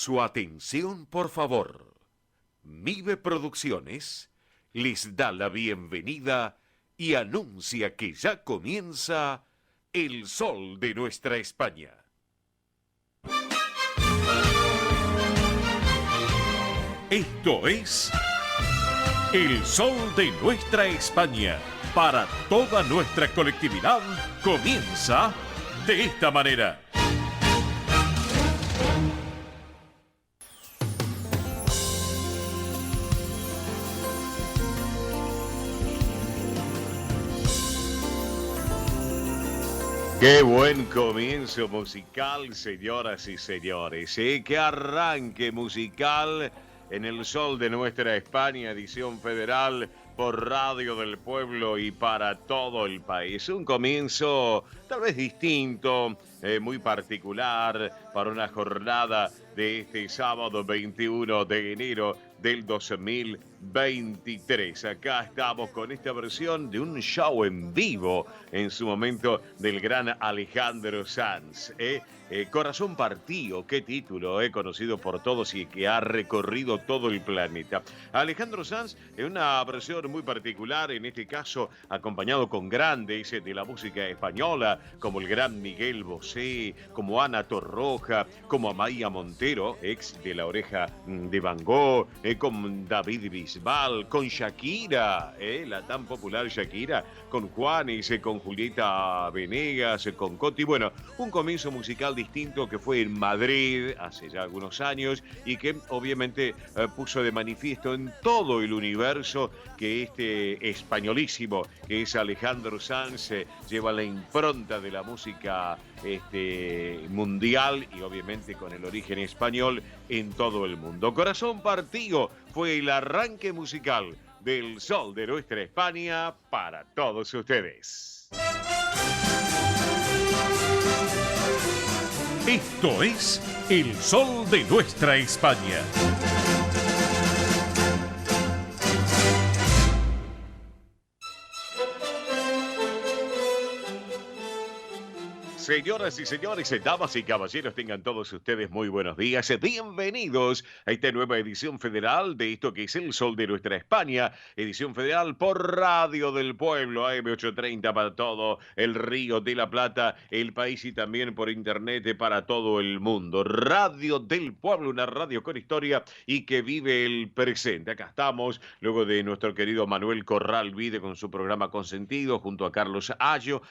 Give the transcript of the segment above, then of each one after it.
Su atención, por favor. Mive Producciones les da la bienvenida y anuncia que ya comienza El Sol de Nuestra España. Esto es El Sol de Nuestra España. Para toda nuestra colectividad comienza de esta manera. Qué buen comienzo musical, señoras y señores. Qué arranque musical en El Sol de Nuestra España, edición federal por Radio del Pueblo y para todo el país. Un comienzo tal vez distinto, muy particular para una jornada de este sábado 21 de enero del 2023. Acá estamos con esta versión de un show en vivo en su momento del gran Alejandro Sanz. Corazón Partido, qué título, conocido por todos y que ha recorrido todo el planeta. Alejandro Sanz en una versión muy particular, en este caso acompañado con grandes de la música española, como el gran Miguel Bosé, como Ana Torroja, como Amaia Montero, ex de La Oreja de Van Gogh, con David Bisbal, con Shakira, la tan popular Shakira, con Juanes, con Julieta Venegas, con Coti. Bueno, un comienzo musical distinto que fue en Madrid hace ya algunos años y que obviamente puso de manifiesto en todo el universo que este españolísimo, que es Alejandro Sanz, lleva la impronta de la música mundial y obviamente con el origen español en todo el mundo. Corazón Partido fue el arranque musical del Sol de Nuestra España para todos ustedes. Esto es El Sol de Nuestra España. Señoras y señores, damas y caballeros, tengan todos ustedes muy buenos días. Bienvenidos a esta nueva edición federal de esto que es El Sol de Nuestra España. Edición federal por Radio del Pueblo, AM830 para todo el Río de la Plata, el país y también por internet para todo el mundo. Radio del Pueblo, una radio con historia y que vive el presente. Acá estamos, luego de nuestro querido Manuel Corral Vide con su programa Consentido, junto a Carlos Ayo.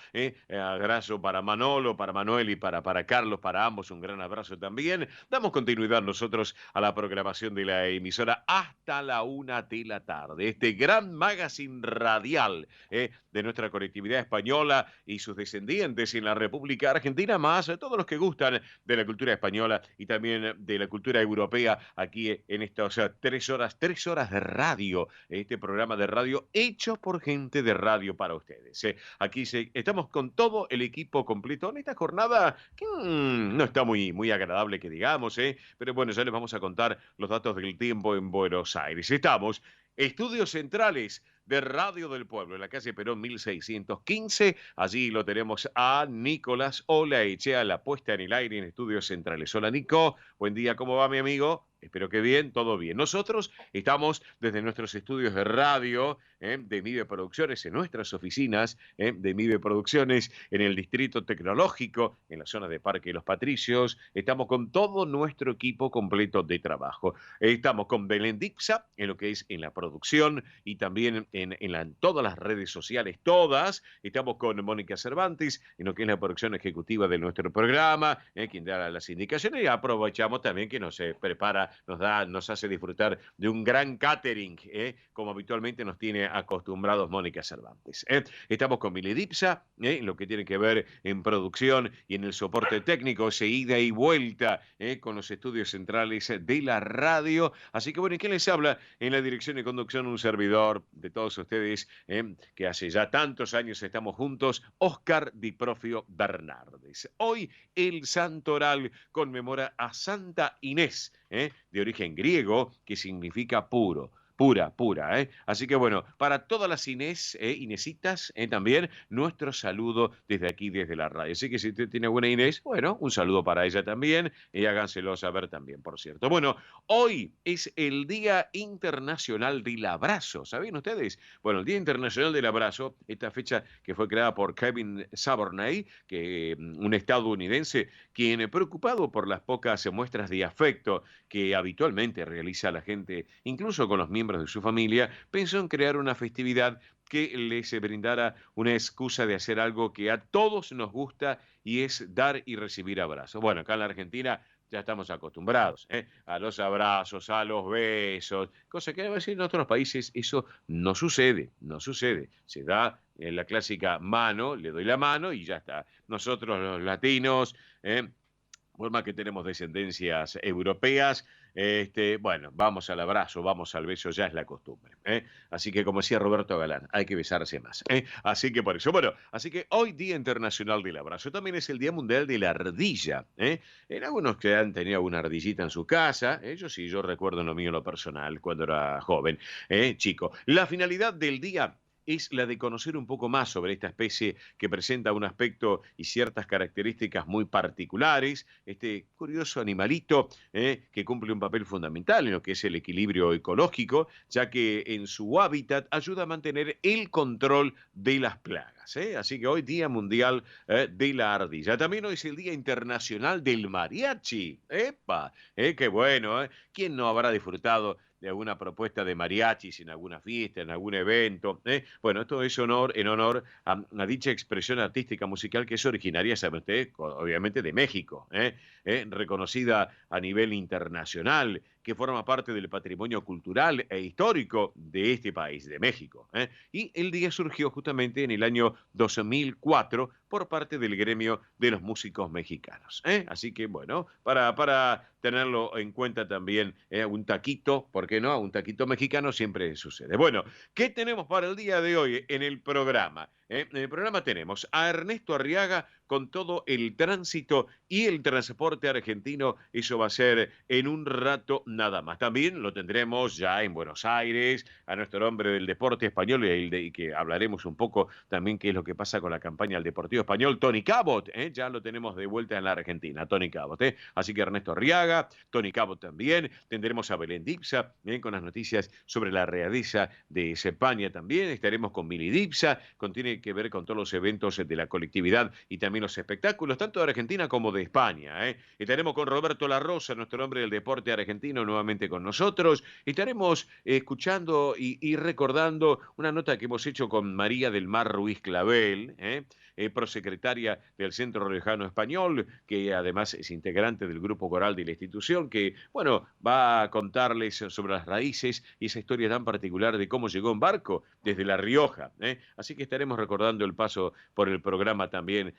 Abrazo para Manolo, para Manuel y para Carlos, para ambos un gran abrazo también. Damos continuidad nosotros a la programación de la emisora hasta la 1 de la tarde. Este gran magazine radial de nuestra colectividad española y sus descendientes en la República Argentina, más todos los que gustan de la cultura española y también de la cultura europea, aquí en estas 3 horas de radio, este programa de radio hecho por gente de radio para ustedes. Aquí estamos con todo el equipo completo en esta jornada que no está muy agradable que digamos, pero bueno, ya les vamos a contar los datos del tiempo en Buenos Aires. Estamos, estudios centrales de Radio del Pueblo, en la calle Perón 1615. Allí lo tenemos a Nicolás Olaechea, la puesta en el aire en estudios centrales. Hola Nico, buen día, ¿cómo va mi amigo? Espero que bien, todo bien. Nosotros estamos desde nuestros estudios de radio de Mive Producciones, en nuestras oficinas de Mive Producciones, en el Distrito Tecnológico, en la zona de Parque Los Patricios. Estamos con todo nuestro equipo completo de trabajo. Estamos con Belén Dipsa, en lo que es en la producción y también en todas las redes sociales, todas. Estamos con Mónica Cervantes, en lo que es la producción ejecutiva de nuestro programa, quien da las indicaciones, y aprovechamos también que nos prepara, nos hace disfrutar de un gran catering, como habitualmente nos tiene acostumbrados Mónica Cervantes. Estamos con Mili Dipsa, en lo que tiene que ver en producción y en el soporte técnico, esa ida y vuelta con los estudios centrales de la radio. Así que bueno, ¿y quién les habla? En la dirección y conducción, un servidor de todos ustedes, que hace ya tantos años estamos juntos, Óscar Di Profio Bernardes. Hoy el santoral conmemora a Santa Inés, de origen griego, que significa puro. pura, pura, ¿eh? Así que bueno, para todas las Inés, Inesitas, también nuestro saludo desde aquí, desde la radio. Así que si usted tiene buena Inés, bueno, un saludo para ella también y háganselo saber también, por cierto. Bueno, hoy es el Día Internacional del Abrazo, ¿saben ustedes? Bueno, el Día Internacional del Abrazo, esta fecha que fue creada por Kevin Saburney, que un estadounidense, quien preocupado por las pocas muestras de afecto que habitualmente realiza la gente, incluso con los miembros de su familia, pensó en crear una festividad que les brindara una excusa de hacer algo que a todos nos gusta y es dar y recibir abrazos. Bueno, acá en la Argentina ya estamos acostumbrados, a los abrazos, a los besos, cosa que a veces en otros países eso no sucede, no sucede. Se da en la clásica mano, le doy la mano y ya está. Nosotros los latinos, por más que tenemos descendencias europeas, bueno, vamos al abrazo, vamos al beso, ya es la costumbre. Así que, como decía Roberto Galán, hay que besarse más. Así que por eso, bueno, así que hoy Día Internacional del Abrazo, también es el Día Mundial de la Ardilla. En algunos que han tenido una ardillita en su casa, yo sí, yo recuerdo en lo mío, en lo personal, cuando era joven, chico. La finalidad del día es la de conocer un poco más sobre esta especie que presenta un aspecto y ciertas características muy particulares, este curioso animalito que cumple un papel fundamental en lo que es el equilibrio ecológico, ya que en su hábitat ayuda a mantener el control de las plagas. Así que hoy Día Mundial de la Ardilla. También hoy es el Día Internacional del Mariachi. ¡Epa! ¡Qué bueno! ¿Quién no habrá disfrutado de alguna propuesta de mariachis en alguna fiesta, en algún evento? Bueno, esto es en honor a dicha expresión artística musical que es originaria, sabe usted, obviamente de México, reconocida a nivel internacional, que forma parte del patrimonio cultural e histórico de este país, de México. Y el día surgió justamente en el año 2004 por parte del gremio de los músicos mexicanos. Así que, bueno, para tenerlo en cuenta también, un taquito, ¿por qué no? Un taquito mexicano siempre sucede. Bueno, ¿qué tenemos para el día de hoy en el programa? En el programa tenemos a Ernesto Arriaga con todo el tránsito y el transporte argentino. Eso va a ser en un rato nada más. También lo tendremos ya en Buenos Aires, a nuestro hombre del deporte español, y que hablaremos un poco también qué es lo que pasa con la campaña del Deportivo Español. Tony Cabot, ya lo tenemos de vuelta en la Argentina, Tony Cabot. Así que Ernesto Arriaga, Tony Cabot también. Tendremos a Belén Dipsa con las noticias sobre la realeza de España también. Estaremos con Mili Dipsa, tiene que ver con todos los eventos de la colectividad y también los espectáculos, tanto de Argentina como de España. Estaremos con Roberto La Rosa, nuestro hombre del deporte argentino, nuevamente con nosotros. Estaremos escuchando y recordando una nota que hemos hecho con María del Mar Ruiz Clavel, prosecretaria del Centro Riojano Español, que además es integrante del grupo coral de la institución, que, bueno, va a contarles sobre las raíces y esa historia tan particular de cómo llegó en barco desde La Rioja. Así que estaremos recordando el paso por el programa también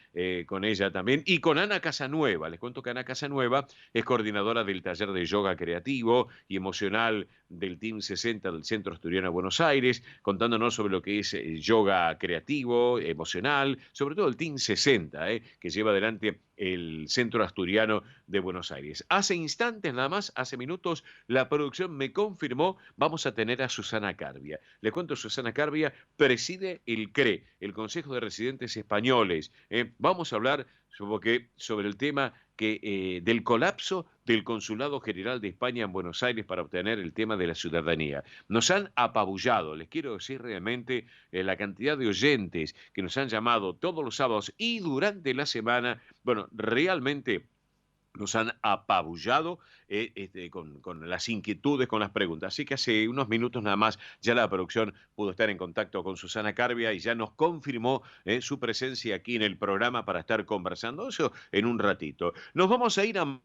con ella también. Y con Ana Casanueva, les cuento que Ana Casanueva es coordinadora del taller de yoga creativo y emocional del Team 60 del Centro Asturiano de Buenos Aires, contándonos sobre lo que es yoga creativo, emocional, sobre todo el Team 60, que lleva adelante el Centro Asturiano de Buenos Aires. Hace instantes nada más, hace minutos, la producción me confirmó, vamos a tener a Susana Carbia. Le cuento, Susana Carbia preside el CRE, el Consejo de Residentes Españoles. Vamos a hablar sobre el tema del colapso del Consulado General de España en Buenos Aires para obtener el tema de la ciudadanía. Nos han apabullado, les quiero decir realmente la cantidad de oyentes que nos han llamado todos los sábados y durante la semana. Bueno, realmente nos han apabullado con las inquietudes, con las preguntas. Así que hace unos minutos nada más ya la producción pudo estar en contacto con Susana Carbia y ya nos confirmó su presencia aquí en el programa para estar conversando eso en un ratito. Nos vamos a ir a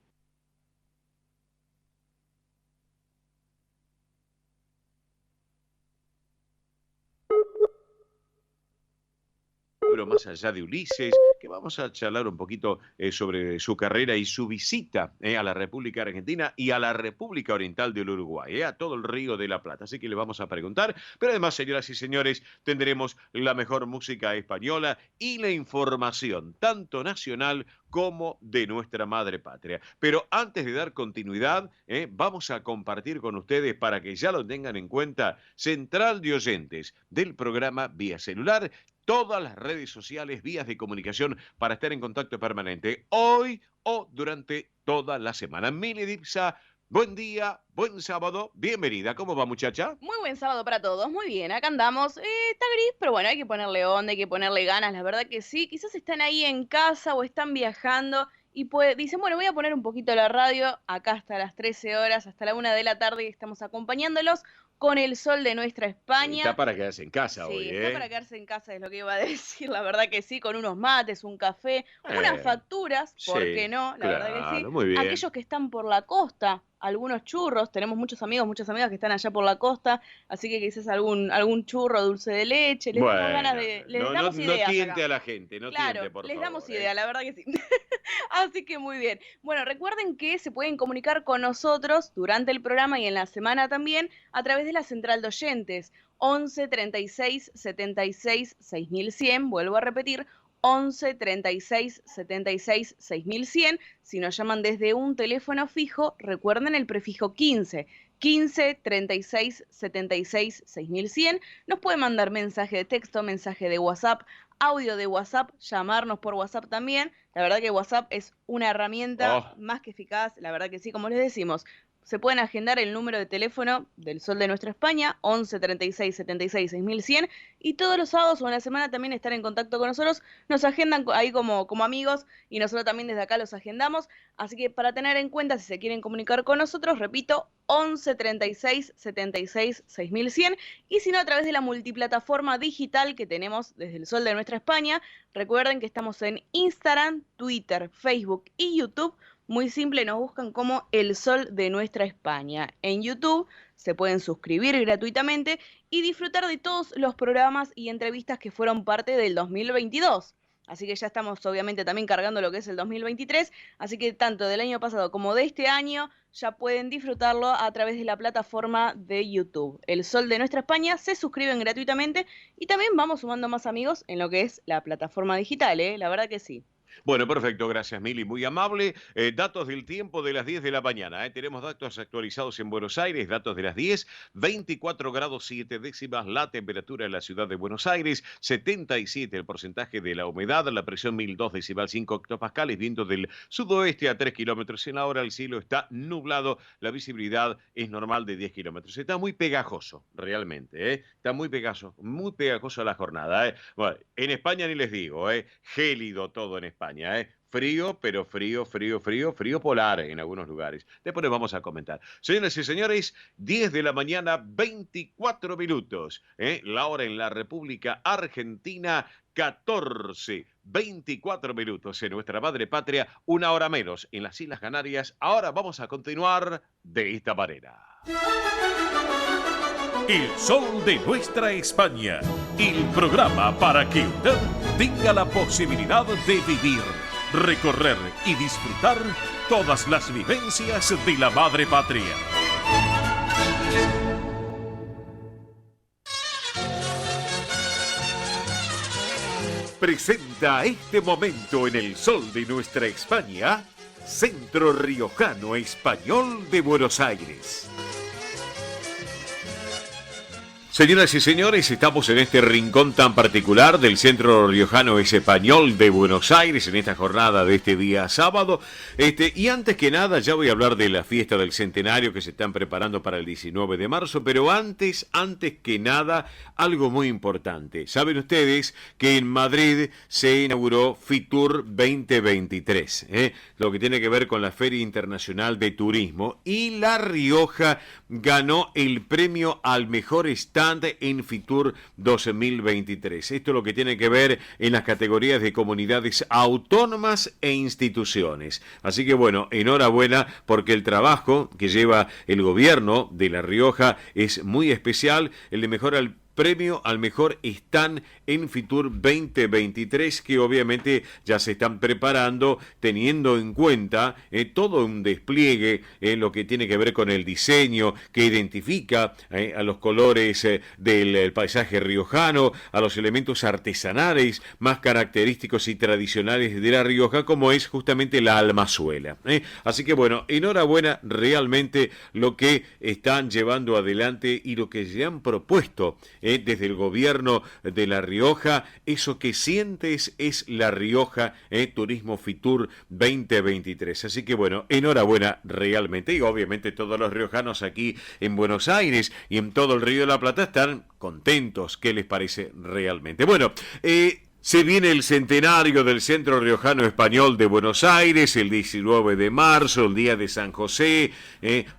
libro Más allá de Ulises, que vamos a charlar un poquito sobre su carrera y su visita a la República Argentina y a la República Oriental del Uruguay, a todo el Río de la Plata. Así que le vamos a preguntar, pero además, señoras y señores, tendremos la mejor música española y la información, tanto nacional como de nuestra madre patria. Pero antes de dar continuidad, vamos a compartir con ustedes, para que ya lo tengan en cuenta, central de oyentes del programa vía celular, todas las redes sociales, vías de comunicación para estar en contacto permanente, hoy o durante toda la semana. Mili Dipsa, buen día, buen sábado, bienvenida. ¿Cómo va, muchacha? Muy buen sábado para todos, muy bien, acá andamos. Está gris, pero bueno, hay que ponerle onda, hay que ponerle ganas, la verdad que sí. Quizás están ahí en casa o están viajando y pues dicen, bueno, voy a poner un poquito la radio, acá hasta las 13 horas, hasta la 1 de la tarde, y estamos acompañándolos con el sol de nuestra Está España. para quedarse en casa Sí, hoy, está para quedarse en casa, es lo que iba a decir, la verdad que sí, con unos mates, un café, unas Eh, facturas, ¿por sí, qué no? La verdad que sí. claro, muy bien. Aquellos que están por la costa, algunos churros, tenemos muchos amigos, muchas amigas que están allá por la costa, así que quizás algún churro dulce de leche, les damos ganas Bueno, les no damos ideas tiente acá. a la gente, no tiente, Claro, por les damos favor, idea, la verdad que sí. Así que muy bien. Bueno, recuerden que se pueden comunicar con nosotros durante el programa y en la semana también a través de la central de oyentes 11 36 76 6100. Vuelvo a repetir, 11 36 76 6100. Si nos llaman desde un teléfono fijo, recuerden el prefijo 15. 15 36 76 6100. Nos puede mandar mensaje de texto, mensaje de WhatsApp, audio de WhatsApp, llamarnos por WhatsApp también. La verdad que WhatsApp es una herramienta Oh, más que eficaz, la verdad que sí, como les decimos. Se pueden agendar el número de teléfono del Sol de Nuestra España, 11 36 76 6100, y todos los sábados o en la semana también estar en contacto con nosotros. Nos agendan ahí como amigos y nosotros también desde acá los agendamos. Así que para tener en cuenta, si se quieren comunicar con nosotros, repito, 11 36 76 6100, y si no, a través de la multiplataforma digital que tenemos desde el Sol de Nuestra España. Recuerden que estamos en Instagram, Twitter, Facebook y YouTube. Muy simple, nos buscan como El Sol de Nuestra España. En YouTube se pueden suscribir gratuitamente y disfrutar de todos los programas y entrevistas que fueron parte del 2022. Así que ya estamos obviamente también cargando lo que es el 2023, así que tanto del año pasado como de este año ya pueden disfrutarlo a través de la plataforma de YouTube. El Sol de Nuestra España, se suscriben gratuitamente y también vamos sumando más amigos en lo que es la plataforma digital, la verdad que sí. bueno, perfecto, gracias Mili, muy amable. Datos del tiempo de las 10 de la mañana. Tenemos datos actualizados en Buenos Aires, datos de las 10, 24 grados 7 décimas la temperatura en la ciudad de Buenos Aires, 77 el porcentaje de la humedad, la presión 1002 decimal 5 hectopascales, viento del sudoeste a 3 kilómetros en la hora, el cielo está nublado, la visibilidad es normal de 10 kilómetros. Está muy pegajoso, realmente, está muy pegajoso la jornada. Bueno, en España ni les digo, gélido todo en España, frío, pero frío polar en algunos lugares. Después les vamos a comentar. Señoras y señores, 10 de la mañana, 24 minutos. La hora en la República Argentina, 14, 24 minutos en nuestra madre patria, una hora menos en las Islas Canarias. Ahora vamos a continuar de esta manera. El sol de nuestra España, el programa para que usted tenga la posibilidad de vivir, recorrer y disfrutar todas las vivencias de la madre patria. Presenta este momento en el sol de nuestra España, Centro Riojano Español de Buenos Aires. Señoras y señores, estamos en este rincón tan particular del Centro Riojano Español de Buenos Aires en esta jornada de este día sábado. Y antes que nada, ya voy a hablar de la fiesta del centenario que se están preparando para el 19 de marzo, pero antes que nada, algo muy importante. Saben ustedes que en Madrid se inauguró Fitur 2023, lo que tiene que ver con la Feria Internacional de Turismo, y La Rioja ganó el premio al mejor stand en Fitur 2023. Esto es lo que tiene que ver en las categorías de comunidades autónomas e instituciones. Así que bueno, enhorabuena, porque el trabajo que lleva el gobierno de La Rioja es muy especial. El de mejorar premio al mejor stand en Fitur 2023, que obviamente ya se están preparando teniendo en cuenta todo un despliegue en lo que tiene que ver con el diseño que identifica a los colores del paisaje riojano, a los elementos artesanales más característicos y tradicionales de La Rioja, como es justamente la almazuela. Así que bueno, enhorabuena realmente lo que están llevando adelante y lo que se han propuesto desde el gobierno de La Rioja. Eso que sientes es La Rioja, Turismo Fitur 2023. Así que bueno, enhorabuena realmente. Y obviamente todos los riojanos aquí en Buenos Aires y en todo el Río de la Plata están contentos. ¿Qué les parece realmente? Bueno, se viene el centenario del Centro Riojano Español de Buenos Aires, el 19 de marzo, el día de San José,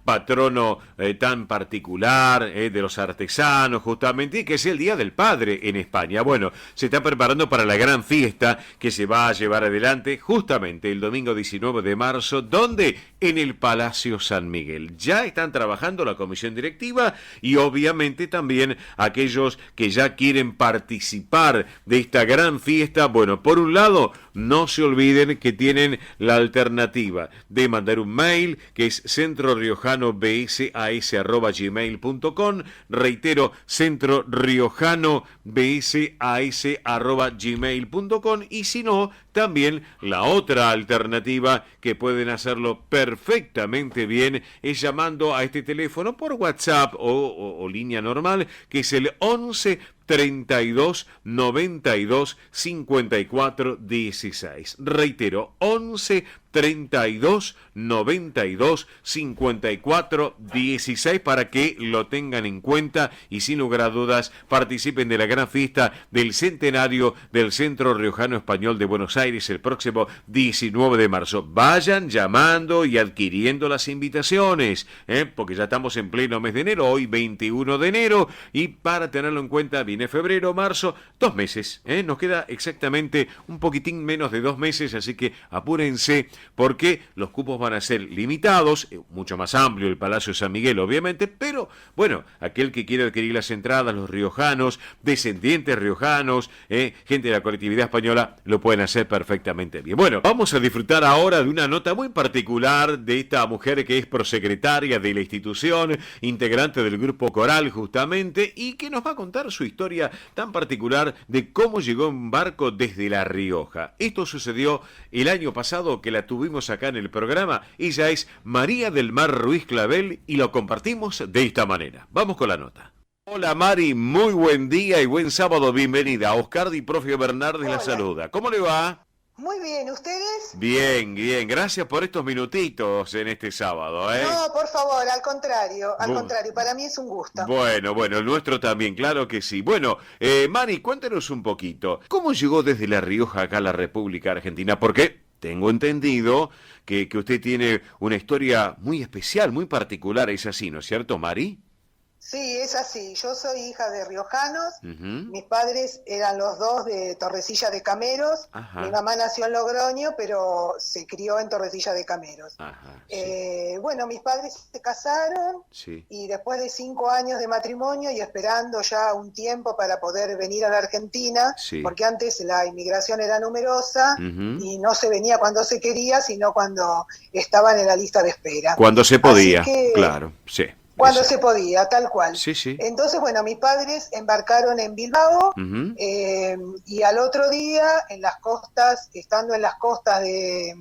patrono tan particular de los artesanos, justamente, que es el Día del Padre en España. Bueno, se está preparando para la gran fiesta que se va a llevar adelante justamente el domingo 19 de marzo, donde en el Palacio San Miguel. Ya están trabajando la comisión directiva y obviamente también aquellos que ya quieren participar de esta gran fiesta. Bueno, por un lado, no se olviden que tienen la alternativa de mandar un mail, que es centroriojanobsas@gmail.com. Reitero, centroriojanobsas@gmail.com. Y si no, también la otra alternativa que pueden hacerlo perfectamente bien es llamando a este teléfono por WhatsApp o línea normal, que es el 11 32 92 54 16. Reitero, 11 32 92 54 16 para que lo tengan en cuenta y sin lugar a dudas participen de la gran fiesta del centenario del Centro Riojano Español de Buenos Aires el próximo 19 de marzo. Vayan llamando y adquiriendo las invitaciones, porque ya estamos en pleno mes de enero, hoy 21 de enero, y para tenerlo en cuenta viene febrero, marzo, 2 meses, nos queda exactamente un poquitín menos de 2 meses, así que apúrense porque los cupos van a ser limitados, mucho más amplio el Palacio San Miguel obviamente, pero bueno, aquel que quiera adquirir las entradas, los riojanos, descendientes riojanos, gente de la colectividad española, lo pueden hacer perfectamente bien. Bueno, vamos a disfrutar ahora de una nota muy particular de esta mujer que es prosecretaria de la institución, integrante del grupo coral justamente, y que nos va a contar su historia tan particular de cómo llegó en barco desde La Rioja. Esto sucedió el año pasado, que la tuvimos acá en el programa. Ella es María del Mar Ruiz Clavel y lo compartimos de esta manera. Vamos con la nota. Hola Mari, muy buen día y buen sábado, bienvenida. Oscar Di Profio Bernardes la saluda. ¿Cómo le va? Muy bien, ¿ustedes? Bien, bien, gracias por estos minutitos en este sábado, No, por favor, al contrario, para mí es un gusto. Bueno, el nuestro también, claro que sí. Bueno, Mari, cuéntenos un poquito, ¿cómo llegó desde La Rioja acá a la República Argentina? Porque tengo entendido que usted tiene una historia muy especial, muy particular, ¿es así, no es cierto, Mari? Sí, es así. Yo soy hija de riojanos. Uh-huh. Mis padres eran los dos de Torrecilla de Cameros. Ajá. Mi mamá nació en Logroño, pero se crió en Torrecilla de Cameros. Ajá, sí. Bueno, mis padres se casaron, sí, y después de 5 años de matrimonio y esperando ya un tiempo para poder venir a la Argentina, sí, porque antes la inmigración era numerosa, uh-huh, y no se venía cuando se quería, sino cuando estaban en la lista de espera. Cuando se podía, claro, sí. Cuando se podía, tal cual. Sí, sí. Entonces, bueno, mis padres embarcaron en Bilbao, uh-huh, y al otro día, estando en las costas de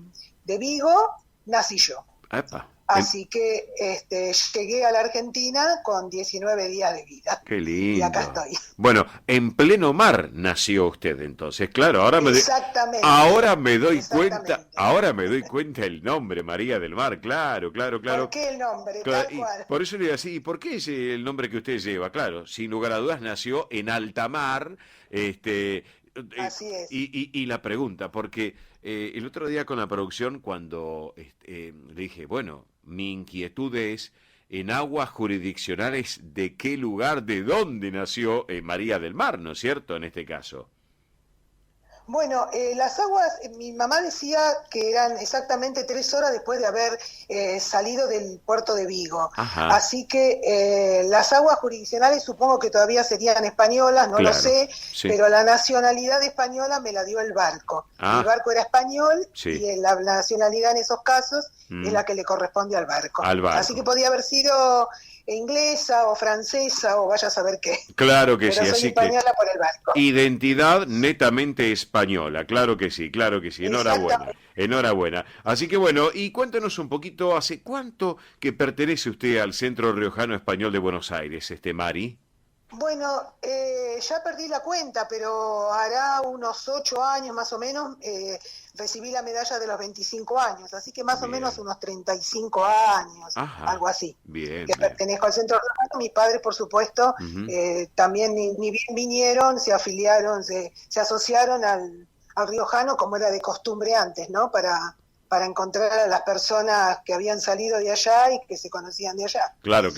Vigo, nací yo. Epa. Así que llegué a la Argentina con 19 días de vida. Qué lindo. Y acá estoy. Bueno, en pleno mar nació usted entonces, claro, ahora me doy cuenta el nombre, María del Mar, claro. ¿Por qué el nombre? Tal cual. Por eso le digo así, ¿por qué es el nombre que usted lleva? Claro, sin lugar a dudas nació en alta mar, así es. Y la pregunta, porque el otro día con la producción, cuando le dije, bueno, mi inquietud es en aguas jurisdiccionales de qué lugar, de dónde nació María del Mar, ¿no es cierto? En este caso. Bueno, las aguas, mi mamá decía que eran exactamente 3 horas después de haber salido del puerto de Vigo. Ajá. Así que las aguas jurisdiccionales supongo que todavía serían españolas, no lo sé, sí. Pero la nacionalidad española me la dio el barco. El barco era español y la nacionalidad en esos casos es la que le corresponde al barco. Así que podía haber sido inglesa o francesa o vaya a saber qué. Claro que pero sí, soy así española por el barco. Identidad netamente española, claro que sí, enhorabuena. Así que bueno, y cuéntanos un poquito, ¿hace cuánto que pertenece usted al Centro Riojano Español de Buenos Aires, Mari? Bueno, ya perdí la cuenta, pero hará unos 8 años más o menos recibí la medalla de los 25 años, así que más o menos unos 35 años, algo así. Bien. Pertenezco al Centro Riojano, mis padres por supuesto también ni bien vinieron, se afiliaron, se asociaron al Riojano como era de costumbre antes, ¿no? Para encontrar a las personas que habían salido de allá y que se conocían de allá. Claro.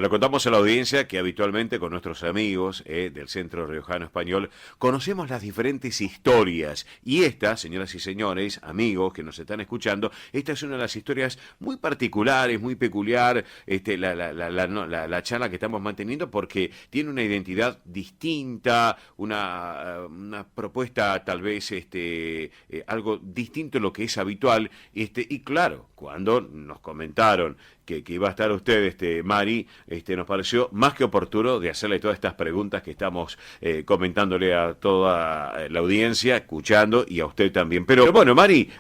Contamos a la audiencia que habitualmente con nuestros amigos del Centro Riojano Español conocemos las diferentes historias. Y esta, señoras y señores, amigos que nos están escuchando, esta es una de las historias muy particulares, muy peculiar, la charla que estamos manteniendo porque tiene una identidad distinta, una propuesta tal vez algo distinto a lo que es habitual. Y claro, cuando nos comentaron que iba a estar usted, Mari, nos pareció más que oportuno de hacerle todas estas preguntas que estamos comentándole a toda la audiencia, escuchando, y a usted también. Pero bueno, Mari,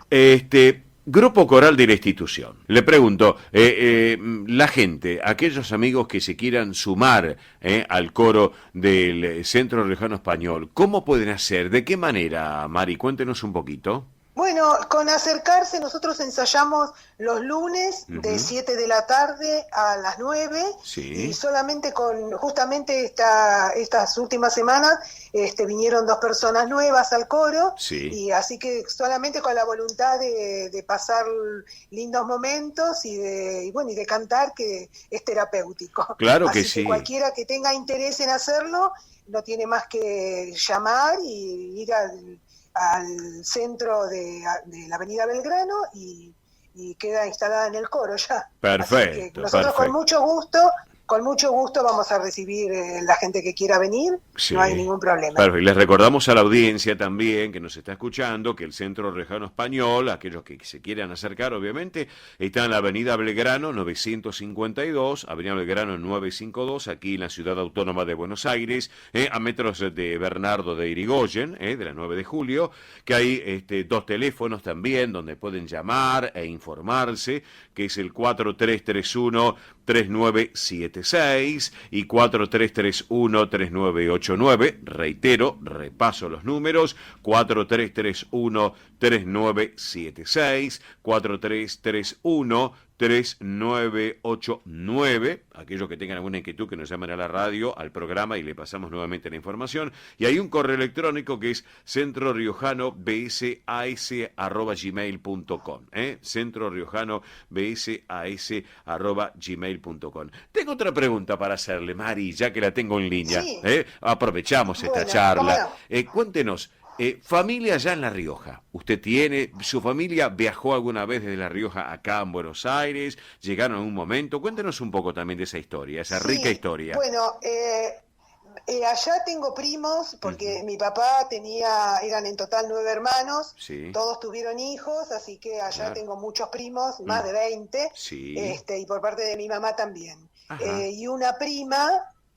Grupo Coral de la institución. Le pregunto, la gente, aquellos amigos que se quieran sumar al coro del Centro Riojano Español, ¿cómo pueden hacer? ¿De qué manera, Mari? Cuéntenos un poquito. Bueno, con acercarse, nosotros ensayamos los lunes de 7 de la tarde a las 9 y solamente justamente estas últimas semanas vinieron 2 personas nuevas al coro y así que solamente con la voluntad de pasar lindos momentos y de cantar, que es terapéutico. Claro que así que cualquiera que tenga interés en hacerlo no tiene más que llamar y ir al centro de la Avenida Belgrano y queda instalada en el coro ya. Perfecto. Así que nosotros con mucho gusto vamos a recibir la gente que quiera venir, no hay ningún problema. Perfecto. Les recordamos a la audiencia también que nos está escuchando que el Centro Riojano Español, aquellos que se quieran acercar obviamente, está en la Avenida Belgrano 952, Avenida Belgrano 952, aquí en la Ciudad Autónoma de Buenos Aires, a metros de Bernardo de Irigoyen, de la 9 de julio, que hay 2 teléfonos también donde pueden llamar e informarse, que es el 4331-3976 y 4331-3989. Reitero, repaso los números: 4331-3976, 4331-3989, aquellos que tengan alguna inquietud que nos llamen a la radio, al programa, y le pasamos nuevamente la información. Y hay un correo electrónico que es centroriojanobs@gmail.com, centroriojanobs@gmail.com. Tengo otra pregunta para hacerle, Mari, ya que la tengo en línea. Aprovechamos esta charla. Cuéntenos, familia allá en La Rioja. ¿Usted tiene, su familia viajó alguna vez desde La Rioja acá en Buenos Aires? ¿Llegaron en un momento? Cuéntenos un poco también de esa historia, esa rica historia. Bueno, allá tengo primos, porque mi papá eran en total 9 hermanos, todos tuvieron hijos, así que allá tengo muchos primos, más de 20, y por parte de mi mamá también. Y una prima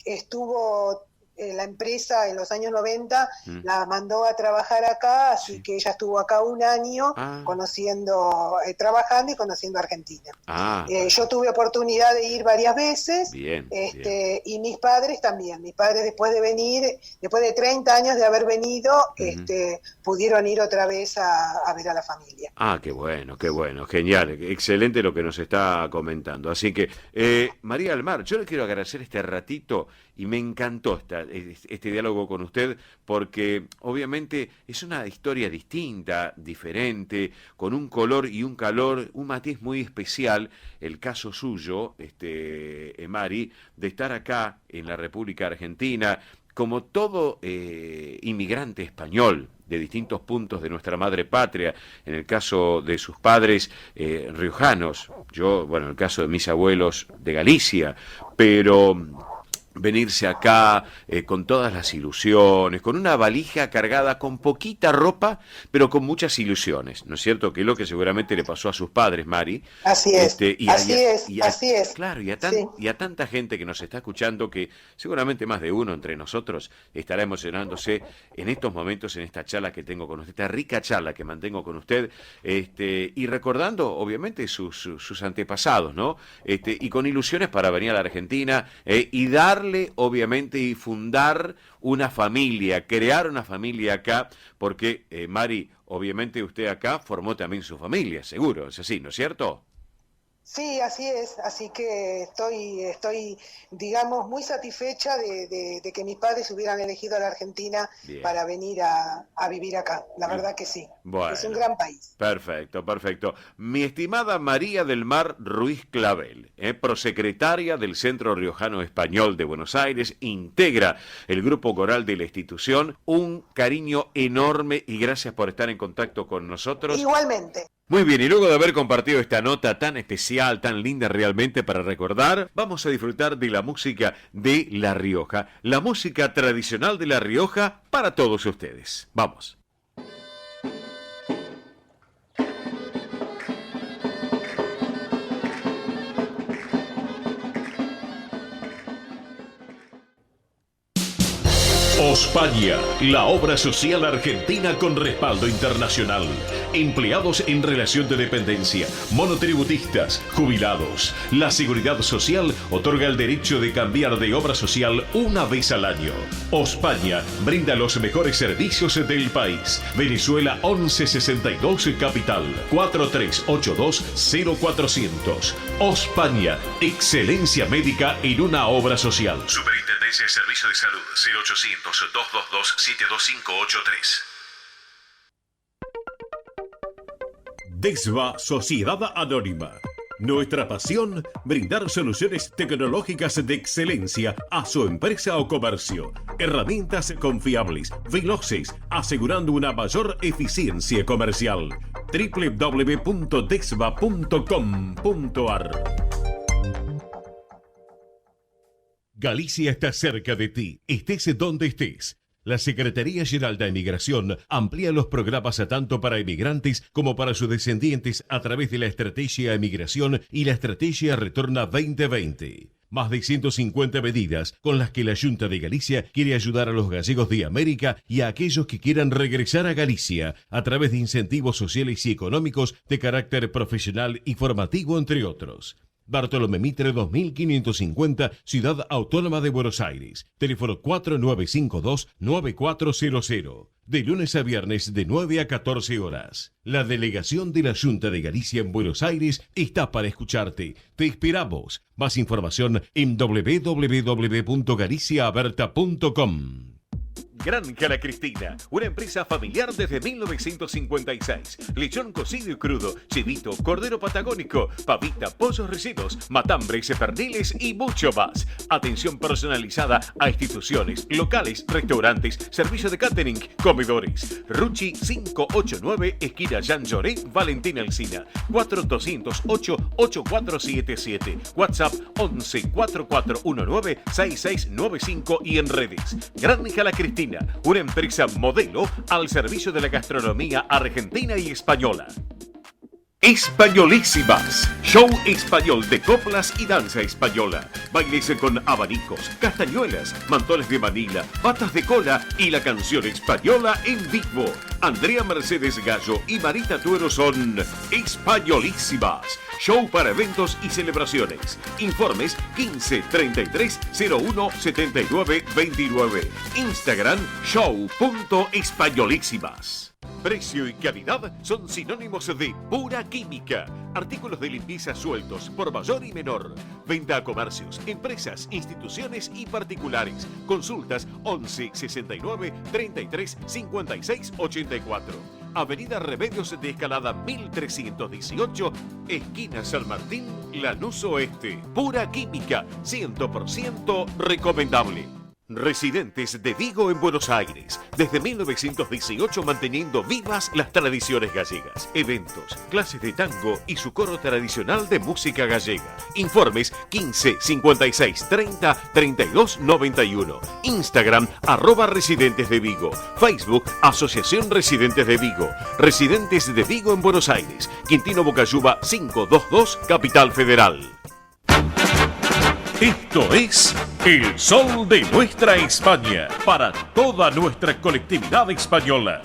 estuvo... la empresa en los años 90 la mandó a trabajar acá, así que ella estuvo acá un año trabajando y conociendo Argentina. Yo tuve oportunidad de ir varias veces, y mis padres también. Mis padres después de 30 años de haber venido, pudieron ir otra vez a ver a la familia. Qué bueno, genial, excelente lo que nos está comentando. Así que, María del Mar, yo le quiero agradecer este ratito y me encantó este diálogo con usted, porque obviamente es una historia distinta, diferente, con un color y un calor, un matiz muy especial, el caso suyo, Mari, de estar acá en la República Argentina, como todo inmigrante español de distintos puntos de nuestra madre patria, en el caso de sus padres riojanos, yo, bueno, en el caso de mis abuelos de Galicia, pero venirse acá con todas las ilusiones, con una valija cargada con poquita ropa, pero con muchas ilusiones, ¿no es cierto? Que es lo que seguramente le pasó a sus padres, Mari. Así es, así es. Claro, y a tanta gente que nos está escuchando, que seguramente más de uno entre nosotros estará emocionándose en estos momentos, en esta charla que tengo con usted, esta rica charla que mantengo con usted, y recordando, obviamente, sus antepasados, ¿no? Y con ilusiones para venir a la Argentina y darle, obviamente, y fundar una familia, crear una familia acá, porque, Mari, obviamente usted acá formó también su familia, seguro, es así, ¿no es cierto? Sí, así es, así que estoy, digamos, muy satisfecha de que mis padres hubieran elegido a la Argentina. Bien. Para venir a vivir acá, la verdad que sí, bueno, es un gran país. Perfecto. Mi estimada María del Mar Ruiz Clavel, prosecretaria del Centro Riojano Español de Buenos Aires, integra el grupo coral de la institución, un cariño enorme y gracias por estar en contacto con nosotros. Igualmente. Muy bien, y luego de haber compartido esta nota tan especial, tan linda realmente para recordar, vamos a disfrutar de la música de La Rioja, la música tradicional de La Rioja para todos ustedes. Vamos. Ospaña, la obra social argentina con respaldo internacional. Empleados en relación de dependencia, monotributistas, jubilados. La Seguridad Social otorga el derecho de cambiar de obra social una vez al año. Ospaña brinda los mejores servicios del país. Venezuela 1162 Capital, 4382-0400. Ospaña, excelencia médica en una obra social. Superintendencia de Servicios de Salud, 0800-222-72583. DESVA Sociedad Anónima. Nuestra pasión, brindar soluciones tecnológicas de excelencia a su empresa o comercio. Herramientas confiables, veloces, asegurando una mayor eficiencia comercial. www.desva.com.ar. Galicia está cerca de ti, estés donde estés. La Secretaría General de Inmigración amplía los programas tanto para inmigrantes como para sus descendientes a través de la Estrategia de Migración y la Estrategia Retorna 2020. Más de 150 medidas con las que la Junta de Galicia quiere ayudar a los gallegos de América y a aquellos que quieran regresar a Galicia a través de incentivos sociales y económicos de carácter profesional y formativo, entre otros. Bartolomé Mitre 2550, Ciudad Autónoma de Buenos Aires. Teléfono 4952-9400. De lunes a viernes de 9 a 14 horas. La delegación de la Junta de Galicia en Buenos Aires está para escucharte. Te esperamos. Más información en www.galiciaaberta.com. Granja La Cristina, una empresa familiar desde 1956. Lechón cocido y crudo, chivito, cordero patagónico, pavita, pollos rellenos, matambres, perniles y mucho más. Atención personalizada a instituciones, locales, restaurantes, servicio de catering, comedores. Ruchi 589, esquina Jean Lloré, Valentín Alsina. 4208-8477. WhatsApp 11-4419-6695 y en redes. Granja La Cristina, una empresa modelo al servicio de la gastronomía argentina y española. Españolísimas, show español de coplas y danza española. Bailes con abanicos, castañuelas, mantones de Manila, batas de cola y la canción española en vivo. Andrea Mercedes Gallo y Marita Tuero son Españolísimas. Show para eventos y celebraciones. Informes 15 33 01 79 29. Instagram show.españolísimas. Precio y calidad son sinónimos de pura química. Artículos de limpieza sueltos por mayor y menor. Venta a comercios, empresas, instituciones y particulares. Consultas 11 69 33 56 84. Avenida Remedios de Escalada 1318, esquina San Martín, Lanús Oeste. Pura química, 100% recomendable. Residentes de Vigo en Buenos Aires, desde 1918 manteniendo vivas las tradiciones gallegas, eventos, clases de tango y su coro tradicional de música gallega. Informes 15 56 30 32 91. Instagram @Residentes de Vigo. Facebook Asociación Residentes de Vigo. Residentes de Vigo en Buenos Aires. Quintino Bocayuba 522, Capital Federal. Esto es El Sol de Nuestra España, para toda nuestra colectividad española.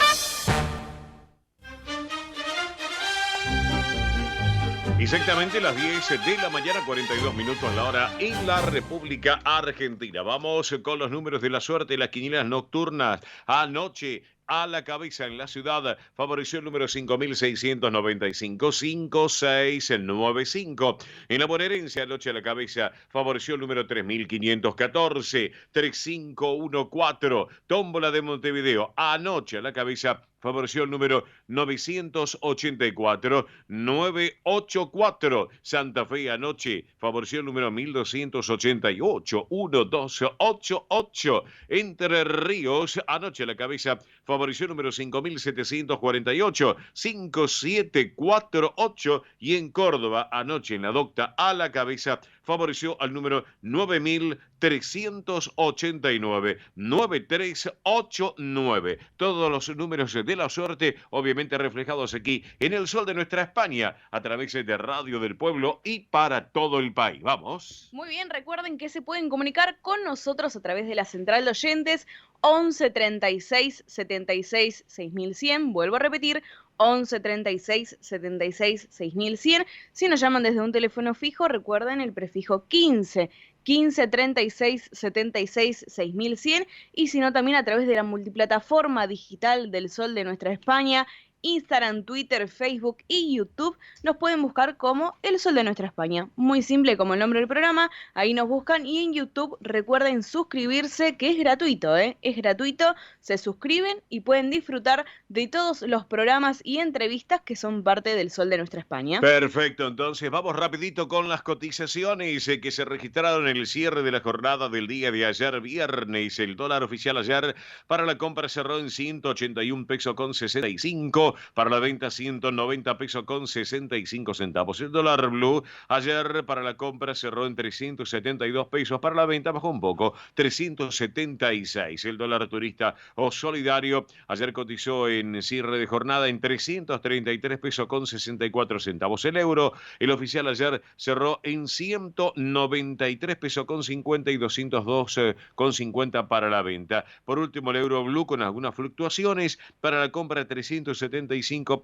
Exactamente las 10 de la mañana, 42 minutos la hora en la República Argentina. Vamos con los números de la suerte, las quinielas nocturnas. Anoche, a la cabeza en la ciudad, favoreció el número 5695, 5695. En la bonaerense, anoche a la cabeza, favoreció el número 3514, 3514. Tómbola de Montevideo, anoche a la cabeza, favoreció el número 984, 984. Santa Fe anoche favoreció el número 1288, 1288. Entre Ríos anoche a la cabeza favoreció el número 5748, 5748. Y en Córdoba anoche en la Docta a la cabeza favoreció al número 9389, 9389. Todos los números de la suerte, obviamente reflejados aquí en el Sol de Nuestra España, a través de Radio del Pueblo y para todo el país. Vamos. Muy bien, recuerden que se pueden comunicar con nosotros a través de la central de oyentes 11 36 76 6100. Vuelvo a repetir, 11 36 76 6100. Si nos llaman desde un teléfono fijo, recuerden el prefijo 15 36 76 6100, y si no, también a través de la multiplataforma digital del Sol de Nuestra España, Instagram, Twitter, Facebook y YouTube. Nos pueden buscar como El Sol de Nuestra España. Muy simple como el nombre del programa, ahí nos buscan. Y en YouTube recuerden suscribirse, que es gratuito, es gratuito. Se suscriben y pueden disfrutar de todos los programas y entrevistas que son parte del Sol de Nuestra España. Perfecto, entonces vamos rapidito con las cotizaciones que se registraron en el cierre de la jornada del día de ayer, viernes. El dólar oficial ayer para la compra cerró en 181 pesos con 65. Para la venta 190 pesos con 65 centavos. El dólar blue ayer para la compra cerró en 372 pesos. Para la venta bajó un poco, 376. El dólar turista o solidario ayer cotizó en cierre de jornada en 333 pesos con 64 centavos. El euro, el oficial ayer cerró en 193 pesos con 50 y 202 con 50 para la venta. Por último, el euro blue con algunas fluctuaciones. Para la compra 375,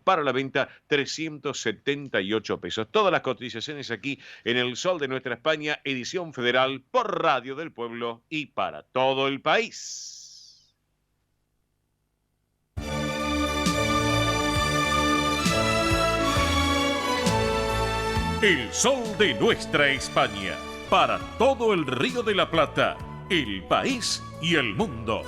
para la venta 378 pesos. Todas las cotizaciones aquí en el Sol de Nuestra España, edición federal por Radio del Pueblo y para todo el país. El Sol de Nuestra España, para todo el Río de la Plata, el país y el mundo.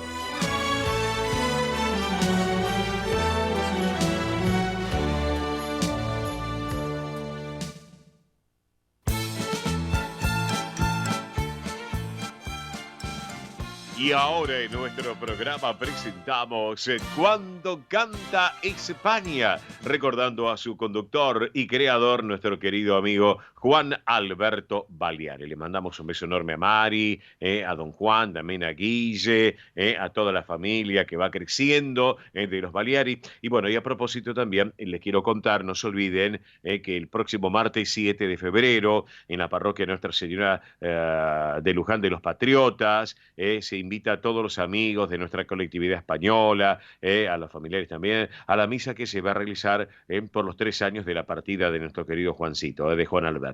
Y ahora en nuestro programa presentamos Cuando Canta España, recordando a su conductor y creador, nuestro querido amigo Juan Alberto Baleari. Le mandamos un beso enorme a Mari, a don Juan, también a Guille, a toda la familia que va creciendo de los Baleari. Y bueno, y a propósito también les quiero contar, no se olviden que el próximo martes 7 de febrero en la parroquia Nuestra Señora de Luján de los Patriotas se invita a todos los amigos de nuestra colectividad española, a los familiares también, a la misa que se va a realizar por los 3 años de la partida de nuestro querido Juancito, de Juan Alberto.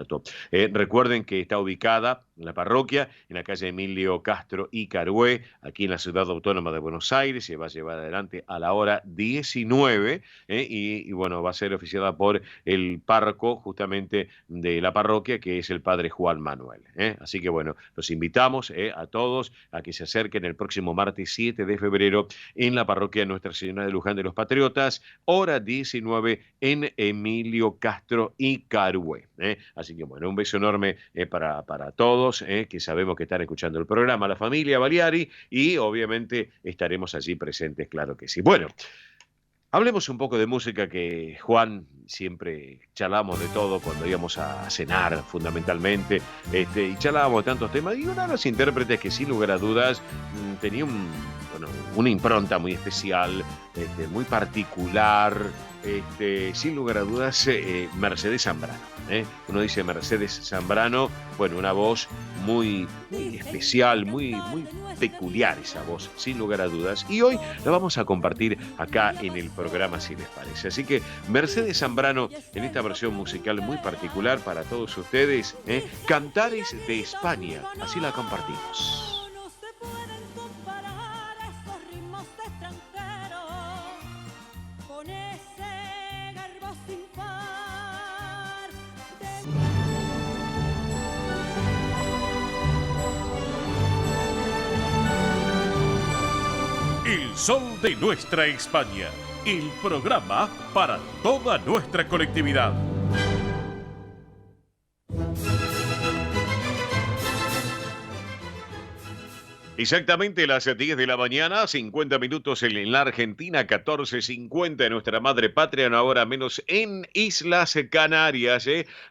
Recuerden que está ubicada en la parroquia, en la calle Emilio Castro y Carué, aquí en la ciudad autónoma de Buenos Aires. Se va a llevar adelante a la hora 19, y bueno, va a ser oficiada por el párroco justamente de la parroquia, que es el padre Juan Manuel. Así que bueno, los invitamos a todos a que se acerquen acerquen el próximo martes 7 de febrero en la parroquia Nuestra Señora de Luján de los Patriotas, hora 19 en Emilio Castro y Carué. Así que bueno, un beso enorme para todos que sabemos que están escuchando el programa, la familia Baliari, y obviamente estaremos allí presentes, claro que sí. Bueno, hablemos un poco de música, que Juan siempre charlamos de todo cuando íbamos a cenar, fundamentalmente, y charlábamos de tantos temas, y uno de los intérpretes que sin lugar a dudas tenía una impronta muy especial, muy particular, sin lugar a dudas, Mercedes Zambrano. Uno dice Mercedes Zambrano, bueno, una voz muy especial, muy peculiar esa voz, sin lugar a dudas. Y hoy la vamos a compartir acá en el programa, si les parece. Así que Mercedes Zambrano, en esta versión musical muy particular para todos ustedes, Cantares de España, así la compartimos. El sol de nuestra España, el programa para toda nuestra colectividad. Exactamente las 10 de la mañana, 50 minutos en la Argentina, 14:50 en nuestra madre patria, una hora menos en Islas Canarias.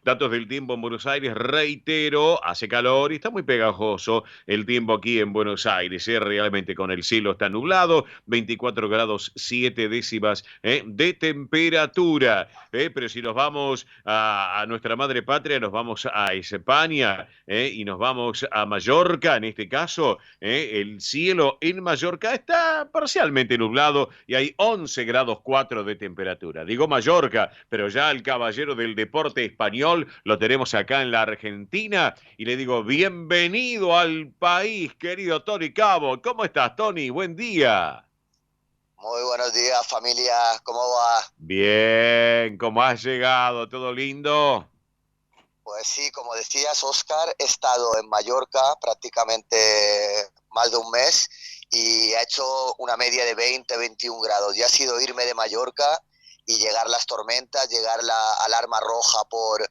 Datos del tiempo en Buenos Aires, reitero, hace calor y está muy pegajoso el tiempo aquí en Buenos Aires. Realmente con el cielo está nublado, 24 grados 7 décimas de temperatura. Pero si nos vamos a nuestra madre patria, nos vamos a España y nos vamos a Mallorca, en este caso, el cielo en Mallorca está parcialmente nublado y hay 11 grados 4 de temperatura. Digo Mallorca, pero ya el caballero del deporte español lo tenemos acá en la Argentina y le digo bienvenido al país, querido Tony Cabo. ¿Cómo estás, Tony? Buen día. Muy buenos días, familia. ¿Cómo va? Bien, ¿cómo has llegado? ¿Todo lindo? Pues sí, como decías, Óscar, he estado en Mallorca prácticamente más de un mes y ha hecho una media de 20-21 grados. Ya ha sido irme de Mallorca y llegar las tormentas, llegar la alarma roja por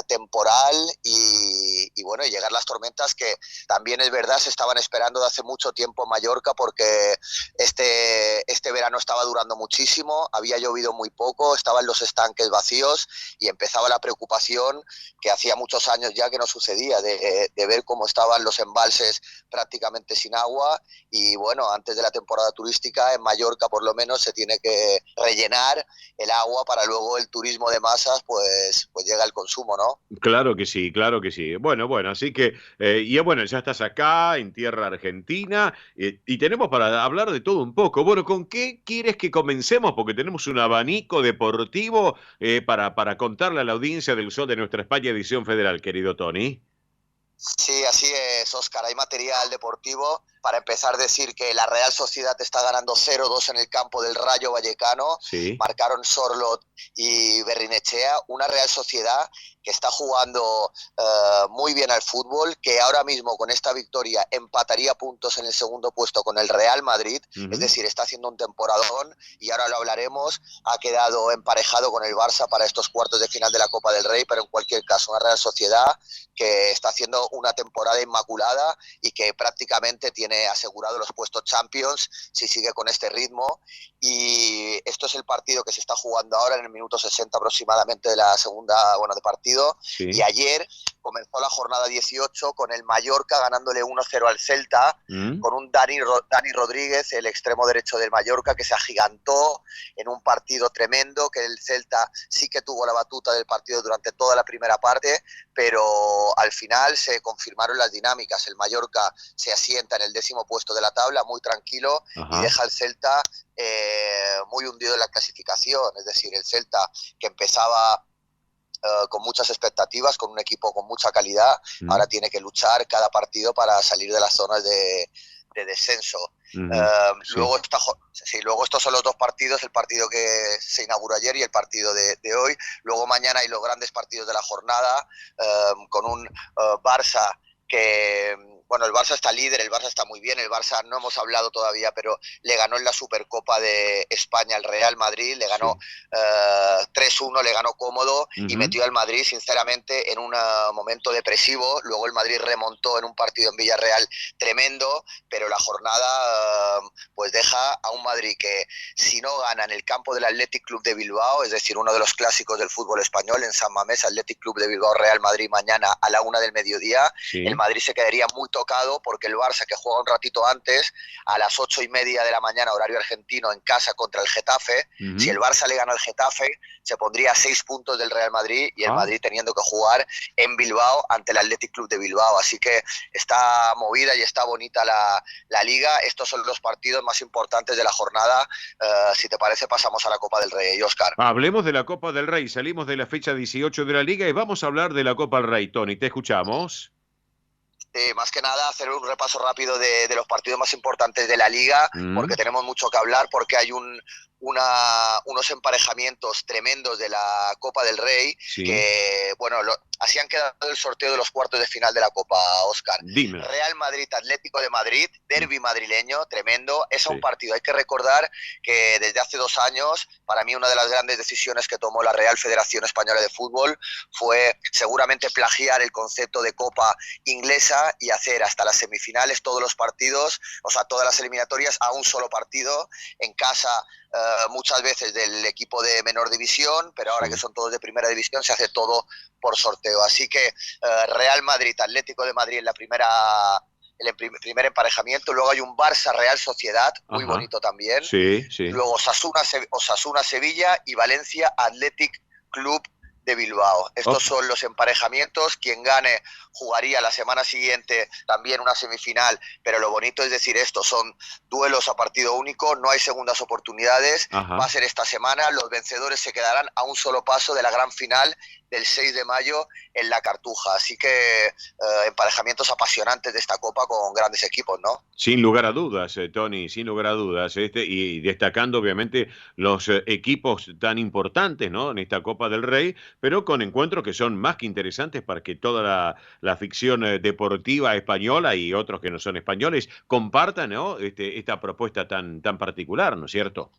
temporal y bueno, y llegar las tormentas que también es verdad se estaban esperando de hace mucho tiempo en Mallorca porque este verano estaba durando muchísimo, había llovido muy poco, estaban los estanques vacíos y empezaba la preocupación que hacía muchos años ya que no sucedía de ver cómo estaban los embalses prácticamente sin agua y bueno, antes de la temporada turística en Mallorca por lo menos se tiene que rellenar el agua para luego el turismo de masas pues llega al consumo, ¿no? Claro que sí, claro que sí. Bueno, así que, ya estás acá en tierra argentina y tenemos para hablar de todo un poco. Bueno, ¿con qué quieres que comencemos? Porque tenemos un abanico deportivo para contarle a la audiencia del Sol de Nuestra España, edición federal, querido Tony. Sí, así es, Óscar. Hay material deportivo. Para empezar, decir que la Real Sociedad está ganando 0-2 en el campo del Rayo Vallecano. Sí. Marcaron Sorlot y Berrinechea. Una Real Sociedad que está jugando muy bien al fútbol, que ahora mismo con esta victoria empataría puntos en el segundo puesto con el Real Madrid. Es decir, está haciendo un temporadón y ahora lo hablaremos. Ha quedado emparejado con el Barça para estos cuartos de final de la Copa del Rey, pero en cualquier caso, una Real Sociedad que está haciendo una temporada inmaculada y que prácticamente tiene asegurado los puestos Champions si sigue con este ritmo. Y esto es el partido que se está jugando ahora en el minuto 60 aproximadamente de la segunda, de partido. Sí. Y ayer comenzó la jornada 18 con el Mallorca ganándole 1-0 al Celta, con un Dani Rodríguez, el extremo derecho del Mallorca, que se agigantó en un partido tremendo, que el Celta sí que tuvo la batuta del partido durante toda la primera parte, pero al final se confirmaron las dinámicas. El Mallorca se asienta en el 10º puesto de la tabla, muy tranquilo. Ajá. Y deja al Celta muy hundido en la clasificación. Es decir, el Celta que empezaba con muchas expectativas, con un equipo con mucha calidad, ahora tiene que luchar cada partido para salir de las zonas de descenso. Sí. Luego estos son los dos partidos, el partido que se inauguró ayer y el partido de hoy. Luego mañana hay los grandes partidos de la jornada, con un Barça que bueno, el Barça está líder, el Barça está muy bien, el Barça no hemos hablado todavía, pero le ganó en la Supercopa de España al Real Madrid, le ganó 3-1, le ganó cómodo y metió al Madrid, sinceramente, en un momento depresivo. Luego el Madrid remontó en un partido en Villarreal tremendo, pero la jornada pues deja a un Madrid que, si no gana en el campo del Athletic Club de Bilbao, es decir, uno de los clásicos del fútbol español, en San Mamés, Athletic Club de Bilbao, Real Madrid, mañana a la 1 del mediodía, el Madrid se quedaría muy tocado, porque el Barça, que juega un ratito antes, a las 8:30 de la mañana, horario argentino, en casa contra el Getafe, si el Barça le gana al Getafe, se pondría a 6 puntos del Real Madrid, y el Madrid teniendo que jugar en Bilbao ante el Athletic Club de Bilbao. Así que está movida y está bonita la Liga. Estos son los partidos más importantes de la jornada. Si te parece, pasamos a la Copa del Rey, Óscar. Hablemos de la Copa del Rey. Salimos de la fecha 18 de la Liga y vamos a hablar de la Copa del Rey. Tony, te escuchamos. Más que nada, hacer un repaso rápido de los partidos más importantes de la Liga, porque tenemos mucho que hablar, porque hay unos emparejamientos tremendos de la Copa del Rey, que, bueno, así han quedado el sorteo de los cuartos de final de la Copa, Óscar. Dime. Real Madrid, Atlético de Madrid, derbi madrileño, tremendo. Es un partido. Hay que recordar que desde hace 2 años, para mí, una de las grandes decisiones que tomó la Real Federación Española de Fútbol fue seguramente plagiar el concepto de Copa inglesa y hacer hasta las semifinales todos los partidos, o sea, todas las eliminatorias a un solo partido, en casa muchas veces del equipo de menor división, pero ahora que son todos de primera división se hace todo por sorteo. Así que Real Madrid, Atlético de Madrid en el primer emparejamiento. Luego hay un Barça Real Sociedad, muy bonito también. Luego Osasuna Sevilla y Valencia Athletic Club de Bilbao. Estos son los emparejamientos. Quien gane jugaría la semana siguiente también una semifinal, pero lo bonito es decir esto, son duelos a partido único, no hay segundas oportunidades. Va a ser esta semana, los vencedores se quedarán a un solo paso de la gran final del 6 de mayo en la Cartuja. Así que emparejamientos apasionantes de esta Copa con grandes equipos, ¿no? Sin lugar a dudas, Tony, sin lugar a dudas. Y destacando, obviamente, los equipos tan importantes, ¿no?, en esta Copa del Rey, pero con encuentros que son más que interesantes para que toda la ficción deportiva española y otros que no son españoles compartan, ¿no?, esta propuesta tan particular, ¿no es cierto?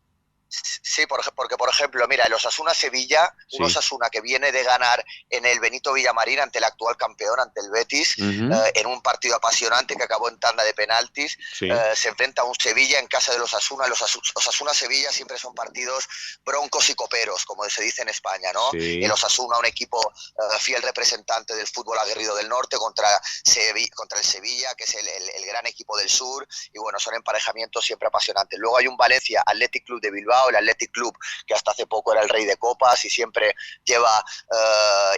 Sí, porque por ejemplo, mira, el Osasuna-Sevilla, un Osasuna que viene de ganar en el Benito Villamarín ante el actual campeón, ante el Betis, en un partido apasionante que acabó en tanda de penaltis, se enfrenta a un Sevilla en casa del Osasuna. Los Osasuna-Sevilla siempre son partidos broncos y coperos, como se dice en España, ¿no? El Osasuna, un equipo fiel representante del fútbol aguerrido del norte contra el Sevilla, que es el gran equipo del sur, y bueno, son emparejamientos siempre apasionantes. Luego hay un Valencia Athletic Club de Bilbao, el Athletic Club que hasta hace poco era el rey de copas y siempre lleva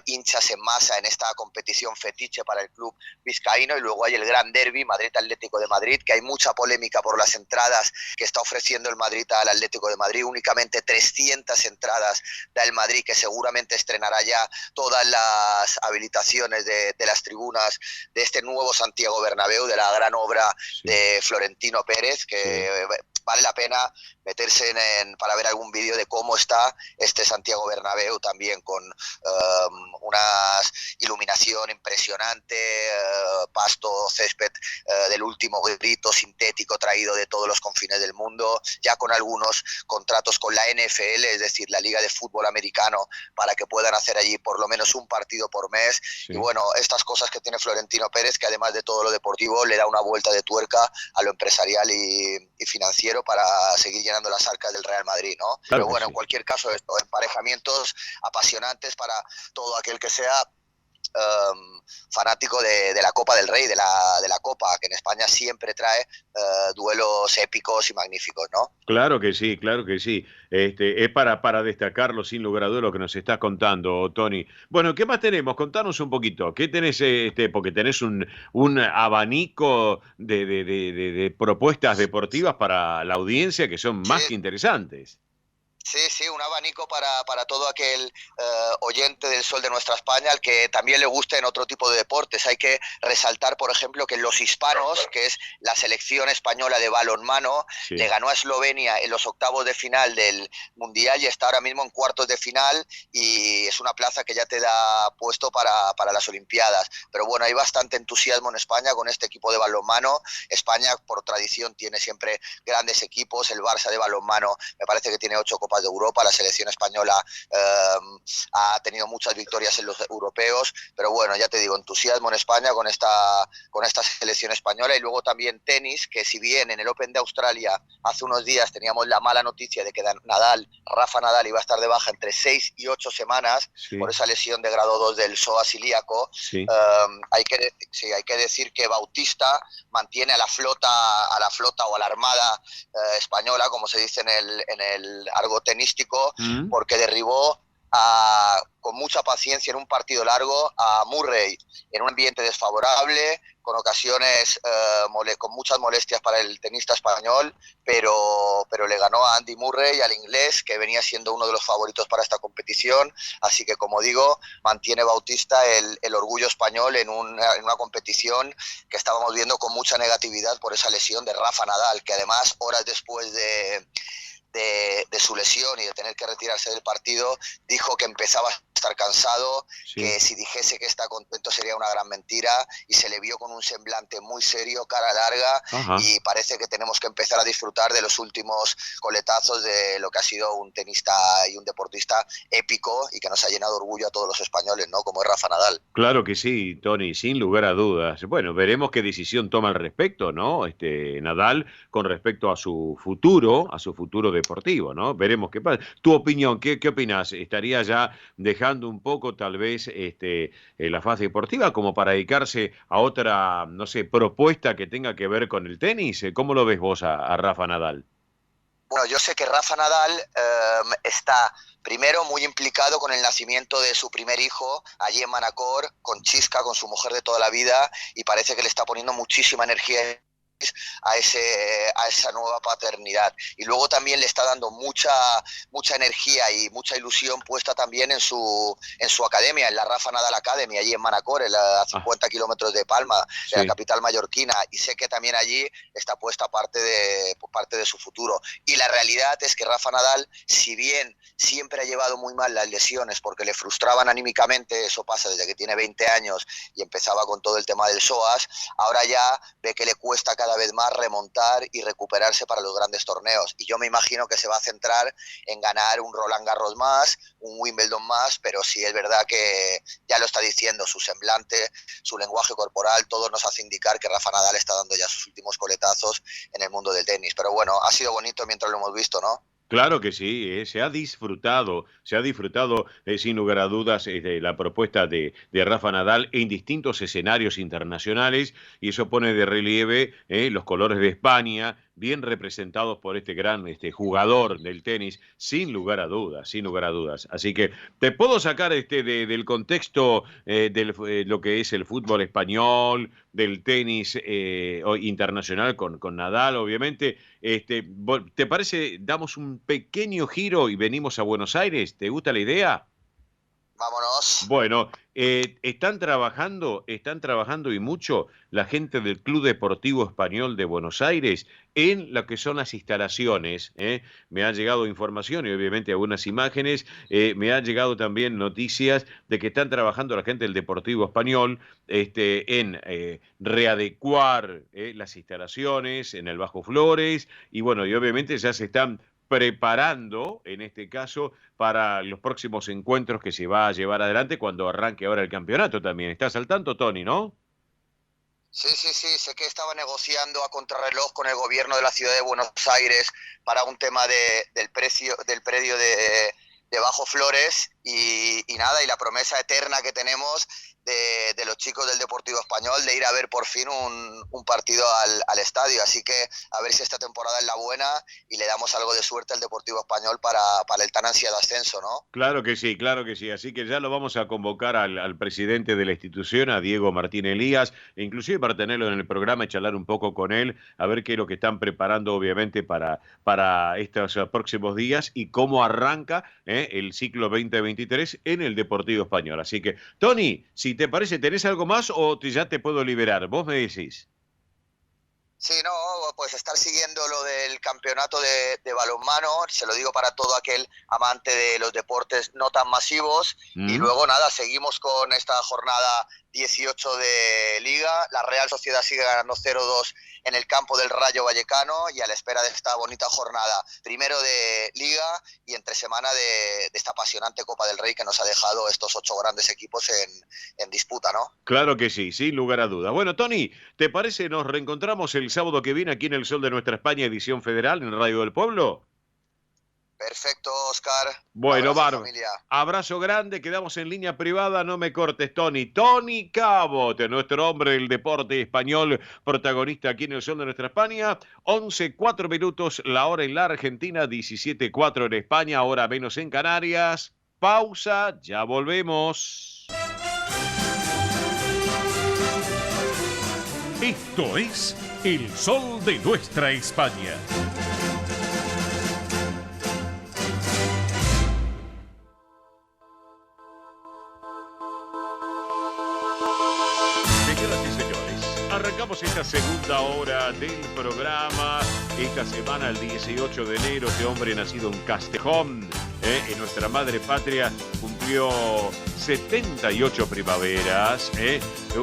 hinchas en masa en esta competición fetiche para el club vizcaíno. Y luego hay el gran derbi Madrid-Atlético de Madrid, que hay mucha polémica por las entradas que está ofreciendo el Madrid al Atlético de Madrid. Únicamente 300 entradas da el Madrid, que seguramente estrenará ya todas las habilitaciones de las tribunas de este nuevo Santiago Bernabéu, de la gran obra de Florentino Pérez, que vale la pena meterse para ver algún vídeo de cómo está este Santiago Bernabéu, también con una iluminación impresionante, pasto, césped del último grito, sintético, traído de todos los confines del mundo, ya con algunos contratos con la NFL, es decir, la Liga de Fútbol Americano, para que puedan hacer allí por lo menos un partido por mes. Y bueno, estas cosas que tiene Florentino Pérez, que además de todo lo deportivo le da una vuelta de tuerca a lo empresarial y financiero para seguir llenando las arcas del Real Madrid, ¿no? Claro. Pero bueno, en cualquier caso, emparejamientos apasionantes para todo aquel que sea fanático de la Copa del Rey, de la Copa, que en España siempre trae duelos épicos y magníficos, ¿no? Claro que sí, claro que sí. Es para destacarlo sin lugar a dudas lo que nos estás contando, Tony. Bueno, ¿qué más tenemos? Contanos un poquito. ¿Qué tenés? Porque tenés un abanico de propuestas deportivas para la audiencia que son más que interesantes. Sí, un abanico para todo aquel oyente del Sol de Nuestra España, al que también le gusten otro tipo de deportes. Hay que resaltar, por ejemplo, que los hispanos, que es la selección española de balonmano, le ganó a Eslovenia en los octavos de final del Mundial y está ahora mismo en cuartos de final, y es una plaza que ya te da puesto para las Olimpiadas. Pero bueno, hay bastante entusiasmo en España con este equipo de balonmano. España, por tradición, tiene siempre grandes equipos. El Barça de balonmano me parece que tiene 8 Copas de Europa. La selección española ha tenido muchas victorias en los europeos, pero bueno, ya te digo, entusiasmo en España con esta selección española. Y luego también tenis, que si bien en el Open de Australia hace unos días teníamos la mala noticia de que Rafa Nadal iba a estar de baja entre 6 y 8 semanas por esa lesión de grado 2 del psoas ilíaco, hay que decir que Bautista mantiene a la flota o a la armada española, como se dice en el argot tenístico, porque derribó con mucha paciencia en un partido largo a Murray en un ambiente desfavorable, con ocasiones con muchas molestias para el tenista español, pero le ganó a Andy Murray, al inglés, que venía siendo uno de los favoritos para esta competición. Así que, como digo, mantiene Bautista el orgullo español en una competición que estábamos viendo con mucha negatividad por esa lesión de Rafa Nadal, que además, horas después de su lesión y de tener que retirarse del partido, dijo que empezaba a estar cansado, que si dijese que está contento sería una gran mentira, y se le vio con un semblante muy serio, cara larga, y parece que tenemos que empezar a disfrutar de los últimos coletazos de lo que ha sido un tenista y un deportista épico y que nos ha llenado de orgullo a todos los españoles, ¿no? Como es Rafa Nadal. Claro que sí, Tony, sin lugar a dudas. Bueno, veremos qué decisión toma al respecto, ¿no? Nadal con respecto a su futuro deportivo, ¿no? Veremos qué pasa. Tu opinión, ¿qué opinas? ¿Estaría ya dejando un poco tal vez la fase deportiva como para dedicarse a otra, no sé, propuesta que tenga que ver con el tenis? ¿Cómo lo ves vos a Rafa Nadal? Bueno, yo sé que Rafa Nadal está primero muy implicado con el nacimiento de su primer hijo allí en Manacor, con Chisca, con su mujer de toda la vida, y parece que le está poniendo muchísima energía a esa nueva paternidad, y luego también le está dando mucha energía y mucha ilusión puesta también en su academia, en la Rafa Nadal Academy, allí en Manacor, a 50 kilómetros de Palma, de la capital mallorquina, y sé que también allí está puesta parte de su futuro. Y la realidad es que Rafa Nadal, si bien siempre ha llevado muy mal las lesiones porque le frustraban anímicamente, eso pasa desde que tiene 20 años y empezaba con todo el tema del psoas, ahora ya ve que le cuesta cada vez más remontar y recuperarse para los grandes torneos, y yo me imagino que se va a centrar en ganar un Roland Garros más, un Wimbledon más, pero sí es verdad que ya lo está diciendo, su semblante, su lenguaje corporal, todo nos hace indicar que Rafa Nadal está dando ya sus últimos coletazos en el mundo del tenis. Pero bueno, ha sido bonito mientras lo hemos visto, ¿no? Claro que sí, se ha disfrutado sin lugar a dudas de la propuesta de Rafa Nadal en distintos escenarios internacionales, y eso pone de relieve los colores de España, bien representados por este gran jugador del tenis, sin lugar a dudas. Así que te puedo sacar del contexto de lo que es el fútbol español, del tenis internacional con Nadal, obviamente. ¿Te parece, damos un pequeño giro y venimos a Buenos Aires? ¿Te gusta la idea? Vámonos. Bueno, están trabajando y mucho la gente del Club Deportivo Español de Buenos Aires en lo que son las instalaciones. Me han llegado información y obviamente algunas imágenes. Me han llegado también noticias de que están trabajando la gente del Deportivo Español en readecuar las instalaciones en el Bajo Flores, y bueno, y obviamente ya se están preparando, en este caso, para los próximos encuentros que se va a llevar adelante cuando arranque ahora el campeonato también. ¿Estás al tanto, Tony, no? Sí, sé que estaba negociando a contrarreloj con el gobierno de la ciudad de Buenos Aires para un tema del predio de Bajo Flores, y nada, y la promesa eterna que tenemos de los chicos del Deportivo Español de ir a ver por fin un partido al estadio. Así que a ver si esta temporada es la buena y le damos algo de suerte al Deportivo Español para el tan ansiado ascenso, ¿no? Claro que sí, claro que sí. Así que ya lo vamos a convocar al presidente de la institución, a Diego Martín Elías, e inclusive para tenerlo en el programa y charlar un poco con él, a ver qué es lo que están preparando, obviamente, para estos próximos días y cómo arranca el ciclo 2023 en el Deportivo Español. Así que, Tony, si te parece, ¿tenés algo más o ya te puedo liberar? Vos me decís. Sí, no, pues estar siguiendo lo del campeonato de balonmano, se lo digo para todo aquel amante de los deportes no tan masivos. Y luego nada, seguimos con esta jornada 18 de Liga. La Real Sociedad sigue ganando 0-2 en el campo del Rayo Vallecano y a la espera de esta bonita jornada, primero de Liga y entre semana de esta apasionante Copa del Rey que nos ha dejado estos 8 grandes equipos en disputa, ¿no? Claro que sí, sin lugar a dudas. Bueno, Tony, ¿te parece nos reencontramos el sábado que viene aquí en El Sol de Nuestra España, edición federal, en Radio del Pueblo? Perfecto, Oscar. Bueno, Bárbaro. Abrazo grande, quedamos en línea privada, no me cortes, Tony. Tony Cabot, nuestro hombre del deporte español, protagonista aquí en El Sol de Nuestra España. 11:04 minutos, la hora en la Argentina, 17:04 en España, hora menos en Canarias. Pausa, ya volvemos. Esto es El Sol de Nuestra España. Arrancamos esta segunda hora del programa. Esta semana, el 18 de enero, este hombre nacido en Castejón, en nuestra madre patria, cumplió 78 primaveras.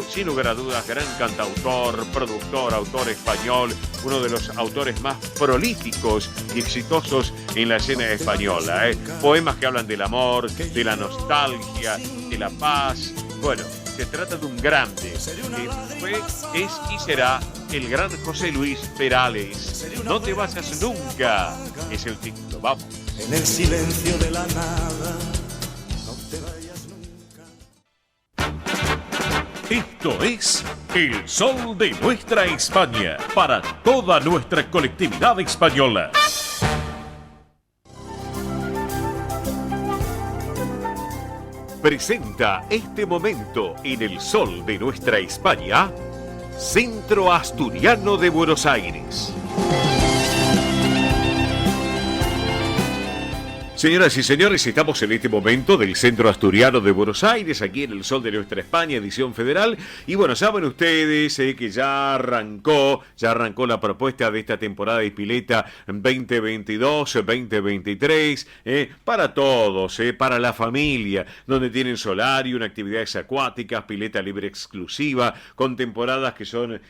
Sin lugar a dudas, gran cantautor, productor, autor español, uno de los autores más prolíficos y exitosos en la escena española. Poemas que hablan del amor, de la nostalgia, de la paz. Bueno, se trata de un grande que fue, es y será el gran José Luis Perales. No te vayas nunca, es el título. Vamos. En el silencio de la nada, no te vayas nunca. Esto es El Sol de Nuestra España, para toda nuestra colectividad española. Presenta este momento en El Sol de Nuestra España, Centro Asturiano de Buenos Aires. Señoras y señores, estamos en este momento del Centro Asturiano de Buenos Aires, aquí en El Sol de Nuestra España, edición federal. Y bueno, saben ustedes que ya arrancó la propuesta de esta temporada de pileta 2022-2023, para todos, para la familia, donde tienen solario, actividades acuáticas, pileta libre exclusiva, con temporadas que son,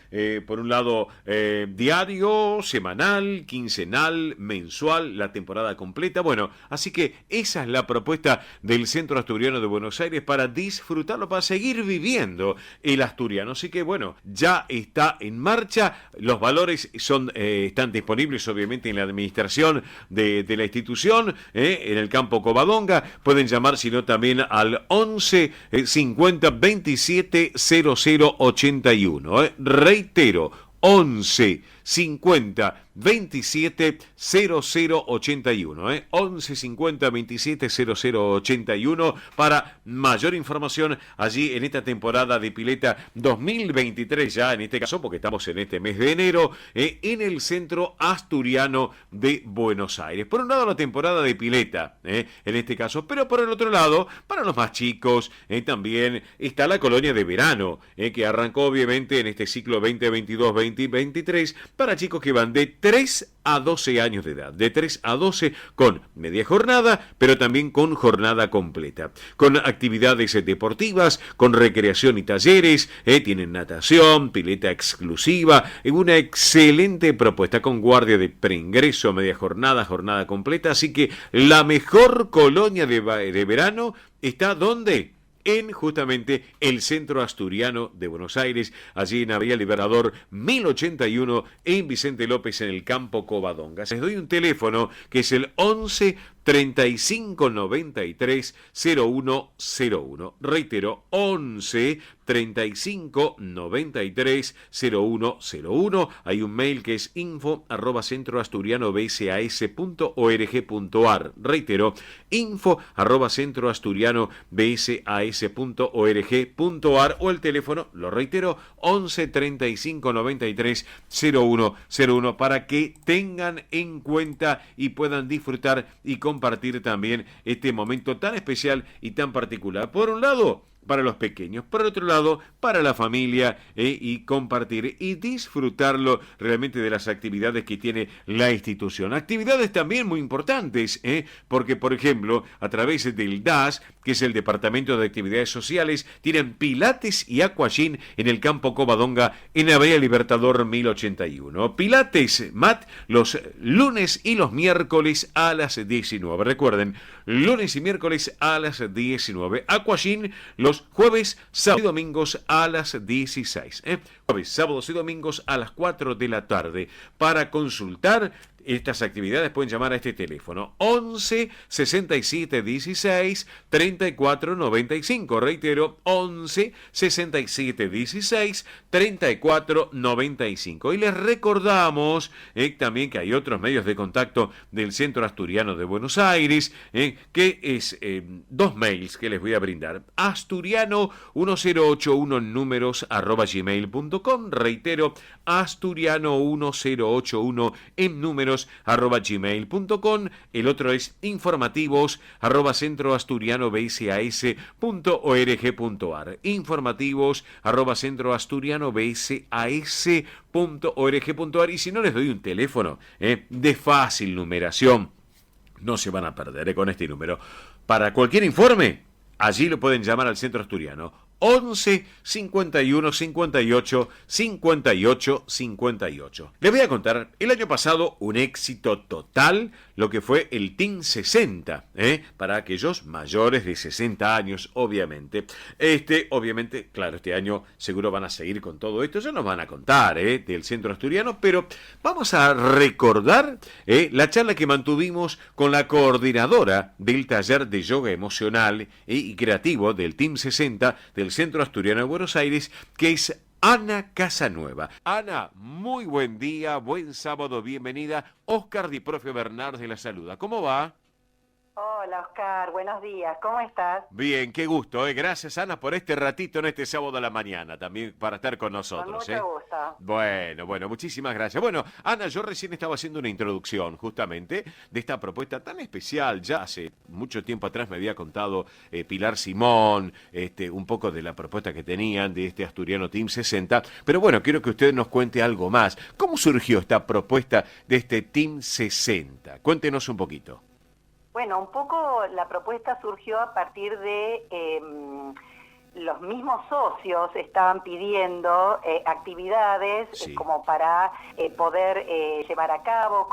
por un lado, diario, semanal, quincenal, mensual, la temporada completa. Bueno, así que esa es la propuesta del Centro Asturiano de Buenos Aires para disfrutarlo, para seguir viviendo el asturiano. Así que bueno, ya está en marcha. Los valores están disponibles obviamente en la administración de la institución, en el campo Covadonga. Pueden llamar sino también al 11 50 27 00 81. Reitero, 11 50 27 00 81, 11 50 27 00 81 para mayor información allí en esta temporada de pileta 2023, ya en este caso porque estamos en este mes de enero, en el Centro Asturiano de Buenos Aires. Por un lado la temporada de pileta, en este caso, pero por el otro lado, para los más chicos, también está la colonia de verano, que arrancó obviamente en este ciclo 2022-2023 para chicos que van de 3 a 12 años de edad, de 3 a 12 con media jornada, pero también con jornada completa, con actividades deportivas, con recreación y talleres, tienen natación, pileta exclusiva, una excelente propuesta con guardia de preingreso, media jornada, jornada completa, así que la mejor colonia de verano está ¿dónde? En justamente el Centro Asturiano de Buenos Aires, allí en Avenida Liberador 1081 en Vicente López en el campo Covadonga. Les doy un teléfono que es el 11 3593 0101. Reitero, 11 35 93 0101. Hay un mail que es info@centroasturianobsas.org.ar. Reitero, info@centroasturianobsas.org.ar, o el teléfono, lo reitero, 11 35 93 0101, para que tengan en cuenta y puedan disfrutar y compartir también este momento tan especial y tan particular. Por un lado, para los pequeños, por otro lado, para la familia, y compartir y disfrutarlo realmente de las actividades que tiene la institución. Actividades también muy importantes, porque, por ejemplo, a través del DAS, que es el Departamento de Actividades Sociales, tienen Pilates y Aquagym en el Campo Covadonga, en Avenida Libertador 1081. Pilates, Mat, los lunes y los miércoles a las 19. Recuerden, lunes y miércoles a las 19. Aquagym, los jueves, sábados y domingos a las 16. Jueves, sábados y domingos a las 4 de la tarde. Para consultar estas actividades pueden llamar a este teléfono 11 67 16 34 95. Reitero, 11 67 16 34 95. Y les recordamos también que hay otros medios de contacto del Centro Asturiano de Buenos Aires, que es dos mails que les voy a brindar: asturiano1081 números @gmail.com. Reitero, asturiano1081 en números @gmail.com. El otro es informativos @centroasturianobsas.org.ar. informativos @centroasturianobsas.org.ar. Y si no, les doy un teléfono de fácil numeración, no se van a perder con este número. Para cualquier informe, allí lo pueden llamar al Centro Asturiano: 11 51 58 58 58. Les voy a contar, el año pasado, un éxito total, lo que fue el Team 60, para aquellos mayores de 60 años, obviamente. Obviamente, claro, este año seguro van a seguir con todo esto, ya nos van a contar del Centro Asturiano, pero vamos a recordar la charla que mantuvimos con la coordinadora del taller de yoga emocional y creativo del Team 60 del Centro Asturiano de Buenos Aires, que es Ana Casanueva. Ana, muy buen día, buen sábado, bienvenida. Óscar Di Profe Bernardes la saluda. ¿Cómo va? Hola, Oscar, buenos días, ¿cómo estás? Bien, qué gusto, Gracias, Ana, por este ratito en este sábado a la mañana, también para estar con nosotros. Con mucho gusto. Bueno, muchísimas gracias. Bueno, Ana, yo recién estaba haciendo una introducción justamente de esta propuesta tan especial. Ya hace mucho tiempo atrás me había contado Pilar Simón, un poco de la propuesta que tenían de este asturiano Team 60, pero bueno, quiero que usted nos cuente algo más. ¿Cómo surgió esta propuesta de este Team 60? Cuéntenos un poquito. Bueno, un poco la propuesta surgió a partir de los mismos socios estaban pidiendo actividades como para poder llevar a cabo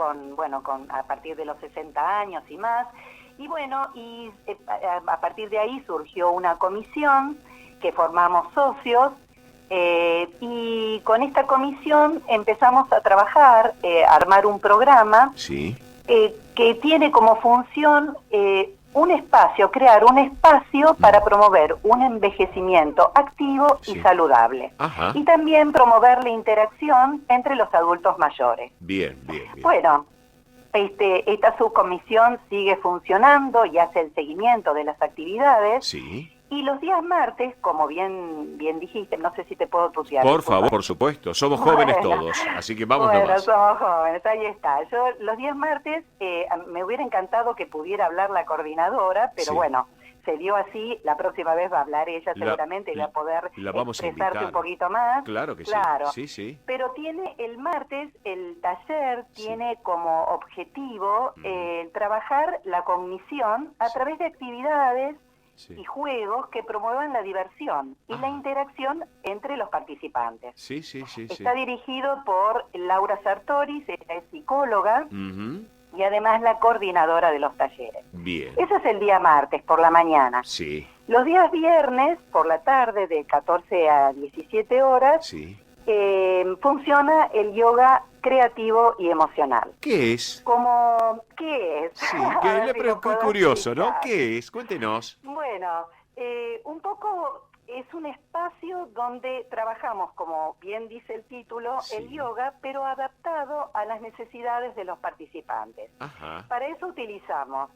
a partir de los 60 años y más. Y bueno, a partir de ahí surgió una comisión que formamos socios, y con esta comisión empezamos a trabajar, a armar un programa. Sí. Que tiene como función crear un espacio para promover un envejecimiento activo y saludable. Ajá. Y también promover la interacción entre los adultos mayores. Bien. Bueno, esta subcomisión sigue funcionando y hace el seguimiento de las actividades. Sí. Y los días martes, como bien dijiste, no sé si te puedo tutear. Por favor, por supuesto, somos jóvenes todos, así que vamos nomás. Bueno, somos jóvenes, ahí está. Yo los días martes me hubiera encantado que pudiera hablar la coordinadora, pero bueno, se dio así, la próxima vez va a hablar ella seguramente y va a poder expresarse un poquito más. Claro que sí. Sí. Pero tiene el martes, el taller tiene como objetivo trabajar la cognición a través de actividades y juegos que promuevan la diversión y la interacción entre los participantes. Sí. Está dirigido por Laura Sartoris, ella es psicóloga y además la coordinadora de los talleres. Bien. Eso es el día martes por la mañana. Sí. Los días viernes por la tarde de 14 a 17 horas funciona el yoga creativo y emocional. ¿Qué es? ¿Qué es? Sí, qué curioso, ¿no? ¿Qué es? Cuéntenos. Bueno, un poco es un espacio donde trabajamos, como bien dice el título, el yoga, pero adaptado a las necesidades de los participantes. Ajá. Para eso utilizamos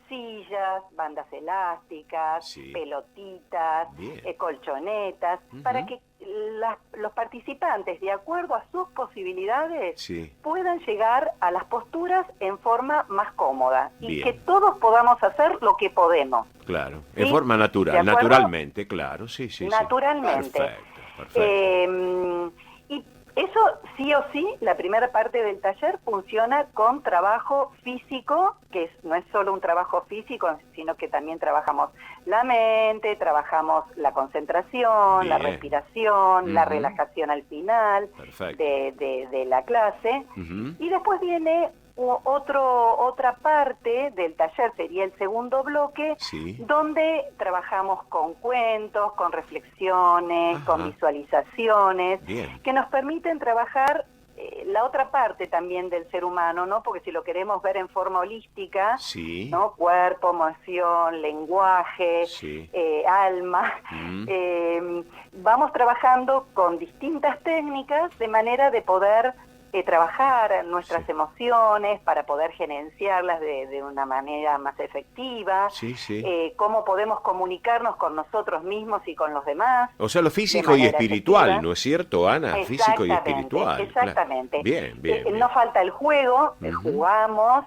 sillas, bandas elásticas, pelotitas, colchonetas, para que los participantes, de acuerdo a sus posibilidades, puedan llegar a las posturas en forma más cómoda y que todos podamos hacer lo que podemos. Claro, en forma natural, naturalmente, claro, Naturalmente. Perfecto. Y eso sí o sí, la primera parte del taller funciona con trabajo físico, que no es solo un trabajo físico, sino que también trabajamos la mente, trabajamos la concentración, la respiración, la relajación al final de la clase. Y después viene otra parte del taller, sería el segundo bloque, donde trabajamos con cuentos, con reflexiones, con visualizaciones, que nos permiten trabajar la otra parte también del ser humano, ¿no? Porque si lo queremos ver en forma holística, ¿no? Cuerpo, emoción, lenguaje, alma, vamos trabajando con distintas técnicas de manera de poder trabajar nuestras emociones para poder gerenciarlas de una manera más efectiva, cómo podemos comunicarnos con nosotros mismos y con los demás. O sea, lo físico y espiritual, efectiva. ¿No es cierto, Ana? Físico y espiritual. Exactamente. Claro. Bien. No falta el juego, jugamos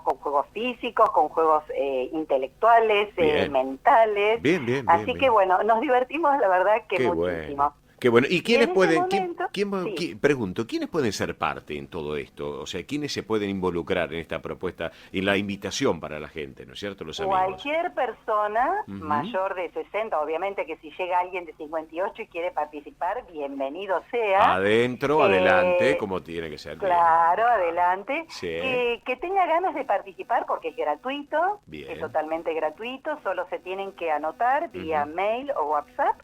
con juegos físicos, con juegos intelectuales, mentales. Así que bueno, nos divertimos la verdad que muchísimo. Bueno. Qué bueno. ¿Y quiénes pueden, pregunto, quiénes pueden ser parte en todo esto? O sea, ¿quiénes se pueden involucrar en esta propuesta y la invitación para la gente, ¿no es cierto? Los amigos. Cualquier persona mayor de 60, obviamente que si llega alguien de 58 y quiere participar, bienvenido sea. Adentro, adelante, como tiene que ser. Claro, adelante. Que tenga ganas de participar porque es gratuito, es totalmente gratuito, solo se tienen que anotar vía mail o WhatsApp.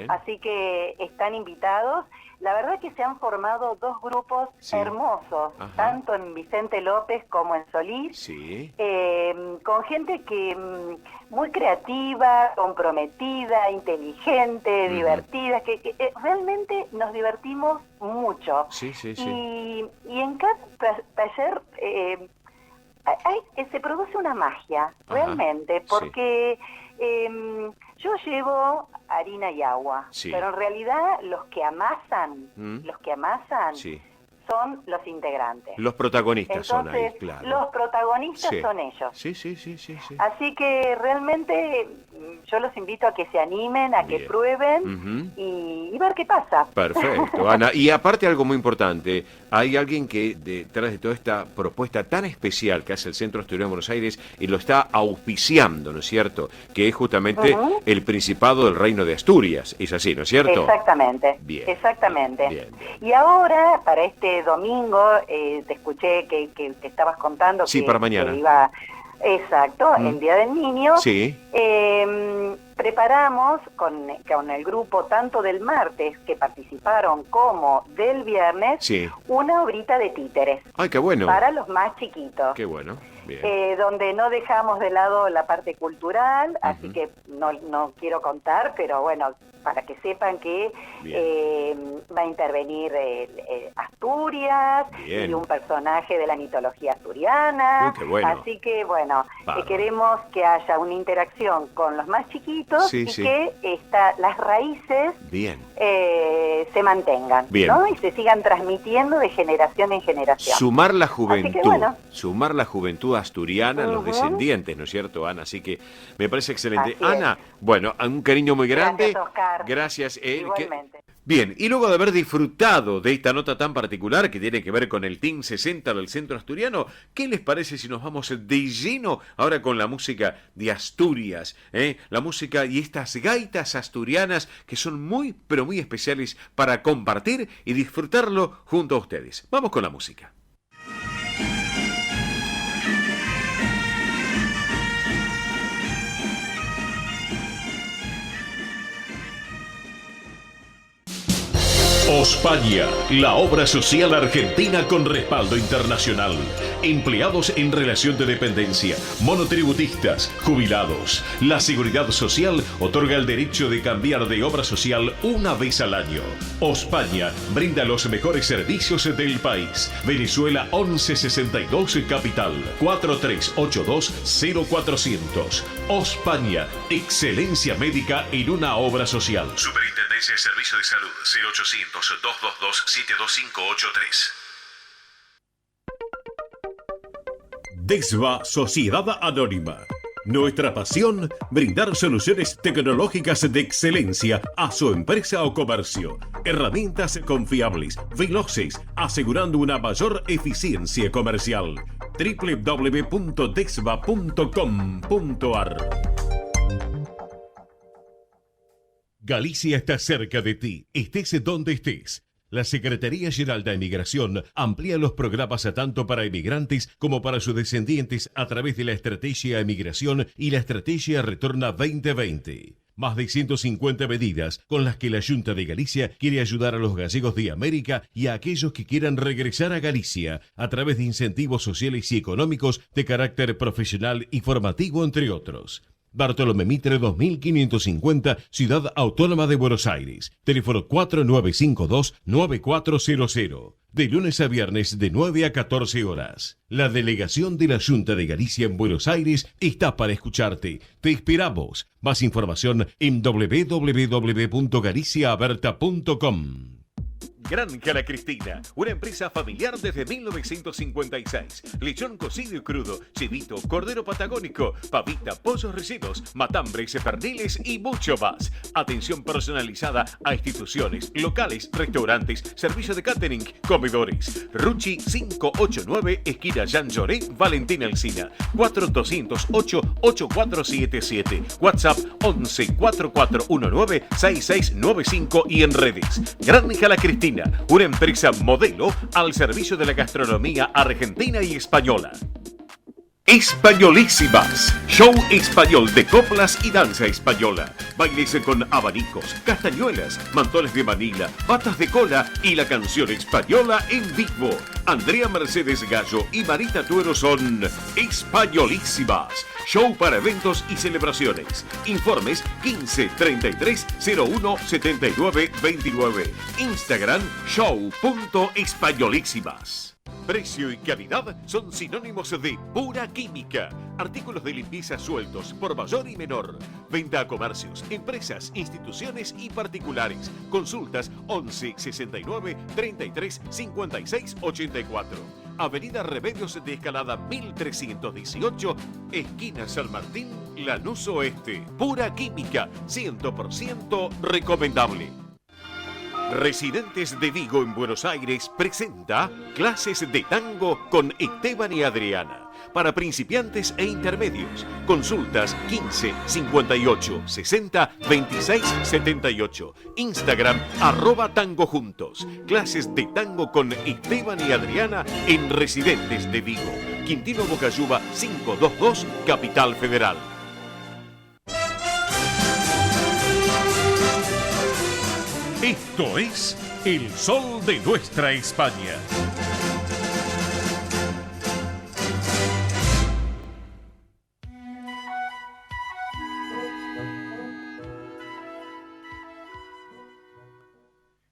Así que están invitados. La verdad que se han formado dos grupos hermosos, tanto en Vicente López como en Solís, con gente que muy creativa, comprometida, inteligente, divertida, que realmente nos divertimos mucho. Y en cada taller se produce una magia, realmente, porque yo llevo harina y agua, pero en realidad los que amasan son los integrantes. Los protagonistas. Entonces, son ahí, claro. Los protagonistas son ellos. Sí. Así que realmente yo los invito a que se animen, a que prueben y ver qué pasa. Perfecto, Ana. Y aparte algo muy importante, hay alguien que detrás de toda esta propuesta tan especial que hace el Centro Asturiano de Buenos Aires y lo está auspiciando, ¿no es cierto? Que es justamente el Principado del Reino de Asturias. Es así, ¿no es cierto? Exactamente. Exactamente. Bien. Y ahora, para este domingo, te escuché que estabas contando que, para mañana. Que iba... Exacto, el Día del Niño. Preparamos con el grupo tanto del martes que participaron como del viernes una obrita de títeres. ¡Ay, qué bueno! Para los más chiquitos. ¡Qué bueno! Donde no dejamos de lado la parte cultural, así que no quiero contar, pero bueno, para que sepan que va a intervenir Asturias y un personaje de la mitología asturiana. Qué bueno. Así que bueno, queremos que haya una interacción con los más chiquitos que las raíces se mantengan, ¿no? Y se sigan transmitiendo de generación en generación. Sumar la juventud asturiana a los descendientes, ¿no es cierto, Ana? Así que me parece excelente. Ana, bueno, un cariño muy grande. Gracias, Oscar. Gracias. Igualmente. Bien, y luego de haber disfrutado de esta nota tan particular que tiene que ver con el Team 60 del Centro Asturiano, ¿qué les parece si nos vamos de lleno ahora con la música de Asturias? La música y estas gaitas asturianas que son muy, pero muy especiales para compartir y disfrutarlo junto a ustedes. Vamos con la música. Ospaña, la obra social argentina con respaldo internacional. Empleados en relación de dependencia, monotributistas, jubilados. La Seguridad Social otorga el derecho de cambiar de obra social una vez al año. Ospaña brinda los mejores servicios del país. Venezuela 1162 Capital 4382-0400. Ospaña, excelencia médica en una obra social. Superintendencia de Servicios de Salud 0800-222-72583. DESVA Sociedad Anónima. Nuestra pasión, brindar soluciones tecnológicas de excelencia a su empresa o comercio. Herramientas confiables, veloces, asegurando una mayor eficiencia comercial. www.desva.com.ar. Galicia está cerca de ti, estés donde estés. La Secretaría General de Inmigración amplía los programas tanto para inmigrantes como para sus descendientes a través de la Estrategia de Migración y la Estrategia Retorna 2020. Más de 150 medidas con las que la Junta de Galicia quiere ayudar a los gallegos de América y a aquellos que quieran regresar a Galicia a través de incentivos sociales y económicos de carácter profesional y formativo, entre otros. Bartolomé Mitre 2550, Ciudad Autónoma de Buenos Aires. Teléfono 4952-9400. De lunes a viernes de 9 a 14 horas. La delegación de la Junta de Galicia en Buenos Aires está para escucharte. Te esperamos. Más información en www.galiciaaberta.com. Granja La Cristina, una empresa familiar desde 1956. Lechón cocido y crudo, chivito, cordero patagónico, pavita, pollos rellenos, matambres, perniles y mucho más. Atención personalizada a instituciones, locales, restaurantes, servicio de catering, comedores. Ruchi 589, esquina Jean Lloré, Valentín Alsina. 4208-8477. WhatsApp 11 4419 6695 y en redes. Granja La Cristina, una empresa modelo al servicio de la gastronomía argentina y española. Españolísimas, show español de coplas y danza española. Bailes con abanicos, castañuelas, mantones de Manila, batas de cola y la canción española en vivo. Andrea Mercedes Gallo y Marita Tuero son Españolísimas. Show para eventos y celebraciones. Informes 15 33 01 79 29. Instagram show.españolísimas. Precio y calidad son sinónimos de pura química. Artículos de limpieza sueltos por mayor y menor. Venta a comercios, empresas, instituciones y particulares. Consultas 11 69 33 56 84. Avenida Remedios de Escalada 1318, esquina San Martín, Lanús Oeste. Pura química, 100% recomendable. Residentes de Vigo en Buenos Aires presenta clases de tango con Esteban y Adriana. Para principiantes e intermedios. Consultas 15 58 60 26 78. Instagram @tangojuntos. Clases de tango con Esteban y Adriana en Residentes de Vigo. Quintino Bocayuba 522, Capital Federal. Esto es El Sol de Nuestra España.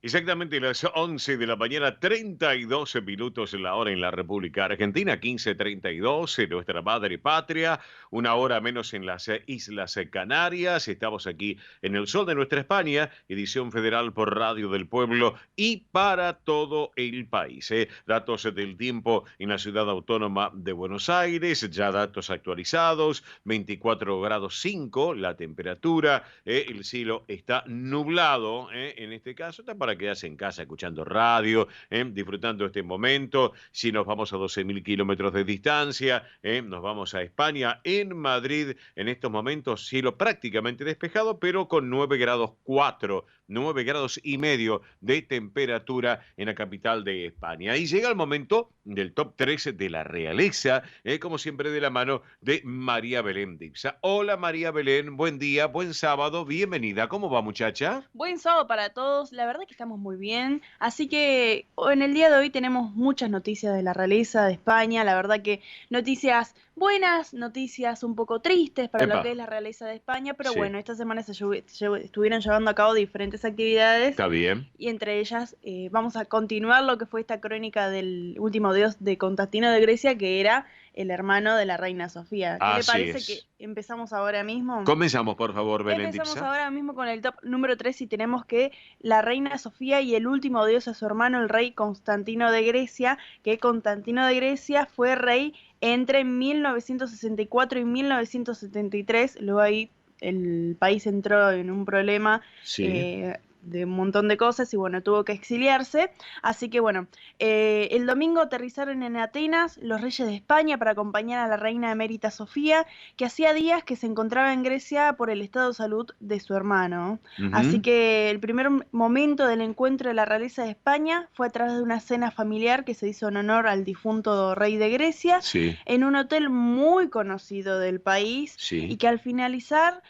Exactamente las 11 de la mañana, 32 minutos la hora en la República Argentina, 15:32 en nuestra madre patria, una hora menos en las Islas Canarias. Estamos aquí en el Sol de Nuestra España, edición federal por Radio del Pueblo y para todo el país. Datos del tiempo en la ciudad autónoma de Buenos Aires, ya datos actualizados, 24 grados 5 la temperatura, el cielo está nublado, en este caso está para quedarse en casa escuchando radio, disfrutando este momento. Si nos vamos a 12.000 kilómetros de distancia, nos vamos a España, en Madrid, en estos momentos cielo prácticamente despejado, pero con 9 grados 4, 9 grados y medio de temperatura en la capital de España. Y llega el momento del top 3 de la realeza, como siempre de la mano de María Belén Dipsa. Hola María Belén, buen día, buen sábado, bienvenida. ¿Cómo va, muchacha? Buen sábado para todos. La verdad que Estamos muy bien, así que en el día de hoy tenemos muchas noticias de la realeza de España, la verdad que noticias buenas, noticias un poco tristes para lo que es la realeza de España, pero bueno, esta semana estuvieron llevando a cabo diferentes actividades. Está bien. Y entre ellas vamos a continuar lo que fue esta crónica del último dios de Constantino de Grecia, que era el hermano de la reina Sofía. ¿Qué le parece que empezamos ahora mismo? Comenzamos, por favor, Benedicta. Empezamos ahora mismo con el top número 3 y tenemos que la reina Sofía y el último dios a su hermano, el rey Constantino de Grecia, que Constantino de Grecia fue rey entre 1964 y 1973, luego ahí el país entró en un problema de un montón de cosas y bueno, tuvo que exiliarse, así que bueno, el domingo aterrizaron en Atenas los reyes de España para acompañar a la reina emérita Sofía, que hacía días que se encontraba en Grecia por el estado de salud de su hermano. Así que el primer momento del encuentro de la realeza de España fue a través de una cena familiar que se hizo en honor al difunto rey de Grecia, en un hotel muy conocido del país, y que al finalizar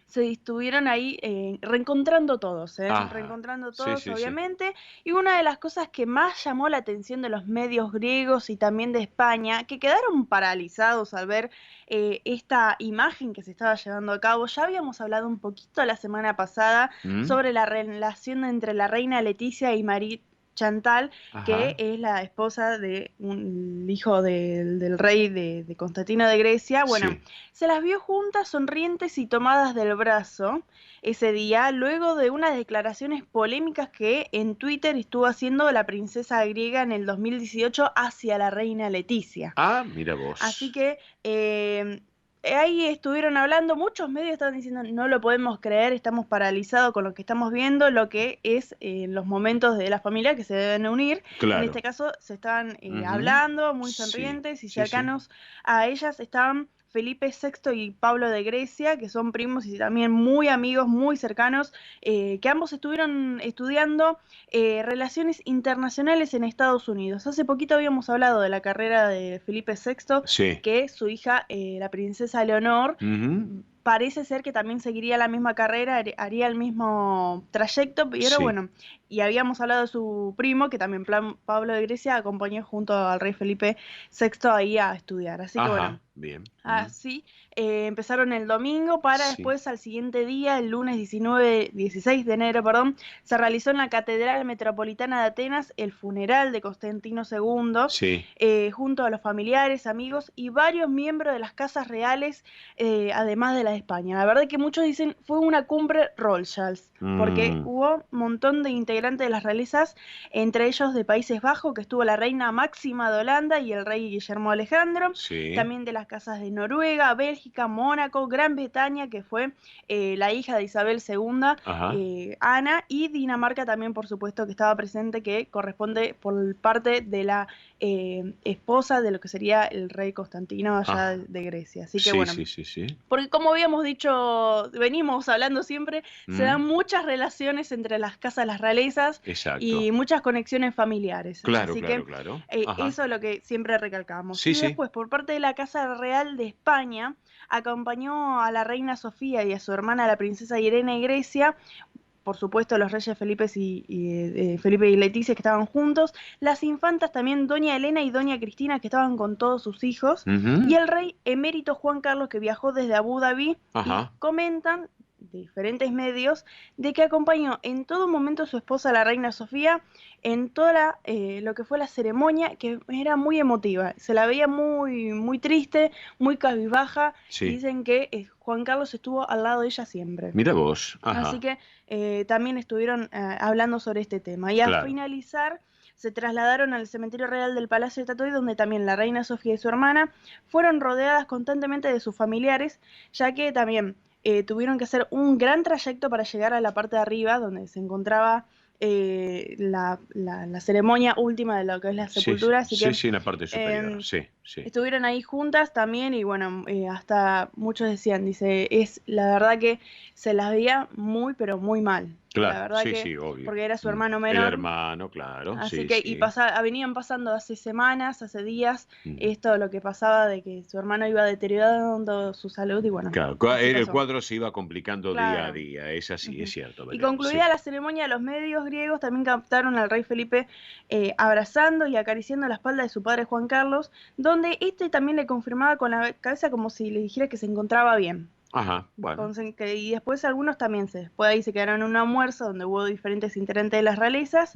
se estuvieron ahí reencontrando todos, obviamente, y una de las cosas que más llamó la atención de los medios griegos y también de España, que quedaron paralizados al ver esta imagen que se estaba llevando a cabo. Ya habíamos hablado un poquito la semana pasada sobre la relación entre la reina Leticia y Marie Chantal, que es la esposa de un hijo del rey de Constantino de Grecia. Bueno, se las vio juntas, sonrientes y tomadas del brazo ese día, luego de unas declaraciones polémicas que en Twitter estuvo haciendo la princesa griega en el 2018 hacia la reina Leticia. Ah, mira vos. Así que ahí estuvieron hablando, muchos medios estaban diciendo no lo podemos creer, estamos paralizados con lo que estamos viendo, lo que es los momentos de la familia que se deben unir. En este caso se estaban hablando, muy sonrientes y cercanos a ellas estaban Felipe VI y Pablo de Grecia, que son primos y también muy amigos, muy cercanos, que ambos estuvieron estudiando relaciones internacionales en Estados Unidos. Hace poquito habíamos hablado de la carrera de Felipe VI, que su hija, la princesa Leonor, parece ser que también seguiría la misma carrera, haría el mismo trayecto, pero bueno, y habíamos hablado de su primo, que también Pablo de Grecia acompañó junto al rey Felipe VI ahí a estudiar. Así que bueno, así empezaron el domingo para después al siguiente día, el lunes 16 de enero, se realizó en la Catedral Metropolitana de Atenas el funeral de Constantino II, junto a los familiares, amigos y varios miembros de las casas reales, además de la de España. La verdad que muchos dicen fue una cumbre Rothschild, porque hubo un montón de integrantes de las realezas, entre ellos de Países Bajos, que estuvo la reina Máxima de Holanda y el rey Guillermo Alejandro, también de las casas de Noruega, Bélgica, Mónaco, Gran Bretaña, que fue la hija de Isabel II, Ana, y Dinamarca también, por supuesto, que estaba presente, que corresponde por parte de la esposa de lo que sería el rey Constantino allá de Grecia. Así que bueno, porque como habíamos dicho, venimos hablando siempre, se dan muchas relaciones entre las casas, las realezas, y muchas conexiones familiares. Así que eso es lo que siempre recalcamos. Y después, por parte de la Casa Real de España, acompañó a la reina Sofía y a su hermana, la princesa Irene de Grecia, por supuesto los reyes Felipe y Leticia, que estaban juntos, las infantas también, doña Elena y doña Cristina, que estaban con todos sus hijos, y el rey emérito Juan Carlos, que viajó desde Abu Dhabi, y comentan de diferentes medios de que acompañó en todo momento a su esposa, la reina Sofía, en toda lo que fue la ceremonia, que era muy emotiva. Se la veía muy, muy triste, muy cabizbaja, y dicen que Juan Carlos estuvo al lado de ella siempre. Mira vos. Así que también estuvieron hablando sobre este tema. Y al finalizar, se trasladaron al cementerio real del Palacio de Tatoy, donde también la reina Sofía y su hermana fueron rodeadas constantemente de sus familiares, ya que también tuvieron que hacer un gran trayecto para llegar a la parte de arriba, donde se encontraba la ceremonia última de lo que es la sepultura. En la parte superior, Estuvieron ahí juntas también y bueno, hasta muchos decían, dice, la verdad que se las veía muy, pero muy mal. Claro, la verdad sí, obvio. Porque era su hermano menor. El hermano, claro. Así que, y venían pasando hace semanas, hace días, esto lo que pasaba de que su hermano iba deteriorando su salud y bueno. Claro, el cuadro se iba complicando día a día, es así, es cierto. Y concluida la ceremonia, los medios griegos también captaron al rey Felipe abrazando y acariciando la espalda de su padre Juan Carlos, donde este también le confirmaba con la cabeza como si le dijera que se encontraba bien. Ajá, bueno. Y después algunos también después de ahí se quedaron en un almuerzo donde hubo diferentes integrantes de las realezas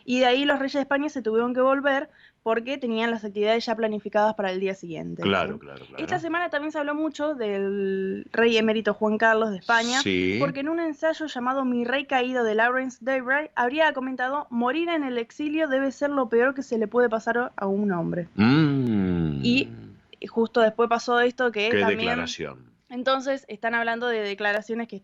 y de ahí los reyes de España se tuvieron que volver porque tenían las actividades ya planificadas para el día siguiente. Claro. Esta semana también se habló mucho del rey emérito Juan Carlos de España, porque en un ensayo llamado Mi rey caído de Lawrence Daybray habría comentado: morir en el exilio debe ser lo peor que se le puede pasar a un hombre. Y justo después pasó esto que también... declaración. Entonces, están hablando de declaraciones que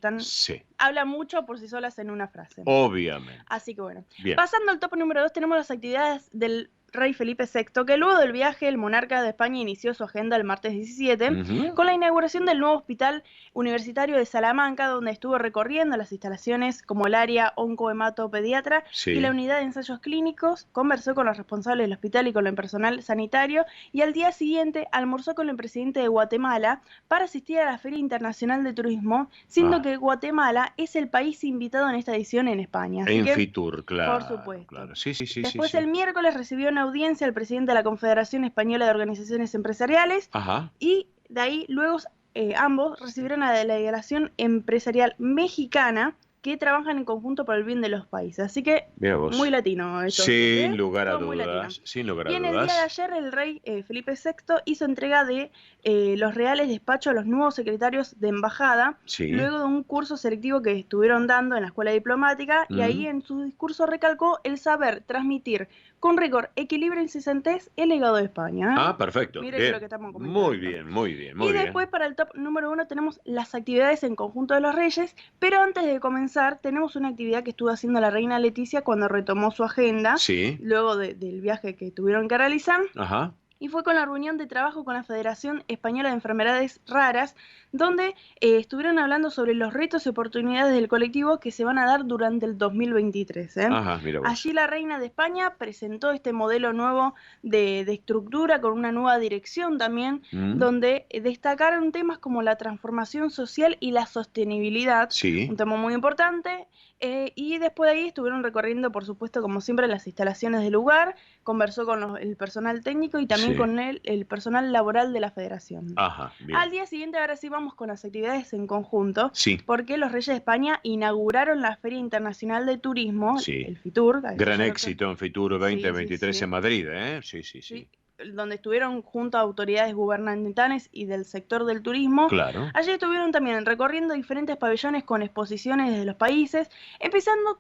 hablan mucho por sí solas en una frase. Obviamente. Así que bueno. Bien. Pasando al top número 2, tenemos las actividades del rey Felipe VI, que luego del viaje, el monarca de España inició su agenda el martes 17, con la inauguración del nuevo hospital universitario de Salamanca, donde estuvo recorriendo las instalaciones como el área oncohematopediatra y la unidad de ensayos clínicos, conversó con los responsables del hospital y con el personal sanitario, y al día siguiente almorzó con el presidente de Guatemala para asistir a la Feria Internacional de Turismo, siendo que Guatemala es el país invitado en esta edición en España. En Fitur, claro. Por supuesto. Claro. Sí. Después el miércoles recibió una audiencia al presidente de la Confederación Española de Organizaciones Empresariales y de ahí luego ambos recibieron a la delegación empresarial mexicana que trabajan en conjunto por el bien de los países. Así que muy latino esto. Sin lugar a dudas. Y en el día de ayer el rey Felipe VI hizo entrega de los reales despachos a los nuevos secretarios de embajada, luego de un curso selectivo que estuvieron dando en la escuela diplomática, y ahí en su discurso recalcó el saber transmitir con rigor, equilibrio y sensatez el legado de España. Perfecto. Miren lo que estamos comentando. Muy bien. Y después para el top número 1 tenemos las actividades en conjunto de los reyes, pero antes de comenzar tenemos una actividad que estuvo haciendo la reina Leticia cuando retomó su agenda, luego del viaje que tuvieron que realizar. Y fue con la reunión de trabajo con la Federación Española de Enfermedades Raras, donde estuvieron hablando sobre los retos y oportunidades del colectivo que se van a dar durante el 2023. Allí la reina de España presentó este modelo nuevo de estructura con una nueva dirección también, donde destacaron temas como la transformación social y la sostenibilidad, un tema muy importante. Y después de ahí estuvieron recorriendo, por supuesto, como siempre, las instalaciones del lugar, conversó con el personal técnico y también con el personal laboral de la federación. Al día siguiente, ahora sí vamos con las actividades en conjunto, porque los Reyes de España inauguraron la Feria Internacional de Turismo, el FITUR. Gran éxito en FITUR 2023 en Madrid, ¿eh? Sí. Donde estuvieron junto a autoridades gubernamentales y del sector del turismo. Allí estuvieron también recorriendo diferentes pabellones con exposiciones desde los países, empezando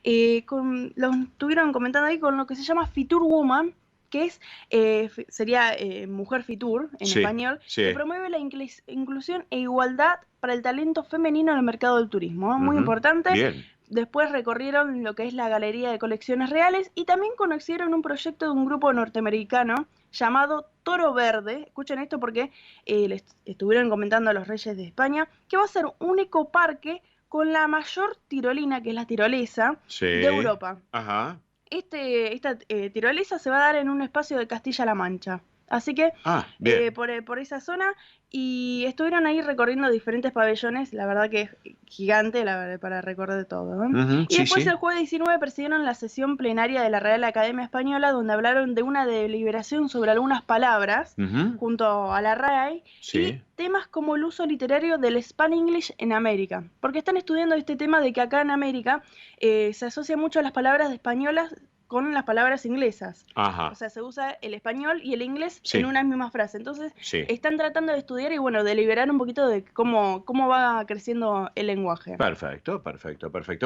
estuvieron comentando ahí con lo que se llama Fitur Woman, que sería Mujer Fitur en español, que promueve la inclusión e igualdad para el talento femenino en el mercado del turismo. Muy importante. Bien. Después recorrieron lo que es la Galería de Colecciones Reales y también conocieron un proyecto de un grupo norteamericano llamado Toro Verde. Escuchen esto porque les estuvieron comentando a los Reyes de España que va a ser un ecoparque con la mayor tirolina, que es la tirolesa, de Europa. Esta tirolesa se va a dar en un espacio de Castilla-La Mancha. Así que por esa zona, y estuvieron ahí recorriendo diferentes pabellones, la verdad que es gigante para recorrer todo. Y después el jueves 19 presidieron la sesión plenaria de la Real Academia Española, donde hablaron de una deliberación sobre algunas palabras junto a la RAE y temas como el uso literario del Spanglish en América, porque están estudiando este tema de que acá en América se asocia mucho las palabras españolas con las palabras inglesas. O sea, se usa el español y el inglés en una misma frase. Entonces, están tratando de estudiar y, deliberar un poquito de cómo va creciendo el lenguaje. Perfecto.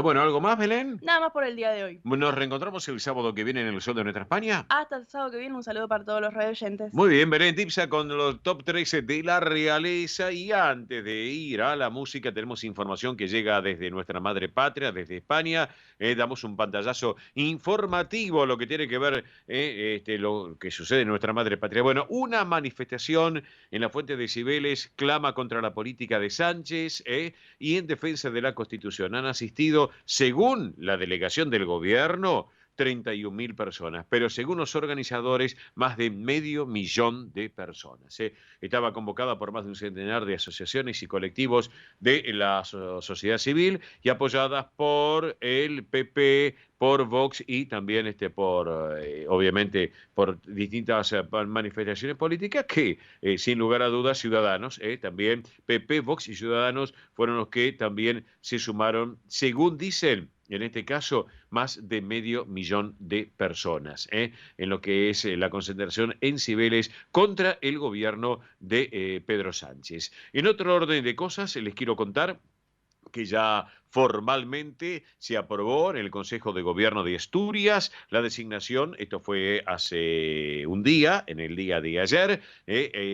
Bueno, ¿algo más, Belén? Nada más por el día de hoy. Nos reencontramos el sábado que viene en el Sol de Nuestra España. Hasta el sábado que viene, un saludo para todos los radioyentes. Muy bien, Belén Tipsa con los top 13 de la realeza. Y antes de ir a la música, tenemos información que llega desde nuestra madre patria, desde España. Damos un pantallazo informativo relativo a lo que tiene que ver lo que sucede en nuestra madre patria. Bueno, una manifestación en la Fuente de Cibeles clama contra la política de Sánchez y en defensa de la Constitución. Han asistido, según la delegación del gobierno, 31.000 personas, pero según los organizadores, más de 500.000 de personas. Estaba convocada por más de un centenar de asociaciones y colectivos de la sociedad civil y apoyadas por el PP, por Vox y también obviamente por distintas manifestaciones políticas que, sin lugar a dudas, Ciudadanos, también PP, Vox y Ciudadanos fueron los que también se sumaron, según dicen, en este caso, más de 500.000 de personas, en lo que es la concentración en Cibeles contra el gobierno de Pedro Sánchez. En otro orden de cosas, les quiero contar que ya formalmente se aprobó en el Consejo de Gobierno de Asturias la designación, esto fue hace un día, en el día de ayer,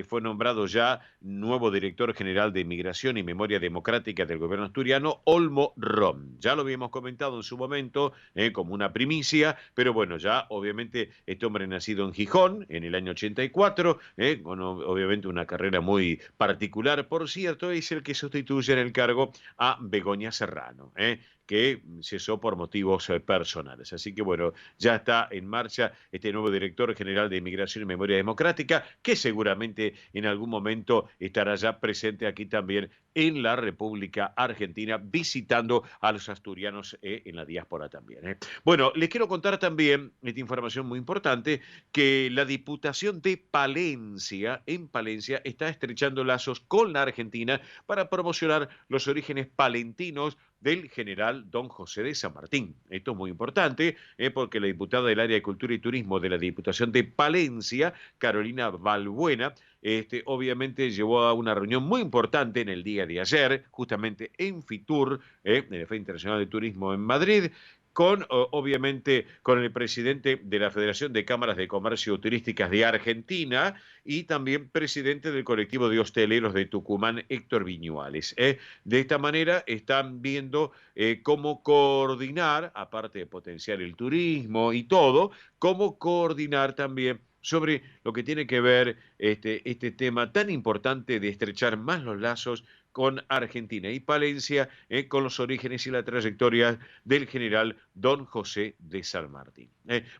fue nombrado ya nuevo director general de Migración y Memoria Democrática del gobierno asturiano, Olmo Rom. Ya lo habíamos comentado en su momento como una primicia, pero bueno, ya obviamente este hombre nacido en Gijón en el año 84, con obviamente una carrera muy particular, por cierto, es el que sustituye en el cargo a Begoña Serrano, que cesó por motivos personales. Así que bueno, ya está en marcha este nuevo director general de Inmigración y Memoria Democrática, que seguramente en algún momento estará ya presente aquí también en la República Argentina, visitando a los asturianos en la diáspora también. Bueno, les quiero contar también esta información muy importante, que la Diputación de Palencia, en Palencia, está estrechando lazos con la Argentina para promocionar los orígenes palentinos del general Don José de San Martín. Esto es muy importante porque la diputada del área de Cultura y Turismo de la Diputación de Palencia, Carolina Balbuena, obviamente llevó a una reunión muy importante en el día de ayer, justamente en Fitur, en la Feria Internacional de Turismo en Madrid, obviamente con el presidente de la Federación de Cámaras de Comercio Turísticas de Argentina y también presidente del colectivo de hosteleros de Tucumán, Héctor Viñuales. De esta manera están viendo cómo coordinar, aparte de potenciar el turismo y todo, cómo coordinar también sobre lo que tiene que ver este tema tan importante de estrechar más los lazos con Argentina y Palencia, con los orígenes y la trayectoria del general Don José de San Martín.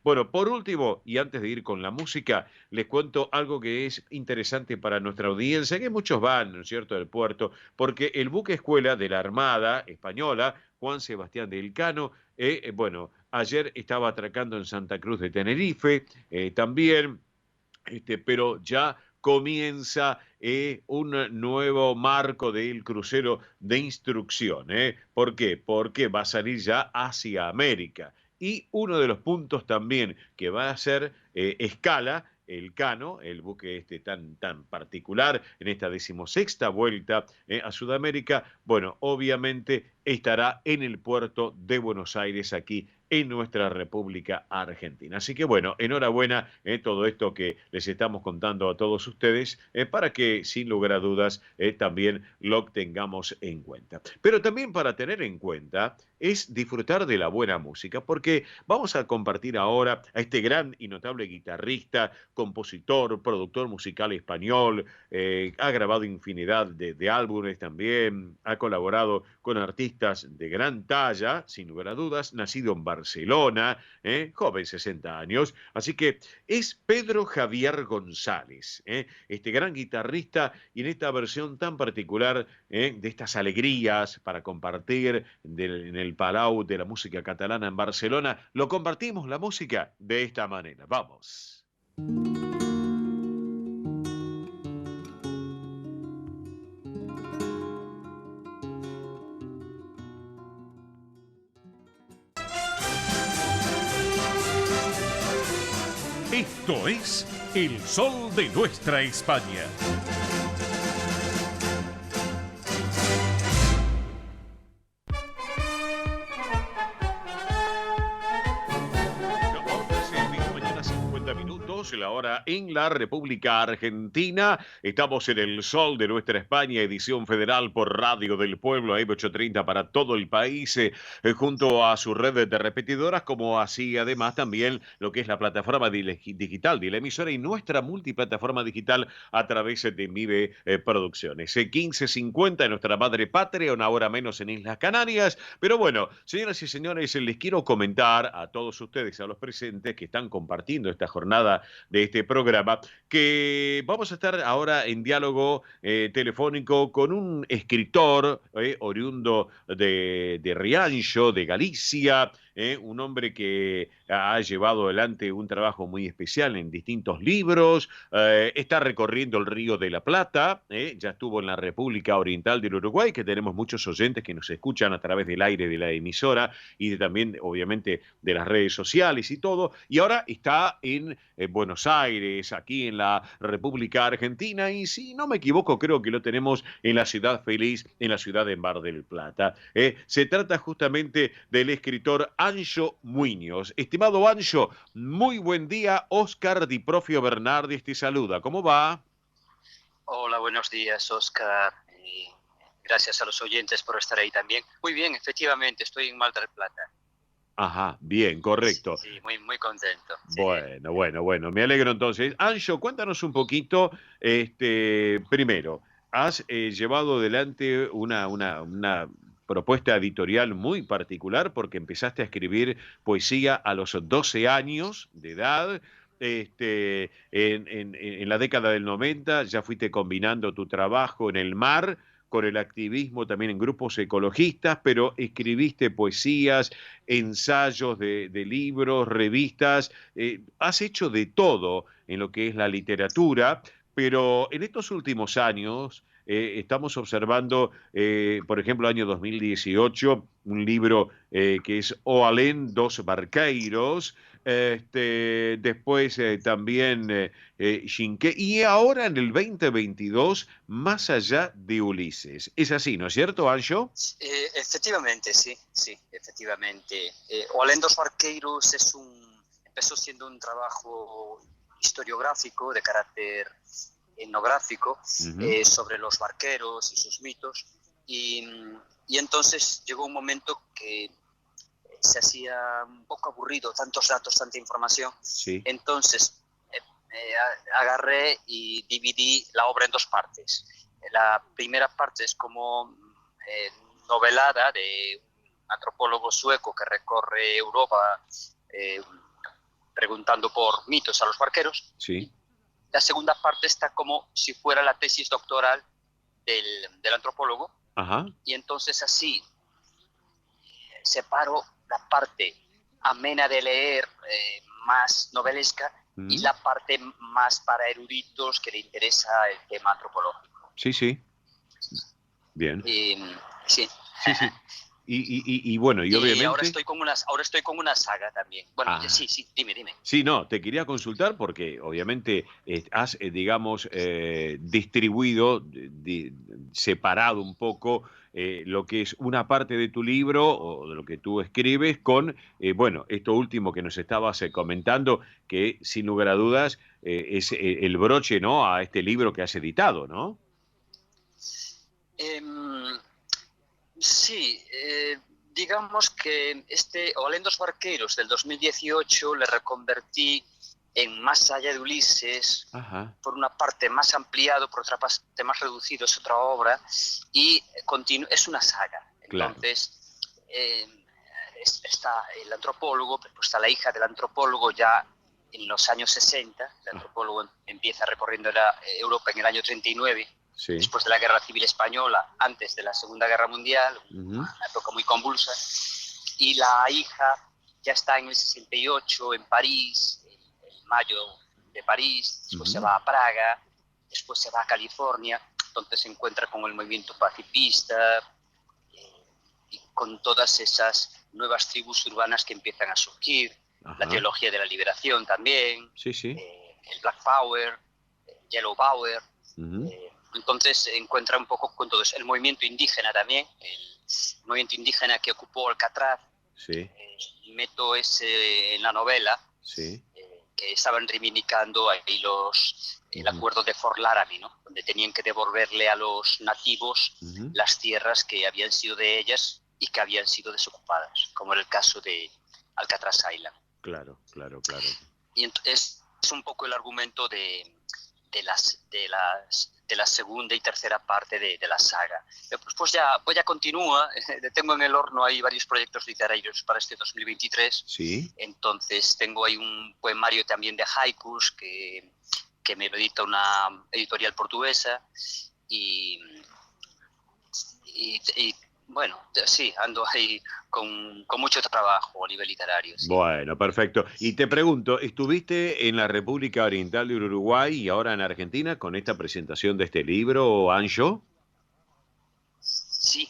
Bueno, por último, y antes de ir con la música, les cuento algo que es interesante para nuestra audiencia, que muchos van, ¿no es cierto?, del puerto, porque el buque escuela de la Armada Española, Juan Sebastián de Elcano, ayer estaba atracando en Santa Cruz de Tenerife, también, pero ya comienza un nuevo marco del crucero de instrucción. ¿Por qué? Porque va a salir ya hacia América. Y uno de los puntos también que va a hacer escala, Elcano, el buque tan particular en esta 16ª vuelta a Sudamérica, bueno, obviamente estará en el puerto de Buenos Aires, aquí en nuestra República Argentina. Así que bueno, enhorabuena todo esto que les estamos contando a todos ustedes para que sin lugar a dudas también lo tengamos en cuenta. Pero también para tener en cuenta es disfrutar de la buena música, porque vamos a compartir ahora a este gran y notable guitarrista, compositor, productor musical español, ha grabado infinidad de álbumes también, ha colaborado con artistas de gran talla, sin lugar a dudas, nacido en Barcelona, joven, 60 años, así que es Pedro Javier González, este gran guitarrista, y en esta versión tan particular de estas alegrías para compartir en el Palau de la música catalana en Barcelona, lo compartimos la música de esta manera. Vamos. Esto es El Sol de Nuestra España. grados, la hora en la República Argentina. Estamos en el sol de nuestra España, edición federal por Radio del Pueblo, AM830 para todo el país, junto a su red de repetidoras, como así además también lo que es la plataforma digital de la emisora y nuestra multiplataforma digital a través de Mive Producciones. 15:50 en nuestra madre patria, una hora menos en Islas Canarias. Pero bueno, señoras y señores, les quiero comentar a todos ustedes, a los presentes que están compartiendo esta jornada de este programa, que vamos a estar ahora en diálogo telefónico con un escritor oriundo de Rianxo, de Galicia, un hombre que ha llevado adelante un trabajo muy especial en distintos libros, está recorriendo el Río de la Plata, ya estuvo en la República Oriental del Uruguay, que tenemos muchos oyentes que nos escuchan a través del aire de la emisora y también, obviamente, de las redes sociales y todo, y ahora está en Buenos Aires, aquí en la República Argentina, y si no me equivoco, creo que lo tenemos en la ciudad feliz, en la ciudad de Mar del Plata. Se trata justamente del escritor Anxo Muñoz. Estimado Anxo, muy buen día. Óscar Di Profio Bernardis te saluda. ¿Cómo va? Hola, buenos días, Óscar. Gracias a los oyentes por estar ahí también. Muy bien, efectivamente, estoy en Mar del Plata. Ajá, bien, correcto. Sí, muy contento. Bueno, me alegro entonces. Anxo, cuéntanos un poquito, primero, has llevado adelante una propuesta editorial muy particular porque empezaste a escribir poesía a los 12 años de edad. En la década del 90 ya fuiste combinando tu trabajo en el mar con el activismo también en grupos ecologistas, pero escribiste poesías, ensayos de libros, revistas, has hecho de todo en lo que es la literatura, pero en estos últimos años estamos observando, por ejemplo, año 2018, un libro que es O Alén dos Barqueiros, después también Xinqué, y ahora en el 2022, Más allá de Ulises. Es así, ¿no es cierto, Anxo? Efectivamente, sí, efectivamente. O Alén dos Barqueiros empezó siendo un trabajo historiográfico de carácter etnográfico, sobre los barqueros y sus mitos, y entonces llegó un momento que se hacía un poco aburrido, tantos datos, tanta información. Sí. Entonces agarré y dividí la obra en dos partes. La primera parte es como novelada de un antropólogo sueco que recorre Europa preguntando por mitos a los barqueros. Sí. La segunda parte está como si fuera la tesis doctoral del antropólogo. Ajá. Y entonces así separo la parte amena de leer, más novelesca, y la parte más para eruditos que le interesa el tema antropológico. Sí. Bien. Sí. Y bueno, y obviamente... ahora estoy con una saga también. Bueno, sí, dime. Sí, no, te quería consultar porque obviamente has, digamos, distribuido, separado un poco lo que es una parte de tu libro o de lo que tú escribes con, bueno, esto último que nos estabas comentando, que sin lugar a dudas es el broche, ¿no?, a este libro que has editado, ¿no? Sí, digamos que O Alén dos Barqueiros del 2018 le reconvertí en Más allá de Ulises. Ajá. Por una parte más ampliado, por otra parte más reducido, es otra obra, y es una saga. Claro. Entonces, está el antropólogo, pues está la hija del antropólogo ya en los años 60, el antropólogo empieza recorriendo Europa en el año 39, sí, después de la Guerra Civil Española, antes de la Segunda Guerra Mundial, una época muy convulsa, y la hija ya está en el 68 en París, en mayo de París, después se va a Praga, después se va a California, entonces se encuentra con el movimiento pacifista y con todas esas nuevas tribus urbanas que empiezan a surgir, la teología de la liberación también, el Black Power, el Yellow Power. Entonces se encuentra un poco con todo eso. El movimiento indígena también, el movimiento indígena que ocupó Alcatraz. Meto ese en la novela, que estaban reivindicando ahí el acuerdo de Fort Laramie, ¿no? Donde tenían que devolverle a los nativos las tierras que habían sido de ellas y que habían sido desocupadas, como era el caso de Alcatraz Island. Claro. Y es un poco el argumento de la segunda y tercera parte de la saga. Pues ya continúa, tengo en el horno ahí varios proyectos literarios para este 2023. Sí. Entonces tengo ahí un poemario también de haikus que me lo edita una editorial portuguesa y bueno, sí, ando ahí con mucho trabajo a nivel literario. Sí. Bueno, perfecto. Y te pregunto, ¿estuviste en la República Oriental de Uruguay y ahora en Argentina con esta presentación de este libro, Anxo? Sí,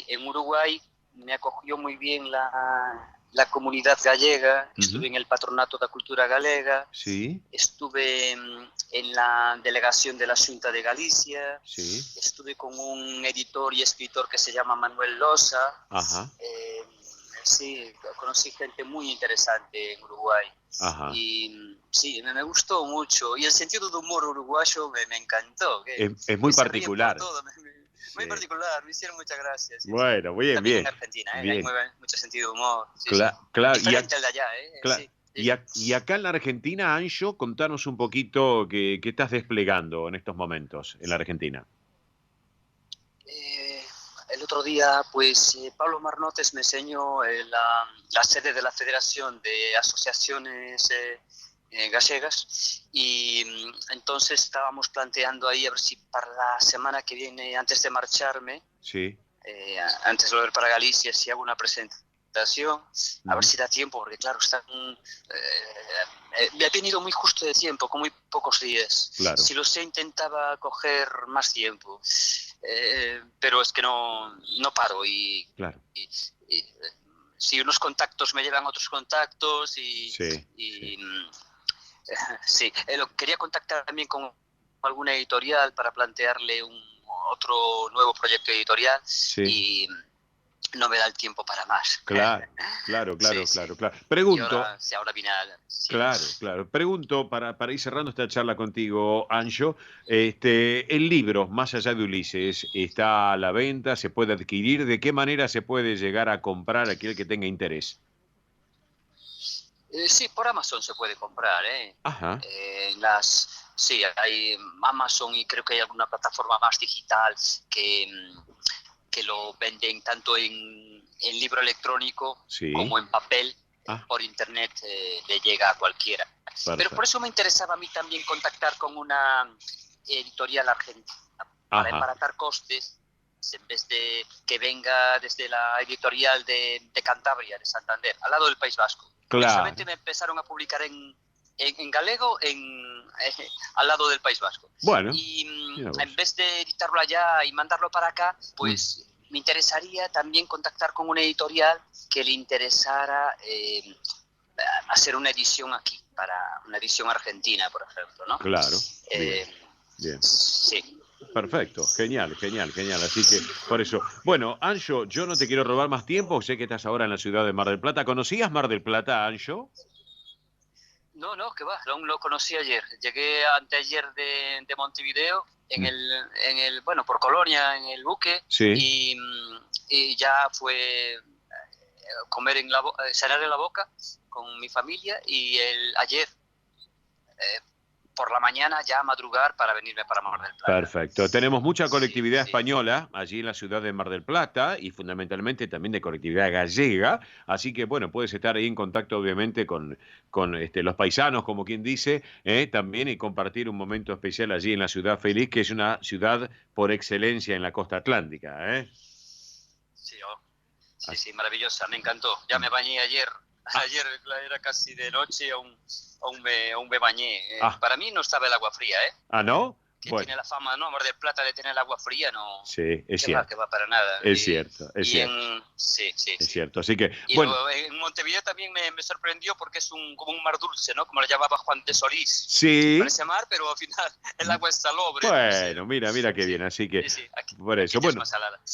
en Uruguay me acogió muy bien la comunidad gallega, estuve en el Patronato da Cultura Galega, sí. Estuve en la delegación de la Xunta de Galicia, sí. Estuve con un editor y escritor que se llama Manuel Losa. Ajá. Sí, conocí gente muy interesante en Uruguay. Ajá. Y sí, me gustó mucho. Y el sentido de humor uruguayo me encantó. Es muy particular. Muy particular, me hicieron muchas gracias. Bueno, bien, también bien. En Argentina, bien. Hay mucho sentido de humor. Claro. Diferente al de allá, Claro. Sí. Y acá en la Argentina, Anxo, contanos un poquito qué estás desplegando en estos momentos en la Argentina. El otro día, pues, Pablo Marnotes me enseñó la sede de la Federación de Asociaciones gallegas y entonces estábamos planteando ahí a ver si para la semana que viene, antes de marcharme, sí. Antes de volver para Galicia, si hago una presentación, a ver si da tiempo, porque claro, me he venido muy justo de tiempo, con muy pocos días. Claro. Si lo sé, intentaba coger más tiempo, pero es que no paro claro. Si unos contactos me llevan a otros contactos sí, quería contactar también con alguna editorial para plantearle otro nuevo proyecto editorial y no me da el tiempo para más. Claro. Pregunto. Ahora viene Claro. Pregunto, para ir cerrando esta charla contigo, Anxo, el libro, Más allá de Ulises, ¿está a la venta? ¿Se puede adquirir? ¿De qué manera se puede llegar a comprar aquel que tenga interés? Sí, por Amazon se puede comprar, Ajá. Sí, hay Amazon y creo que hay alguna plataforma más digital que lo venden tanto en libro electrónico como en papel. Por internet le llega a cualquiera. Perfecto. Pero por eso me interesaba a mí también contactar con una editorial argentina para embaratar costes, en vez de que venga desde la editorial de Cantabria, de Santander, al lado del País Vasco. Curiosamente me empezaron a publicar en galego al lado del País Vasco. Bueno, y en vez de editarlo allá y mandarlo para acá, pues me interesaría también contactar con una editorial que le interesara hacer una edición aquí, para una edición argentina, por ejemplo, ¿no? Claro. Bien. Sí. Perfecto, genial. Así que, por eso. Bueno, Anxo, yo no te quiero robar más tiempo. Sé que estás ahora en la ciudad de Mar del Plata. ¿Conocías Mar del Plata, Anxo? No, que va, lo conocí ayer. Llegué anteayer de Montevideo, por Colonia, en el buque. Sí. Y ya fue comer cenar en La Boca con mi familia y ayer por la mañana ya madrugar para venirme para Mar del Plata. Perfecto. Tenemos mucha colectividad española allí en la ciudad de Mar del Plata y fundamentalmente también de colectividad gallega. Así que, bueno, puedes estar ahí en contacto obviamente con los paisanos, como quien dice, también y compartir un momento especial allí en la ciudad feliz, que es una ciudad por excelencia en la costa atlántica. Sí, maravillosa, me encantó. Ya me bañé ayer. Ayer era casi de noche, aún me bañé. Para mí no estaba el agua fría, ¿Ah, no? que tiene la fama, ¿no? Mar del Plata de tener agua fría, no. Sí, es cierto. Que va para nada. Es cierto, es cierto. Sí. Es cierto, así que, y bueno. En Montevideo también me sorprendió porque es como un mar dulce, ¿no? Como lo llamaba Juan de Solís. Sí. Parece mar, pero al final el agua es salobre. Bueno, mira qué bien, así que, por eso. Bueno,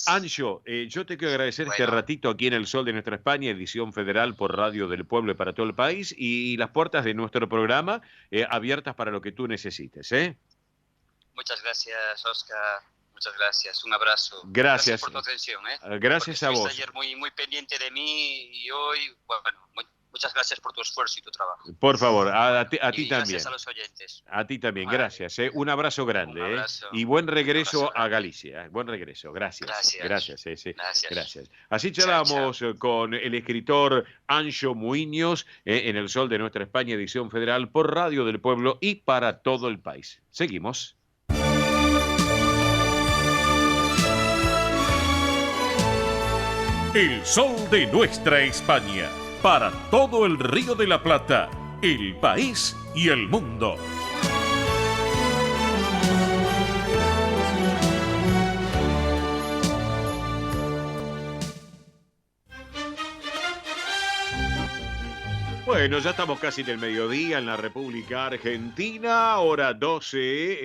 Anxo, yo te quiero agradecer este ratito aquí en El Sol de Nuestra España, edición federal por Radio del Pueblo y para todo el país, y las puertas de nuestro programa abiertas para lo que tú necesites, ¿eh? Muchas gracias, Oscar. Muchas gracias. Un abrazo. Gracias por tu atención. Gracias porque a vos. Ayer muy pendiente de mí y hoy, bueno, muchas gracias por tu esfuerzo y tu trabajo. Por favor, a ti también. Gracias a los oyentes. A ti también, gracias. Un abrazo grande. Un abrazo. Y buen regreso a Galicia. Buen regreso. Gracias. Gracias. Así charlamos con el escritor Anxo Muiños en El Sol de Nuestra España, edición federal por Radio del Pueblo y para todo el país. Seguimos. El Sol de Nuestra España, para todo el Río de la Plata, el país y el mundo. Bueno, ya estamos casi del mediodía en la República Argentina, hora 12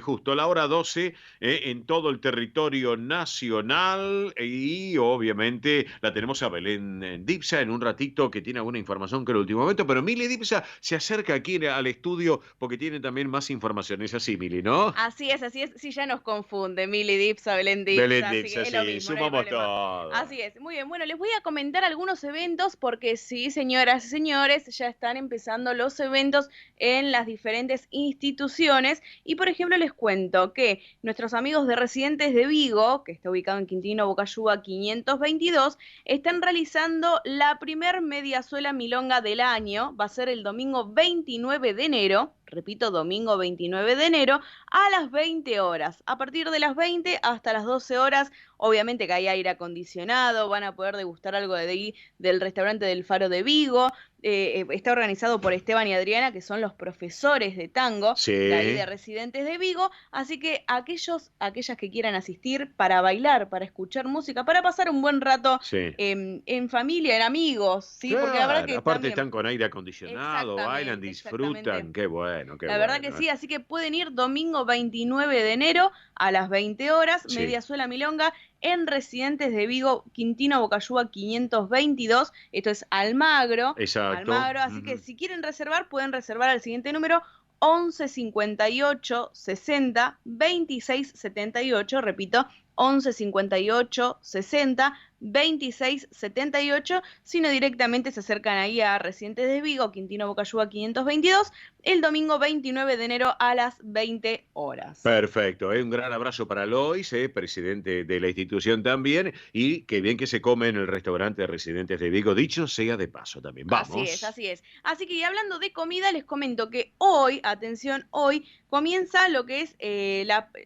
justo, la hora 12 en todo el territorio nacional y obviamente la tenemos a Belén Dipsa en un ratito que tiene alguna información que en el último momento, pero Mili Dipsa se acerca aquí al estudio porque tiene también más información, es así, Mili, ¿no? Así es, sí, ya nos confunde, Mili Dipsa, Belén Dipsa. Belén Dipsa, sí, mismo, sumamos todo. Así es, muy bien, bueno, les voy a comentar algunos eventos porque sí, señoras y señores, ya están empezando los eventos en las diferentes instituciones y, por ejemplo, les cuento que nuestros amigos de Residentes de Vigo, que está ubicado en Quintino Bocayúa 522, están realizando la primer mediazuela milonga del año, va a ser el domingo 29 de enero, repito, domingo 29 de enero, a las 20 horas. A partir de las 20 hasta las 12 horas, obviamente que hay aire acondicionado, van a poder degustar algo del restaurante del Faro de Vigo. Está organizado por Esteban y Adriana, que son los profesores de tango de ahí de Residentes de Vigo. Así que aquellas que quieran asistir para bailar, para escuchar música, para pasar un buen rato en familia, en amigos, ¿sí? Claro, porque la verdad que aparte están con aire acondicionado, bailan, disfrutan, qué bueno. La verdad que sí, así que pueden ir domingo 29 de enero a las 20 horas, mediazuela milonga, en Residentes de Vigo, Quintino Bocayúa 522, esto es Almagro. Exacto. Almagro, así que si quieren reservar, pueden reservar al siguiente número, 11 58 60 26 78, repito, 11 58 60 26 78, sino directamente se acercan ahí a Residentes de Vigo, Quintino Bocayúa 522, el domingo 29 de enero a las 20 horas. Perfecto, un gran abrazo para Lois, presidente de la institución también, y qué bien que se come en el restaurante de Residentes de Vigo, dicho sea de paso también. Vamos. Así es. Así que, y hablando de comida, les comento que hoy, atención, hoy comienza lo que es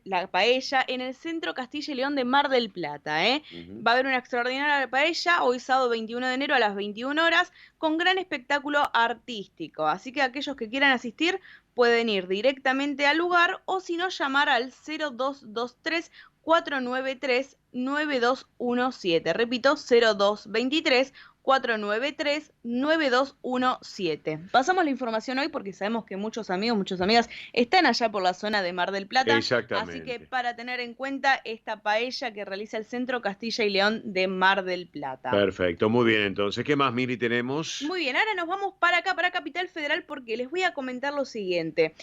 la paella en el Centro Castilla y León de Mar del Plata. Va a haber una extraordinaria paella hoy sábado 21 de enero a las 21 horas con gran espectáculo artístico. Así que aquellos que quieran asistir pueden ir directamente al lugar o si no llamar al 0223 493 9217. Repito, 0223 493 9217. Pasamos la información hoy porque sabemos que muchos amigos, muchas amigas están allá por la zona de Mar del Plata. Exactamente. Así que para tener en cuenta esta paella que realiza el Centro Castilla y León de Mar del Plata. Perfecto, muy bien entonces. ¿Qué más, Miri, tenemos? Muy bien, ahora nos vamos para acá, para Capital Federal, porque les voy a comentar lo siguiente.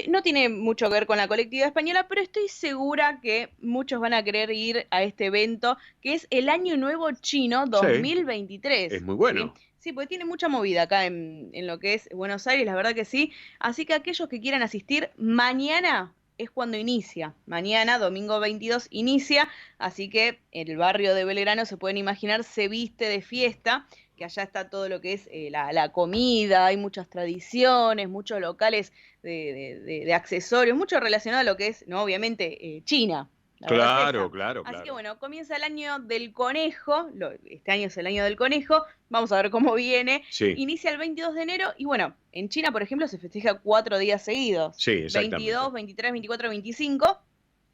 No tiene mucho que ver con la colectividad española, pero estoy segura que muchos van a querer ir a este evento, que es el Año Nuevo Chino 2023. Es muy bueno. Sí, porque tiene mucha movida acá en lo que es Buenos Aires, la verdad que sí. Así que aquellos que quieran asistir, mañana es cuando inicia. Mañana, domingo 22, inicia. Así que el barrio de Belgrano, se pueden imaginar, se viste de fiesta, que allá está todo lo que es la comida, hay muchas tradiciones, muchos locales de accesorios, mucho relacionado a lo que es, no, obviamente, China. Claro. Así que bueno, comienza el año del conejo, este año es el año del conejo, vamos a ver cómo viene. Sí. Inicia el 22 de enero y bueno, en China, por ejemplo, se festeja 4 días seguidos. Sí, exactamente. 22, 23, 24, 25.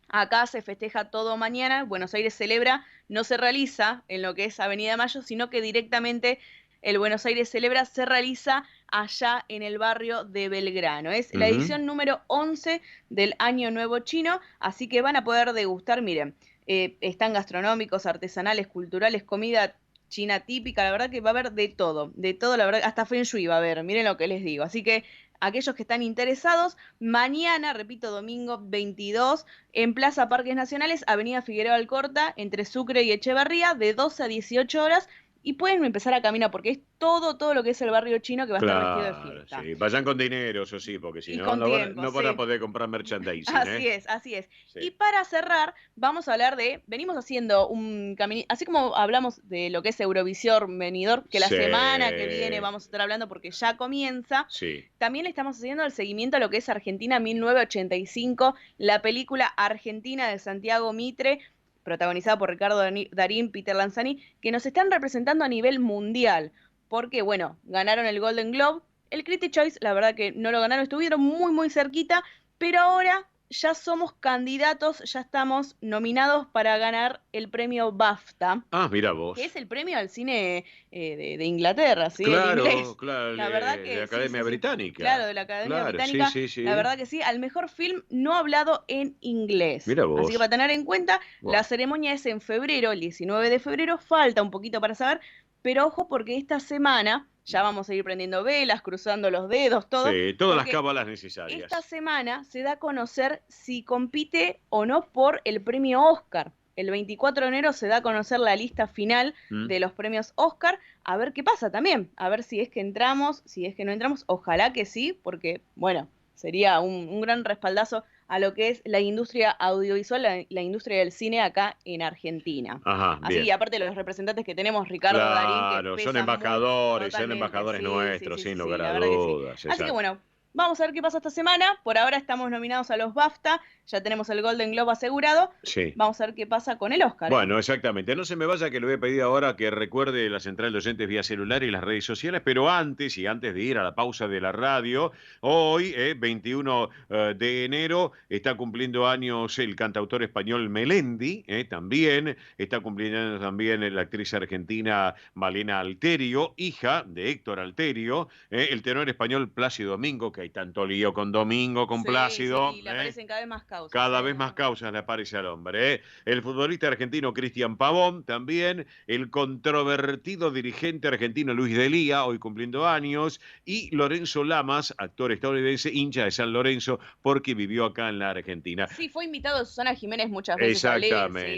Acá se festeja todo mañana. Buenos Aires celebra, no se realiza en lo que es Avenida de Mayo, sino que directamente el Buenos Aires celebra se realiza allá en el barrio de Belgrano. Es la edición número 11 del Año Nuevo Chino, así que van a poder degustar, miren, están gastronómicos, artesanales, culturales, comida china típica, la verdad que va a haber de todo, la verdad, hasta Feng Shui va a haber, miren lo que les digo. Así que aquellos que están interesados, mañana, repito, domingo 22, en Plaza Parques Nacionales, Avenida Figueroa Alcorta, entre Sucre y Echeverría, de 12 a 18 horas, y pueden empezar a caminar, porque es todo lo que es el barrio chino que va a estar vestido de fiesta. Sí. Vayan con dinero, eso sí, porque si no, no van a poder comprar merchandising. Así es. Sí. Y para cerrar, vamos a hablar venimos haciendo un camino, así como hablamos de lo que es Eurovisión venidor, que la semana que viene vamos a estar hablando porque ya comienza. Sí. También le estamos haciendo el seguimiento a lo que es Argentina 1985, la película Argentina de Santiago Mitre, protagonizada por Ricardo Darín, Peter Lanzani, que nos están representando a nivel mundial, porque, bueno, ganaron el Golden Globe, el Critics' Choice, la verdad que no lo ganaron, estuvieron muy cerquita, pero ahora ya somos candidatos, ya estamos nominados para ganar el premio BAFTA. Ah, mira vos. Que es el premio al cine de Inglaterra, ¿sí? Claro, en inglés. claro, la verdad que de la Academia Británica. Claro, de la Academia Británica. Sí. La verdad que sí, al mejor film no hablado en inglés. Mira vos. Así que para tener en cuenta, la ceremonia es en febrero, el 19 de febrero, falta un poquito para saber, pero ojo porque esta semana ya vamos a ir prendiendo velas, cruzando los dedos, todo. Sí, todas las cábalas necesarias. Esta semana se da a conocer si compite o no por el premio Oscar. El 24 de enero se da a conocer la lista final de los premios Oscar. A ver qué pasa también. A ver si es que entramos, si es que no entramos. Ojalá que sí, porque, bueno, sería un gran respaldazo a lo que es la industria audiovisual, la industria del cine acá en Argentina. Ajá, así, y aparte los representantes que tenemos, Ricardo Darín, que son embajadores nuestros, sin lugar a dudas. Así que bueno, vamos a ver qué pasa esta semana. Por ahora estamos nominados a los BAFTA, ya tenemos el Golden Globe asegurado. Sí. Vamos a ver qué pasa con el Oscar. Bueno, exactamente. No se me vaya que le voy a pedir ahora que recuerde la central de oyentes vía celular y las redes sociales, pero antes de ir a la pausa de la radio, hoy, 21 de enero, está cumpliendo años el cantautor español Melendi, también está cumpliendo años también la actriz argentina Malena Alterio, hija de Héctor Alterio, el tenor español Plácido Domingo, que hay tanto lío con Domingo, con Plácido. Sí, le aparecen cada vez más causas. Cada vez más causas le aparece al hombre. El futbolista argentino Cristian Pavón, también el controvertido dirigente argentino Luis Delía, hoy cumpliendo años, y Lorenzo Lamas, actor estadounidense, hincha de San Lorenzo, porque vivió acá en la Argentina. Sí, fue invitado a Susana Jiménez muchas veces.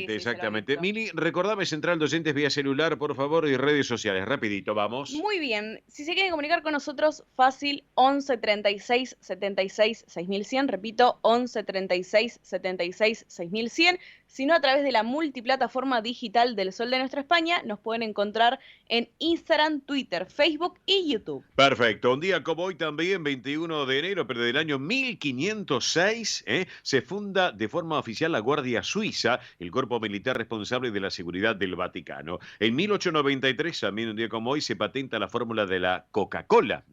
Exactamente. Mili, recordame central de oyentes vía celular, por favor, y redes sociales. Rapidito, vamos. Muy bien. Si se quieren comunicar con nosotros, fácil, 11 36 76 6100. Repito, 11 36 76 6100. Sino a través de la multiplataforma digital del Sol de Nuestra España, nos pueden encontrar en Instagram, Twitter, Facebook y YouTube. Perfecto. Un día como hoy también, 21 de enero, pero del año 1506, se funda de forma oficial la Guardia Suiza, el cuerpo militar responsable de la seguridad del Vaticano. En 1893, también un día como hoy, se patenta la fórmula de la Coca-Cola,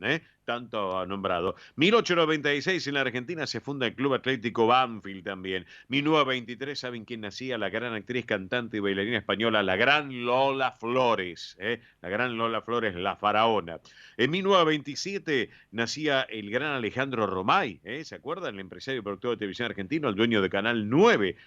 tanto ha nombrado. 1896 en la Argentina se funda el Club Atlético Banfield también. 1923, ¿saben quién nacía? La gran actriz, cantante y bailarina española, la gran Lola Flores. La gran Lola Flores, la faraona. En 1927 nacía el gran Alejandro Romay, ¿se acuerdan? El empresario y productor de televisión argentino, el dueño de Canal 9,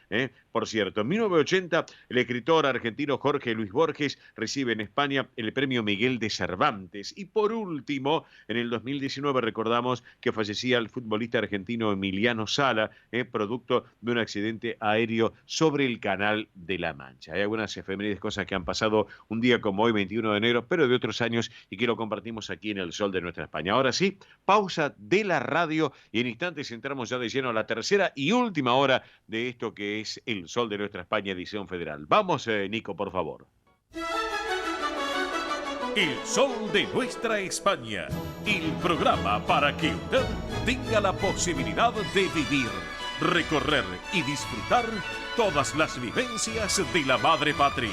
por cierto. En 1980, el escritor argentino Jorge Luis Borges recibe en España el premio Miguel de Cervantes. Y por último, en el 2019 recordamos que fallecía el futbolista argentino Emiliano Sala, producto de un accidente aéreo sobre el Canal de la Mancha. Hay algunas efemérides, cosas que han pasado un día como hoy, 21 de enero, pero de otros años, y que lo compartimos aquí en el Sol de Nuestra España. Ahora sí, pausa de la radio y en instantes entramos ya de lleno a la tercera y última hora de esto que es el Sol de Nuestra España, edición federal. Vamos, Nico, por favor. El Sol de Nuestra España, el programa para que usted tenga la posibilidad de vivir, recorrer y disfrutar todas las vivencias de la madre patria.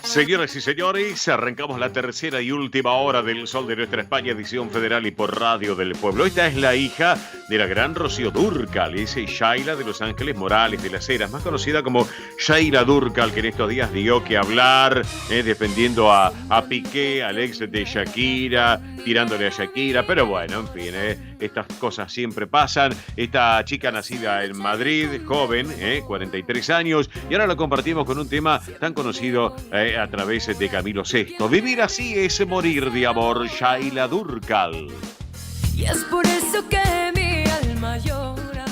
Señoras y señores, arrancamos la tercera y última hora del Sol de Nuestra España, edición federal y por Radio del Pueblo. Esta es la hija de la gran Rocío Dúrcal, es Shaila de Los Ángeles Morales de las Heras, más conocida como Shaila Dúrcal, que en estos días dio que hablar, defendiendo a Piqué, al ex de Shakira, tirándole a Shakira, pero bueno, en fin, estas cosas siempre pasan. Esta chica nacida en Madrid, joven, 43 años, y ahora la compartimos con un tema tan conocido a través de Camilo VI. Vivir así es morir de amor, Shaila Dúrcal. Y es por eso que mi alma llora.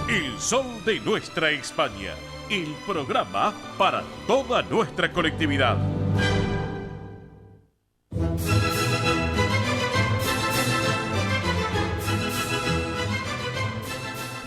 El Sol de Nuestra España, el programa para toda nuestra colectividad.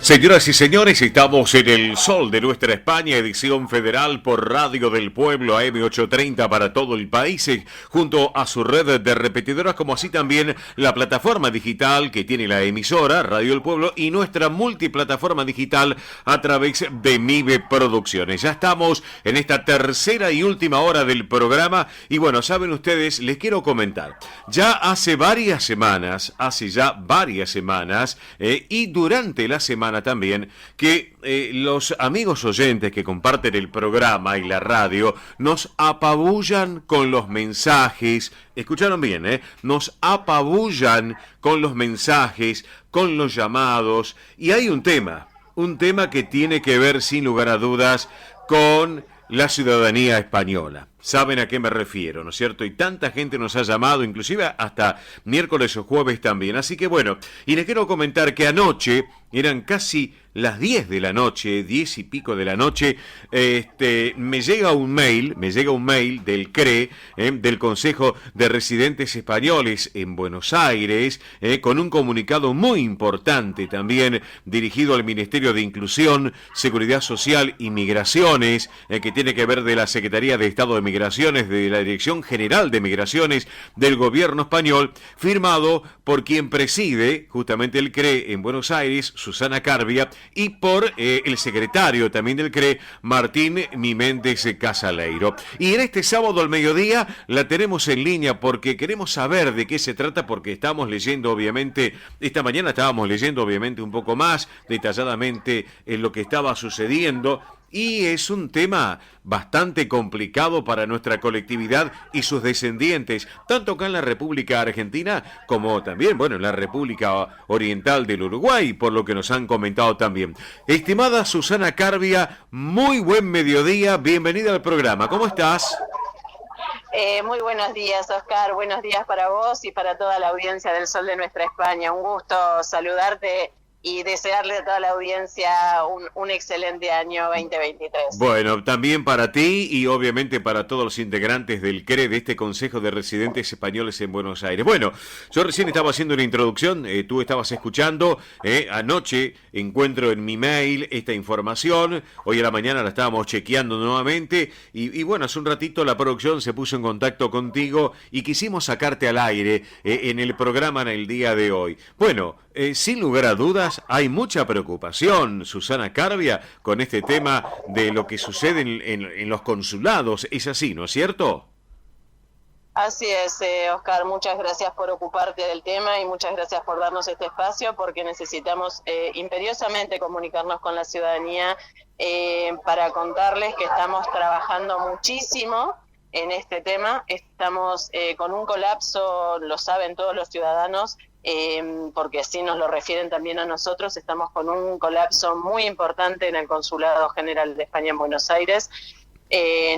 Señoras y señores, estamos en el Sol de Nuestra España, edición federal por Radio del Pueblo, AM830 para todo el país, junto a su red de repetidoras, como así también la plataforma digital que tiene la emisora, Radio del Pueblo, y nuestra multiplataforma digital a través de MIBE Producciones. Ya estamos en esta tercera y última hora del programa, y bueno, saben ustedes, les quiero comentar, ya hace ya varias semanas, y durante la semana también, que los amigos oyentes que comparten el programa y la radio nos apabullan con los mensajes. Escucharon bien, nos apabullan con los mensajes, con los llamados, y hay un tema que tiene que ver sin lugar a dudas con la ciudadanía española. Saben a qué me refiero, ¿no es cierto? Y tanta gente nos ha llamado, inclusive hasta miércoles o jueves también. Así que bueno, y les quiero comentar que anoche, eran casi las 10 de la noche, 10 y pico de la noche, me llega un mail del CRE, del Consejo de Residentes Españoles en Buenos Aires, con un comunicado muy importante también dirigido al Ministerio de Inclusión, Seguridad Social y Migraciones, que tiene que ver de la Secretaría de Estado de Migraciones, de la Dirección General de Migraciones del Gobierno Español, firmado por quien preside justamente el CRE en Buenos Aires, Susana Carbia, y por el secretario también del CRE, Martín Miméndez Casaleiro. Y en este sábado al mediodía la tenemos en línea porque queremos saber de qué se trata, porque estamos leyendo obviamente, esta mañana estábamos leyendo obviamente un poco más detalladamente en lo que estaba sucediendo. Y es un tema bastante complicado para nuestra colectividad y sus descendientes, tanto acá en la República Argentina como también, bueno, en la República Oriental del Uruguay, por lo que nos han comentado también. Estimada Susana Carbia, muy buen mediodía, bienvenida al programa, ¿cómo estás? Muy buenos días, Oscar, buenos días para vos y para toda la audiencia del Sol de Nuestra España. Un gusto saludarte y desearle a toda la audiencia un excelente año 2023. Bueno, también para ti y obviamente para todos los integrantes del CRE, de este Consejo de Residentes Españoles en Buenos Aires. Bueno, yo recién estaba haciendo una introducción, tú estabas escuchando, anoche encuentro en mi mail esta información, hoy a la mañana la estábamos chequeando nuevamente y bueno, hace un ratito la producción se puso en contacto contigo y quisimos sacarte al aire en el programa en el día de hoy. Bueno, sin lugar a dudas, hay mucha preocupación, Susana Carbia, con este tema de lo que sucede en los consulados. Es así, ¿no es cierto? Así es, Oscar. Muchas gracias por ocuparte del tema y muchas gracias por darnos este espacio, porque necesitamos imperiosamente comunicarnos con la ciudadanía para contarles que estamos trabajando muchísimo en este tema. Estamos con un colapso, lo saben todos los ciudadanos, porque así nos lo refieren también a nosotros. Estamos con un colapso muy importante en el Consulado General de España en Buenos Aires.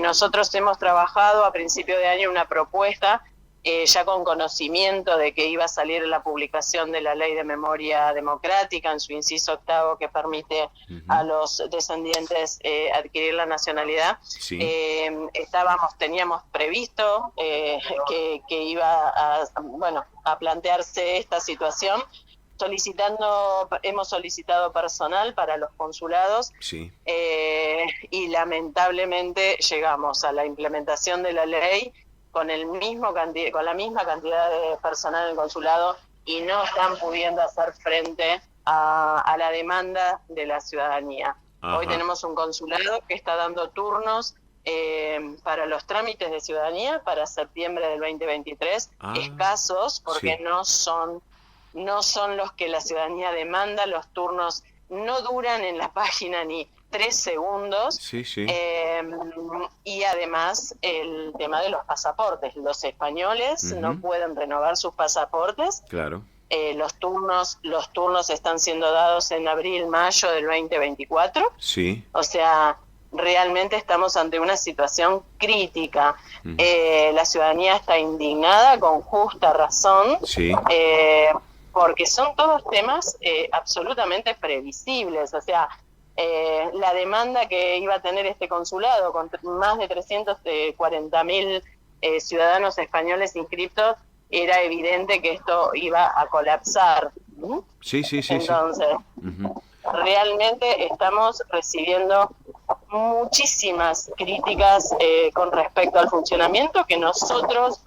Nosotros hemos trabajado a principio de año una propuesta, ya con conocimiento de que iba a salir la publicación de la Ley de Memoria Democrática en su inciso 8, que permite a los descendientes adquirir la nacionalidad. Sí. Teníamos previsto que iba a plantearse esta situación, hemos solicitado personal para los consulados, y lamentablemente llegamos a la implementación de la ley con la misma cantidad de personal en el consulado y no están pudiendo hacer frente a la demanda de la ciudadanía. Ajá. Hoy tenemos un consulado que está dando turnos para los trámites de ciudadanía para septiembre del 2023, escasos porque no son los que la ciudadanía demanda. Los turnos no duran en la página ni 3 segundos. Y además el tema de los pasaportes. Los españoles no pueden renovar sus pasaportes. Claro. Los turnos están siendo dados en abril, mayo del 2024. Sí. O sea, realmente estamos ante una situación crítica. La ciudadanía está indignada con justa razón. Sí. Porque son todos temas absolutamente previsibles. O sea, la demanda que iba a tener este consulado con más de 340.000 ciudadanos españoles inscriptos, era evidente que esto iba a colapsar. Sí. Entonces, realmente estamos recibiendo muchísimas críticas con respecto al funcionamiento, que nosotros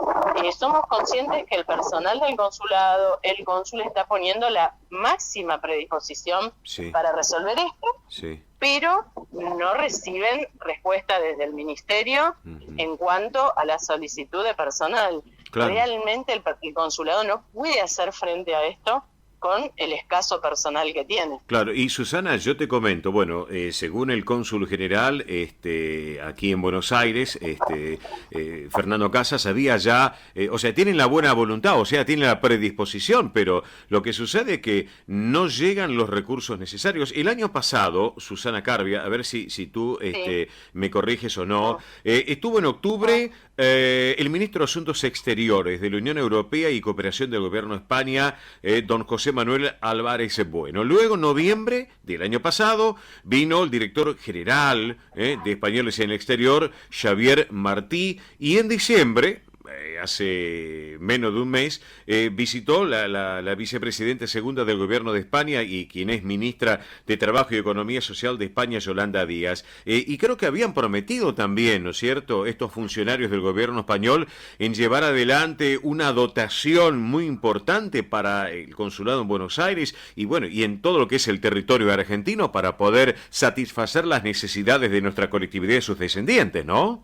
somos conscientes que el personal del consulado, el cónsul está poniendo la máxima predisposición para resolver esto, pero no reciben respuesta desde el ministerio en cuanto a la solicitud de personal. Claro. Realmente el consulado no puede hacer frente a esto con el escaso personal que tiene. Claro, y Susana, yo te comento, bueno, según el cónsul general aquí en Buenos Aires, Fernando Casas, había ya, o sea, tienen la buena voluntad, o sea, tienen la predisposición, pero lo que sucede es que no llegan los recursos necesarios. El año pasado, Susana Carbia, a ver si tú me corriges o no, estuvo en octubre el ministro de Asuntos Exteriores de la Unión Europea y Cooperación del Gobierno de España, don José Manuel Álvarez Bueno. Luego, en noviembre del año pasado, vino el director general de Españoles en el Exterior, Xavier Martí, y en diciembre, hace menos de un mes, visitó la vicepresidenta segunda del Gobierno de España y quien es ministra de Trabajo y Economía Social de España, Yolanda Díaz. Y creo que habían prometido también, ¿no es cierto?, estos funcionarios del Gobierno español en llevar adelante una dotación muy importante para el consulado en Buenos Aires y bueno, y en todo lo que es el territorio argentino para poder satisfacer las necesidades de nuestra colectividad y sus descendientes, ¿no?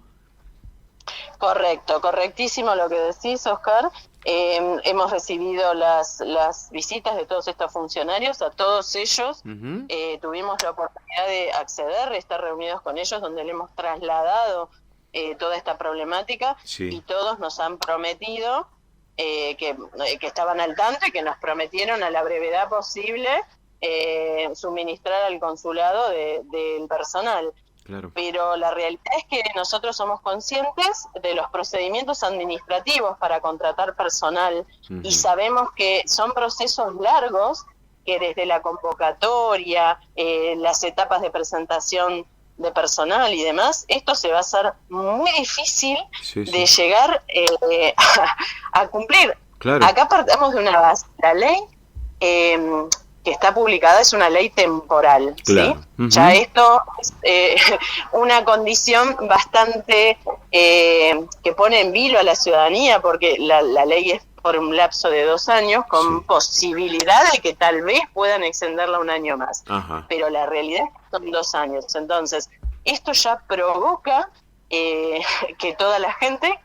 Correcto, correctísimo lo que decís, Oscar. Hemos recibido las visitas de todos estos funcionarios, a todos ellos. Tuvimos la oportunidad de acceder, estar reunidos con ellos, donde le hemos trasladado toda esta problemática y todos nos han prometido que estaban al tanto y que nos prometieron a la brevedad posible suministrar al consulado del personal. Claro. Pero la realidad es que nosotros somos conscientes de los procedimientos administrativos para contratar personal y sabemos que son procesos largos, que desde la convocatoria, las etapas de presentación de personal y demás, esto se va a hacer muy difícil de llegar a cumplir. Claro. Acá partamos de una base. La ley que está publicada es una ley temporal, claro. ¿Sí? Ya esto es una condición bastante que pone en vilo a la ciudadanía, porque la ley es por un lapso de 2 años, con posibilidad de que tal vez puedan extenderla un año más. Ajá. Pero la realidad es que son 2 años. Entonces, esto ya provoca que toda la gente,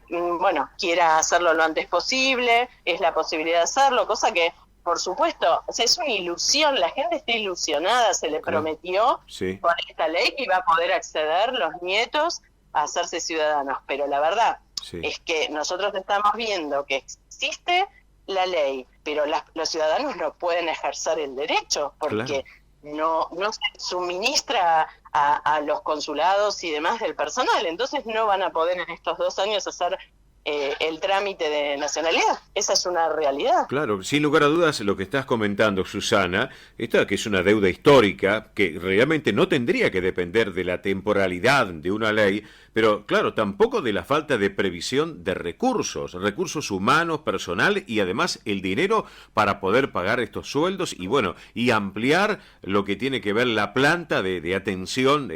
quiera hacerlo lo antes posible, es la posibilidad de hacerlo, cosa que por supuesto, o sea, es una ilusión, la gente está ilusionada, se le prometió con esta ley que iba a poder acceder los nietos a hacerse ciudadanos, pero la verdad es que nosotros estamos viendo que existe la ley, pero los ciudadanos no pueden ejercer el derecho, porque no se suministra a los consulados y demás del personal, entonces no van a poder en estos 2 años hacer el trámite de nacionalidad. Esa es una realidad. Claro, sin lugar a dudas lo que estás comentando, Susana, esta que es una deuda histórica que realmente no tendría que depender de la temporalidad de una ley, pero claro, tampoco de la falta de previsión de recursos humanos, personal y además el dinero para poder pagar estos sueldos y bueno, y ampliar lo que tiene que ver la planta de atención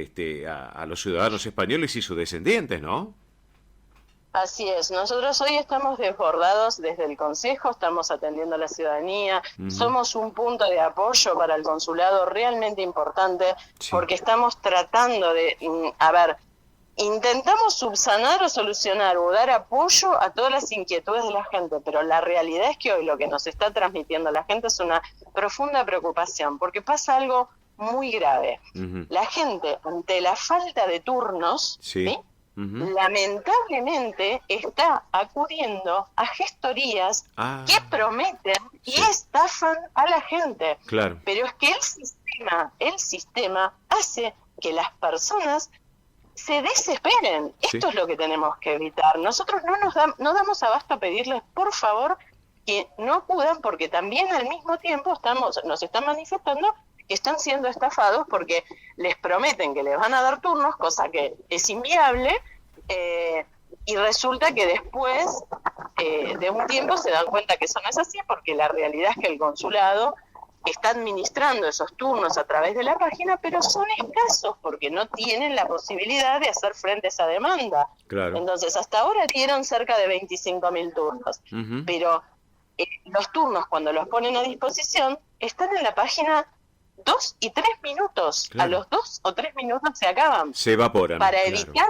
a los ciudadanos españoles y sus descendientes, ¿no? Así es, nosotros hoy estamos desbordados desde el Consejo, estamos atendiendo a la ciudadanía, somos un punto de apoyo para el consulado realmente importante, porque estamos tratando de, intentamos subsanar o solucionar o dar apoyo a todas las inquietudes de la gente, pero la realidad es que hoy lo que nos está transmitiendo la gente es una profunda preocupación, porque pasa algo muy grave. La gente, ante la falta de turnos, ¿sí? Lamentablemente está acudiendo a gestorías que prometen y estafan a la gente. Claro. Pero es que el sistema hace que las personas se desesperen. Esto es lo que tenemos que evitar. Nosotros no damos abasto a pedirles, por favor, que no acudan, porque también al mismo tiempo nos están manifestando que están siendo estafados porque les prometen que les van a dar turnos, cosa que es inviable, y resulta que después de un tiempo se dan cuenta que eso no es así, porque la realidad es que el consulado está administrando esos turnos a través de la página, pero son escasos porque no tienen la posibilidad de hacer frente a esa demanda. Claro. Entonces, hasta ahora dieron cerca de 25.000 turnos, pero los turnos, cuando los ponen a disposición, están en la página 2 y 3 minutos. Claro. A los 2 o 3 minutos se acaban. Se evaporan. Para evitar,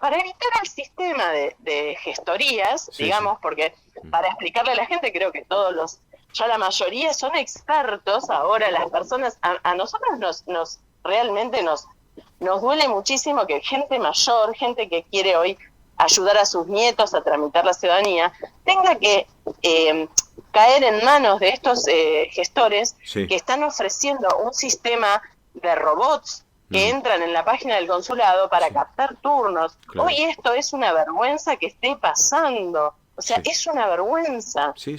para evitar el sistema de gestorías, digamos, porque para explicarle a la gente, creo que ya la mayoría son expertos. Ahora las personas, a nosotros realmente nos duele muchísimo que gente mayor, gente que quiere hoy ayudar a sus nietos a tramitar la ciudadanía, tenga que caer en manos de estos gestores que están ofreciendo un sistema de robots que entran en la página del consulado para captar turnos. Claro. Hoy esto es una vergüenza que esté pasando. O sea, es una vergüenza. Sí.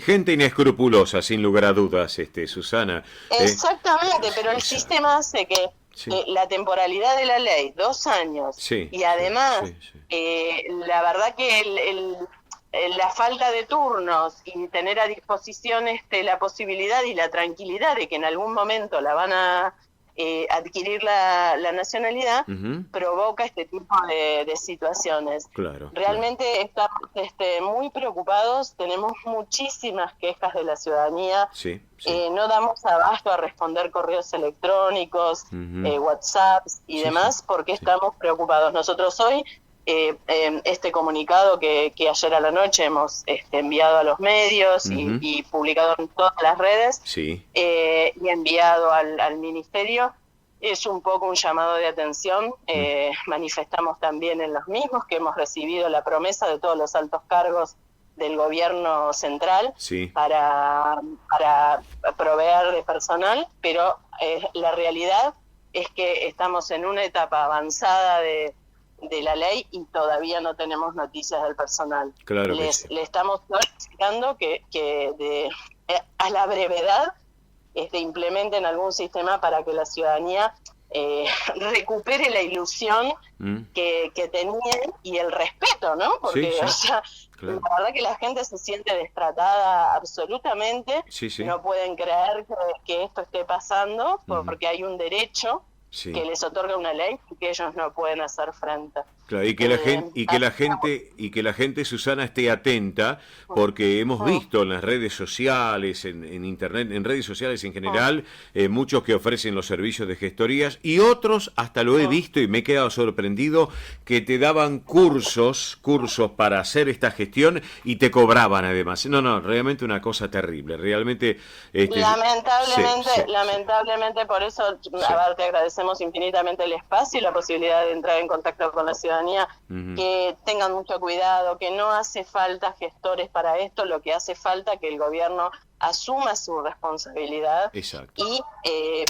Gente inescrupulosa, sin lugar a dudas, Susana. Exactamente, pero el sistema hace que la temporalidad de la ley, 2 años, y además, la verdad que la falta de turnos y tener a disposición la posibilidad y la tranquilidad de que en algún momento la van a adquirir la nacionalidad, provoca este tipo de situaciones. Claro, realmente estamos muy preocupados, tenemos muchísimas quejas de la ciudadanía, no damos abasto a responder correos electrónicos, WhatsApps y demás, porque estamos preocupados. Nosotros hoy este comunicado que ayer a la noche hemos enviado a los medios y publicado en todas las redes y enviado al ministerio, es un poco un llamado de atención. Manifestamos también en los mismos que hemos recibido la promesa de todos los altos cargos del gobierno central para proveer de personal, pero la realidad es que estamos en una etapa avanzada de la ley y todavía no tenemos noticias del personal. Claro le estamos solicitando que a la brevedad implementen algún sistema para que la ciudadanía recupere la ilusión que tenían y el respeto, ¿no? Porque o sea, la verdad que la gente se siente destratada absolutamente, no pueden creer que esto esté pasando porque hay un derecho que les otorga una ley y que ellos no pueden hacer frente. Claro, y que la gente, Susana, esté atenta, porque hemos visto en las redes sociales, en internet, en redes sociales en general, muchos que ofrecen los servicios de gestorías y otros, hasta lo he visto y me he quedado sorprendido, que te daban cursos para hacer esta gestión y te cobraban además. No, realmente una cosa terrible, realmente. Lamentablemente, por eso, te agradecemos infinitamente el espacio y la posibilidad de entrar en contacto con la ciudadanía, que tengan mucho cuidado, que no hace falta gestores para esto, lo que hace falta que el gobierno asuma su responsabilidad y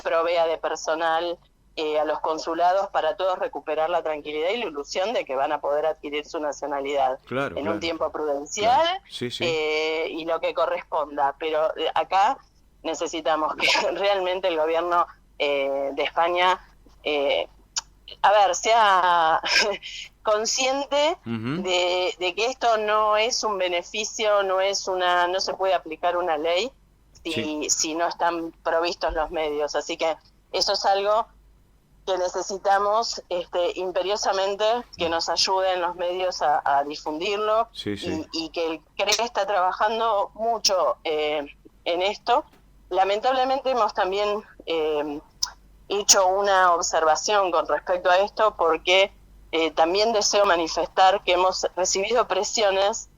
provea de personal a los consulados para todos recuperar la tranquilidad y la ilusión de que van a poder adquirir su nacionalidad en un tiempo prudencial y lo que corresponda. Pero acá necesitamos que realmente el gobierno de España sea consciente de que esto no es un beneficio, no se puede aplicar una ley si no están provistos los medios. Así que eso es algo que necesitamos imperiosamente que nos ayuden los medios a difundirlo y que el CRE está trabajando mucho en esto. Lamentablemente hemos también hecho una observación con respecto a esto porque también deseo manifestar que hemos recibido presiones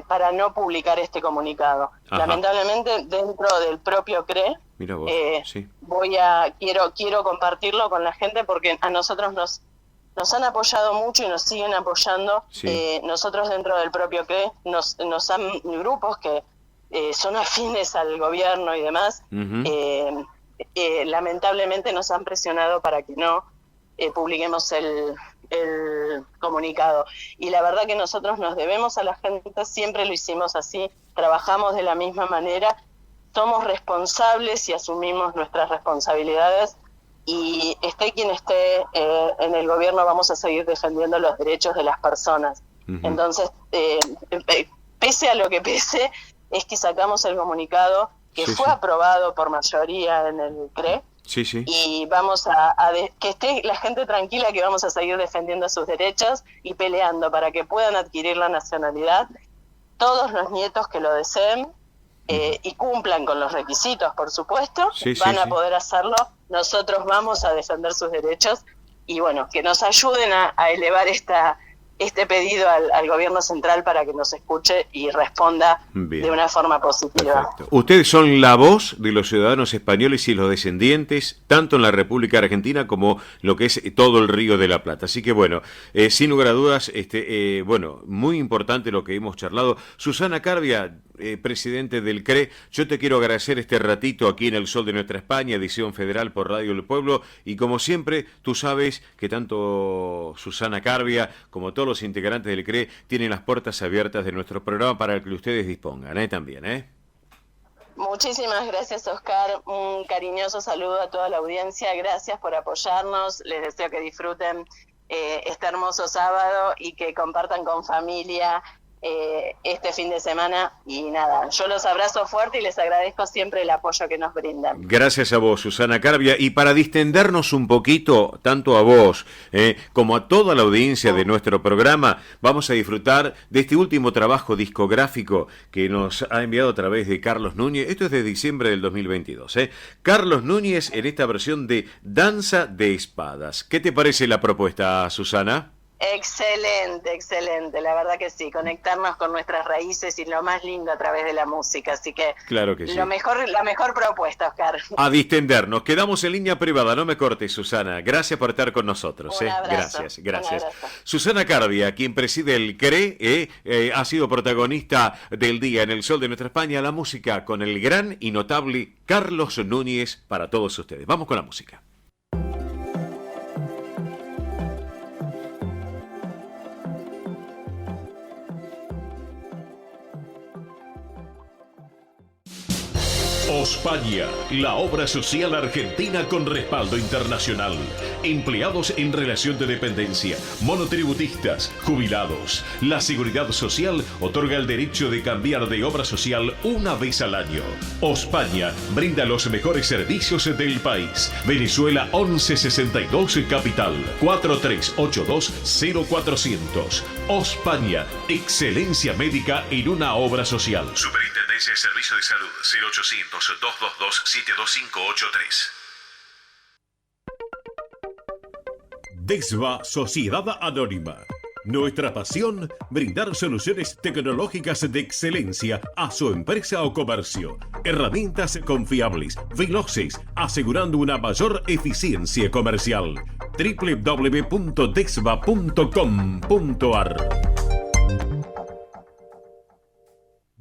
para no publicar este comunicado. Lamentablemente dentro del propio CRE quiero compartirlo con la gente porque a nosotros nos han apoyado mucho y nos siguen apoyando. Nosotros dentro del propio CRE nos han grupos que son afines al gobierno y demás, lamentablemente nos han presionado para que no publiquemos el comunicado. Y la verdad que nosotros nos debemos a la gente, siempre lo hicimos así, trabajamos de la misma manera, somos responsables y asumimos nuestras responsabilidades, y esté quien esté en el gobierno, vamos a seguir defendiendo los derechos de las personas. Entonces, pese a lo que pese, es que sacamos el comunicado que fue aprobado por mayoría en el CRE, y vamos que esté la gente tranquila, que vamos a seguir defendiendo sus derechos y peleando para que puedan adquirir la nacionalidad todos los nietos que lo deseen, y cumplan con los requisitos, por supuesto, van a poder hacerlo. Nosotros vamos a defender sus derechos y bueno, que nos ayuden a elevar este pedido al gobierno central para que nos escuche y responda de una forma positiva. Perfecto. Ustedes son la voz de los ciudadanos españoles y los descendientes, tanto en la República Argentina como lo que es todo el Río de la Plata. Así que bueno, sin lugar a dudas, muy importante lo que hemos charlado. Susana Carbia, presidente del CRE, yo te quiero agradecer este ratito aquí en El Sol de Nuestra España, edición federal por Radio del Pueblo, y como siempre, tú sabes que tanto Susana Carbia como todos los integrantes del CRE tienen las puertas abiertas de nuestro programa para el que ustedes dispongan, también. Muchísimas gracias, Oscar. Un cariñoso saludo a toda la audiencia. Gracias por apoyarnos. Les deseo que disfruten este hermoso sábado y que compartan con familia este fin de semana. Y nada, yo los abrazo fuerte y les agradezco siempre el apoyo que nos brindan. Gracias a vos, Susana Carbia. Y para distendernos un poquito, tanto a vos como a toda la audiencia de nuestro programa, vamos a disfrutar de este último trabajo discográfico que nos ha enviado a través de Carlos Núñez. Esto es de diciembre del 2022. Carlos Núñez en esta versión de Danza de Espadas. ¿Qué te parece la propuesta, Susana? Excelente, excelente, la verdad que sí, conectarnos con nuestras raíces y lo más lindo a través de la música, así que, claro que sí. La mejor propuesta, Oscar. A distendernos, quedamos en línea privada, no me cortes, Susana, gracias por estar con nosotros. Un abrazo, gracias. Susana Carbia, quien preside el CRE, ha sido protagonista del día en El Sol de Nuestra España, la música con el gran y notable Carlos Núñez para todos ustedes. Vamos con la música. Ospaña, la obra social argentina con respaldo internacional. Empleados en relación de dependencia, monotributistas, jubilados. La Seguridad Social otorga el derecho de cambiar de obra social una vez al año. Ospaña brinda los mejores servicios del país. Venezuela 1162 Capital 4382-0400. Ospaña, excelencia médica en una obra social. Superintendencia de Servicios de Salud 0800-222-72583. DESVA Sociedad Anónima. Nuestra pasión, brindar soluciones tecnológicas de excelencia a su empresa o comercio. Herramientas confiables, veloces, asegurando una mayor eficiencia comercial. www.desva.com.ar.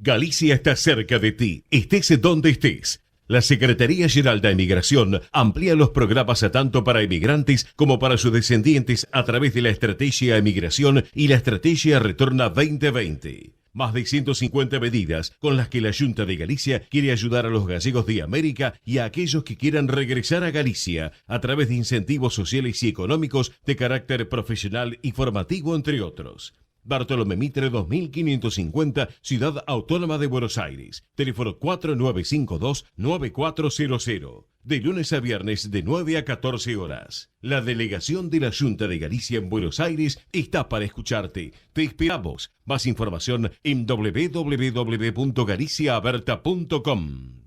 Galicia está cerca de ti, estés donde estés. La Secretaría General de Emigración amplía los programas tanto para emigrantes como para sus descendientes a través de la Estrategia Emigración y la Estrategia Retorna 2020. Más de 150 medidas con las que la Junta de Galicia quiere ayudar a los gallegos de América y a aquellos que quieran regresar a Galicia a través de incentivos sociales y económicos de carácter profesional y formativo, entre otros. Bartolomé Mitre 2550, Ciudad Autónoma de Buenos Aires. Teléfono 4952-9400. De lunes a viernes de 9 a 14 horas. La delegación de la Junta de Galicia en Buenos Aires está para escucharte. Te esperamos. Más información en www.galiciaaberta.com.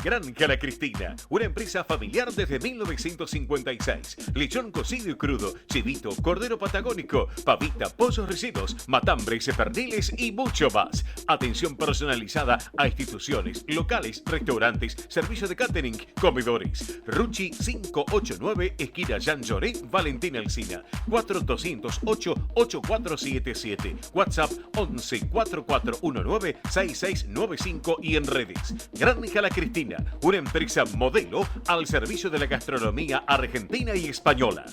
Granja La Cristina, una empresa familiar desde 1956. Lechón cocido y crudo, chivito, cordero patagónico, pavita, pollos recidos, matambres, perdiles y mucho más. Atención personalizada a instituciones, locales, restaurantes, servicio de catering, comedores. Ruchi 589, esquina Jean Lloré, Valentín Alsina. 4208-8477. WhatsApp 11 4419 6695 y en redes. Granja La Cristina, una empresa modelo al servicio de la gastronomía argentina y española.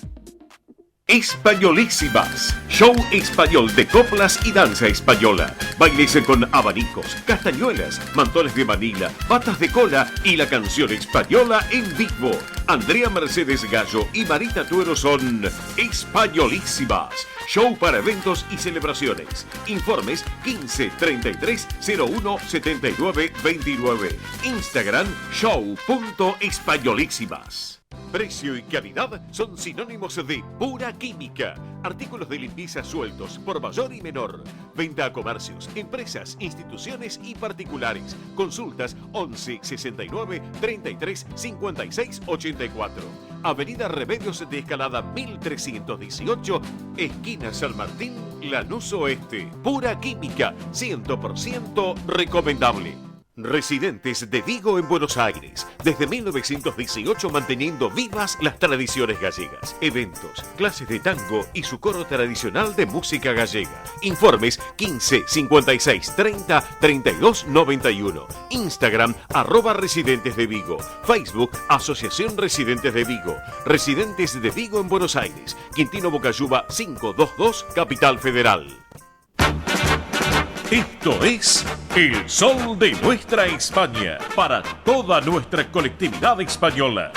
Españolísimas, show español de coplas y danza española. Bailes con abanicos, castañuelas, mantones de Manila, patas de cola y la canción española en vivo. Andrea Mercedes Gallo y Marita Tuero son Españolísimas. Show para eventos y celebraciones. Informes 15 33 01 79 29. Instagram show.españolísimas. Precio y calidad son sinónimos de pura química. Artículos de limpieza sueltos por mayor y menor. Venta a comercios, empresas, instituciones y particulares. Consultas 11 69 33 56 84. Avenida Remedios de Escalada 1318, esquina San Martín, Lanús Oeste. Pura química, 100% recomendable. Residentes de Vigo en Buenos Aires, desde 1918 manteniendo vivas las tradiciones gallegas, eventos, clases de tango y su coro tradicional de música gallega. Informes 15 56 30 32 91. Instagram @Residentes de Vigo. Facebook Asociación Residentes de Vigo. Residentes de Vigo en Buenos Aires. Quintino Bocayuba 522, Capital Federal. Esto es El Sol de Nuestra España, para toda nuestra colectividad española.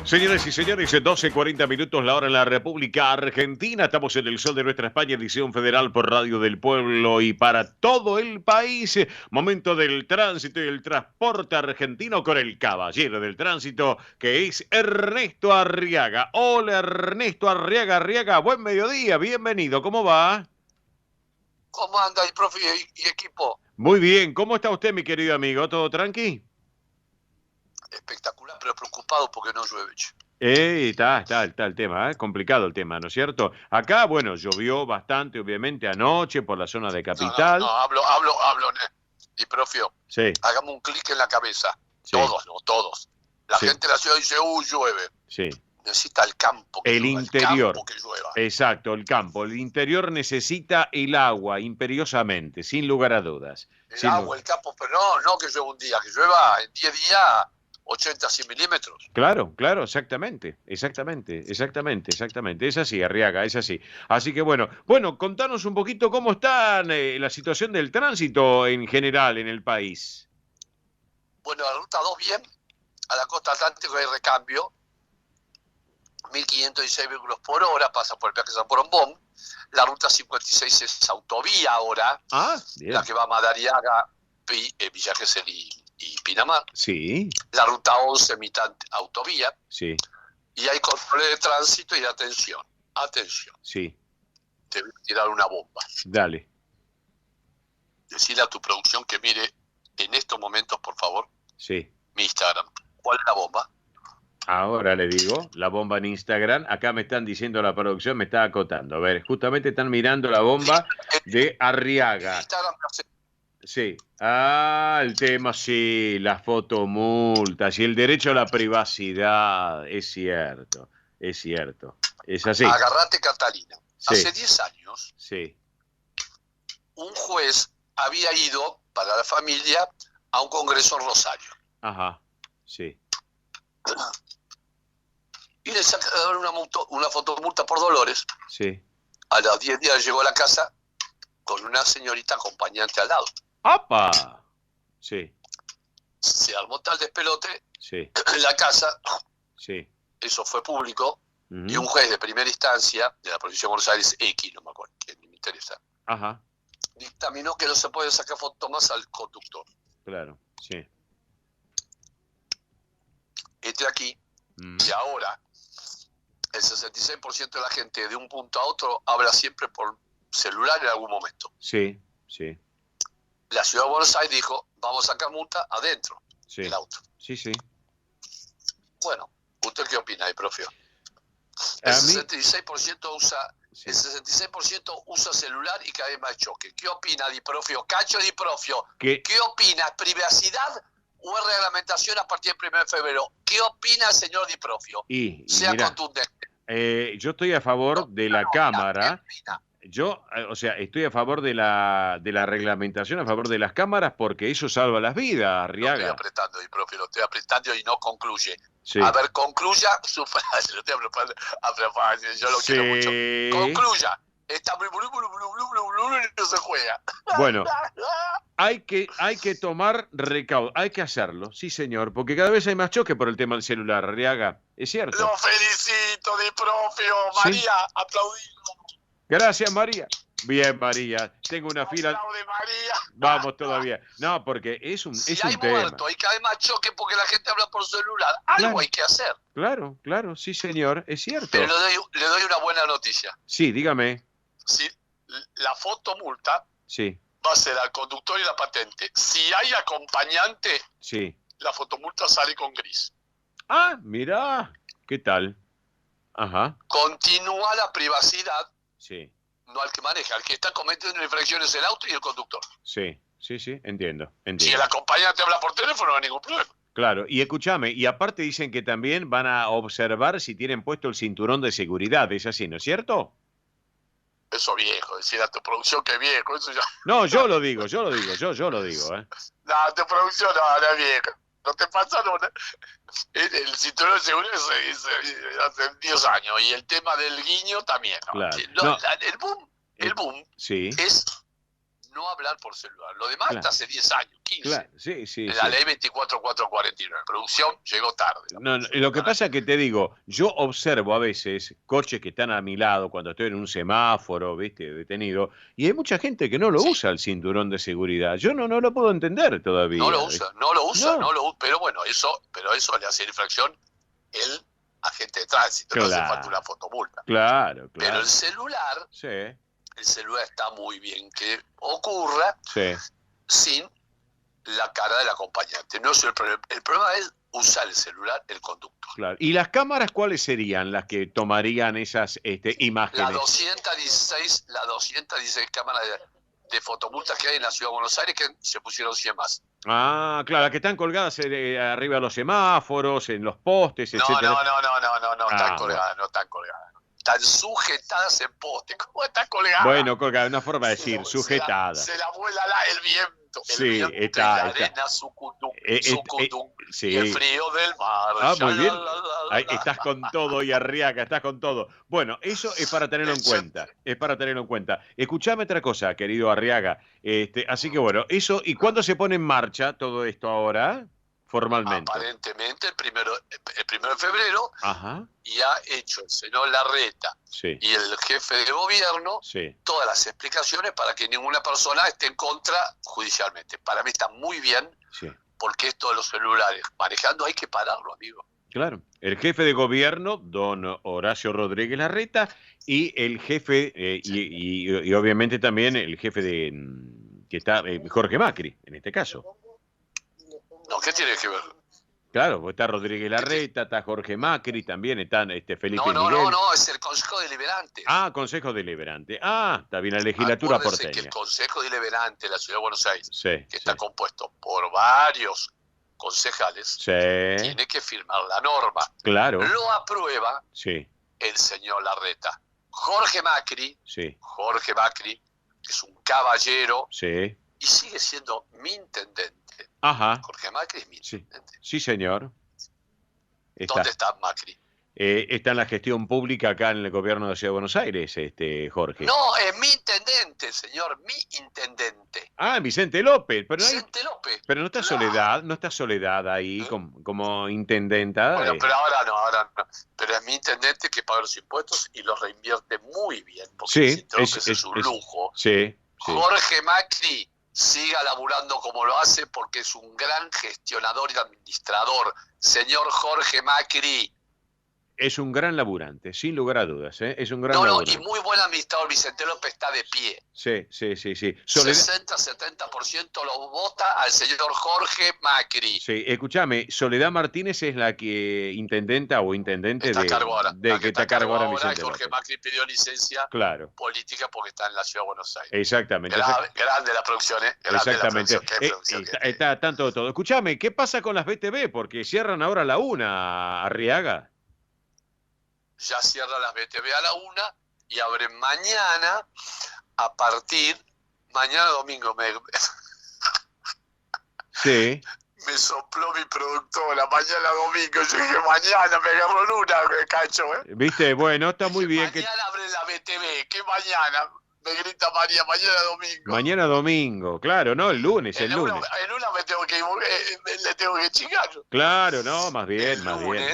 Señoras y señores, 12:40 minutos la hora en la República Argentina. Estamos en El Sol de Nuestra España, edición federal por Radio del Pueblo y para todo el país. Momento del tránsito y del transporte argentino con el caballero del tránsito, que es Ernesto Arriaga. Hola, Ernesto Arriaga, buen mediodía, bienvenido, ¿cómo va? ¿Cómo anda el profe y equipo? Muy bien, ¿cómo está usted, mi querido amigo? ¿Todo tranqui? Espectacular, pero preocupado porque no llueve. Está el tema, complicado el tema, ¿no es cierto? Acá, bueno, llovió bastante, obviamente, anoche por la zona de Capital. No, hablo, y profio. Sí. Hagamos un clic en la cabeza. Sí. Todos. La gente de la ciudad dice, llueve. Sí. Necesita el campo. El interior. El campo que llueva. Exacto, el campo. El interior necesita el agua imperiosamente, sin lugar a dudas. El campo, pero no que llueva un día, que llueva en 10 días 80, 100 milímetros. Claro, exactamente. Es así, Arriaga, es así. Así que bueno, contanos un poquito cómo está la situación del tránsito en general en el país. Bueno, la ruta 2 bien, a la costa atlántica hay recambio, 1.516 vehículos por hora, pasa por el peaje San Porombón. La ruta 56 es autovía ahora, bien. La que va a Madariaga, Villa Gesell y Pinamar. Sí. La ruta 11, mitad autovía. Sí. Y hay controles de tránsito y de atención. Sí. Te voy a tirar una bomba. Dale. Decirle a tu producción que mire en estos momentos, por favor, sí, mi Instagram. ¿Cuál es la bomba? Ahora le digo, la bomba en Instagram. Acá me están diciendo la producción, me está acotando. A ver, justamente están mirando la bomba de Arriaga. Instagram. Sí. El tema, sí, las fotomultas y el derecho a la privacidad. Es cierto. Es así. Agarrate, Catalina. Sí. Hace 10 años, sí, un juez había ido para la familia a un congreso en Rosario. Ajá, sí. Y le sacaron una fotomulta por Dolores. Sí. A los 10 días llegó a la casa con una señorita acompañante al lado. ¡Apa! Sí. Se armó tal despelote sí. en la casa. Sí. Eso fue público. Y un juez de primera instancia de la provincia de Buenos Aires, X, no me acuerdo, que ni me interesa, Ajá. dictaminó que no se puede sacar fotos más al conductor. Claro, sí. Aquí, y ahora, el 66% de la gente de un punto a otro habla siempre por celular en algún momento. Sí, sí. La ciudad de Buenos Aires dijo, vamos a sacar multa adentro del auto. Sí, sí. Bueno, ¿usted qué opina ahí, profe? El 66% usa celular y cae más choque. ¿Qué opina Di Profio? Cacho Di Profio, ¿qué opina? ¿Privacidad o es reglamentación a partir del 1 de febrero? ¿Qué opina el señor Di Profio? Sea contundente. Yo estoy a favor de la Cámara. Yo, estoy a favor de la reglamentación, a favor de las cámaras, porque eso salva las vidas, Arriaga. Lo estoy apretando, Di Profio, lo estoy apretando y no concluye. Sí. A ver, concluya su frase. Lo estoy apretando, yo lo quiero mucho. Concluya. Está muy y no se juega. Bueno, hay que tomar recaudo, hay que hacerlo, sí señor, porque cada vez hay más choque por el tema del celular, Arriaga, es cierto. Lo felicito, Di Profio, María, ¿sí? Aplaudimos. Gracias, María. Bien, María, tengo una fila. María. Vamos todavía. No, porque es un hay tema. Muerto, hay cada vez más choque porque la gente habla por celular. Algo hay que hacer. Claro, sí señor, es cierto. Pero le doy una buena noticia. Sí, dígame. Sí, la fotomulta va a ser al conductor y la patente. Si hay acompañante, la fotomulta sale con gris. Ah, mirá, ¿qué tal? Ajá. Continúa la privacidad. Sí. No al que maneja, al que está cometiendo infracciones el auto y el conductor. Sí, entiendo. Si el acompañante habla por teléfono, no hay ningún problema. Claro, y escúchame, y aparte dicen que también van a observar si tienen puesto el cinturón de seguridad, ¿es así, no es cierto? Eso viejo, decir a tu producción que viejo, eso ya... No, yo lo digo, yo lo digo, ¿eh? No, tu producción no es viejo. No te pasa nada. El cinturón de seguridad es hace 10 años y el tema del guiño también. ¿no? Claro. El boom es no hablar por celular. Lo demás está hace 10 años, 15. Claro. Sí. La ley 24.449. La producción llegó tarde. No, lo que pasa es que te digo, yo observo a veces coches que están a mi lado cuando estoy en un semáforo, ¿viste? Detenido, y hay mucha gente que no lo usa el cinturón de seguridad. Yo no lo puedo entender todavía. No lo usa. Pero bueno, eso le hace infracción el agente de tránsito. No hace falta una fotomulta. Claro. Pero el celular... Sí. El celular está muy bien que ocurra sin la cara del acompañante. No es el problema. El problema es usar el celular el conductor. Claro. ¿Y las cámaras cuáles serían las que tomarían esas imágenes? Las 216 cámaras de fotomultas que hay en la Ciudad de Buenos Aires, que se pusieron 100 más. Ah, claro, las que están colgadas arriba de los semáforos, en los postes, etc. No están colgadas. Están sujetadas en poste. ¿Cómo están colgadas? Bueno, colgadas, una forma de decir, sujetadas. Se la vuela el viento. Está. La arena, y el frío del mar. Ah, muy bien. Ahí estás con todo, y Arriaga, estás con todo. Bueno, eso es para tenerlo en cuenta. Escuchame otra cosa, querido Arriaga. Así que bueno, eso, ¿y cuándo se pone en marcha todo esto ahora? Formalmente. Aparentemente el primero de febrero. Ajá. Y ha hecho el señor Larreta y el jefe de gobierno todas las explicaciones para que ninguna persona esté en contra judicialmente. Para mí está muy bien porque esto de los celulares manejando hay que pararlo, amigo. Claro, el jefe de gobierno, don Horacio Rodríguez Larreta, y el jefe, y obviamente también el jefe que está, Jorge Macri, en este caso. No, ¿qué tiene que ver? Claro, pues está Rodríguez Larreta, está Jorge Macri, también están Felipe Miguel. No, es el Consejo Deliberante. Ah, Consejo Deliberante. Ah, está bien, la legislatura porteña. Que el Consejo Deliberante de la Ciudad de Buenos Aires, que está compuesto por varios concejales, tiene que firmar la norma. Claro. Lo aprueba el señor Larreta. Jorge Macri, que es un caballero, y sigue siendo mi intendente. Ajá. Jorge Macri es mi intendente. Sí, señor. ¿Dónde está Macri? Está en la gestión pública acá en el gobierno de la Ciudad de Buenos Aires, Jorge. No, es mi intendente, señor, mi intendente. Ah, Vicente López. Vicente López. Pero no está Soledad ahí como intendenta. Bueno, pero ahora no. Pero es mi intendente que paga los impuestos y los reinvierte muy bien. Porque es un lujo. Sí. Jorge Macri siga laburando como lo hace porque es un gran gestionador y administrador. Señor Jorge Macri. Es un gran laburante, sin lugar a dudas. Es un gran laburante. Y muy buen administrador. Vicente López está de pie. Sí. 60-70% lo vota al señor Jorge Macri. Sí, escúchame, Soledad Martínez es la que intendenta o intendente está de... a cargo ahora. Que está a cargo ahora Vicente Jorge López. Macri pidió licencia política porque está en la Ciudad de Buenos Aires. Exactamente. Grande la producción, Exactamente. Está tanto todo. Escúchame, ¿qué pasa con las BTV? Porque cierran ahora a la 1, Arriaga. Ya cierra las BTV a la 1 y abren mañana mañana domingo Sí. Me sopló mi productora, mañana domingo, yo dije mañana, me agarró en una, cacho, Viste, bueno, está muy bien. Mañana abren la BTV, ¿qué mañana? Me grita María, mañana domingo. Mañana domingo, claro, no, el lunes. En una me tengo que le tengo que chingar. Claro, no, más bien. Abren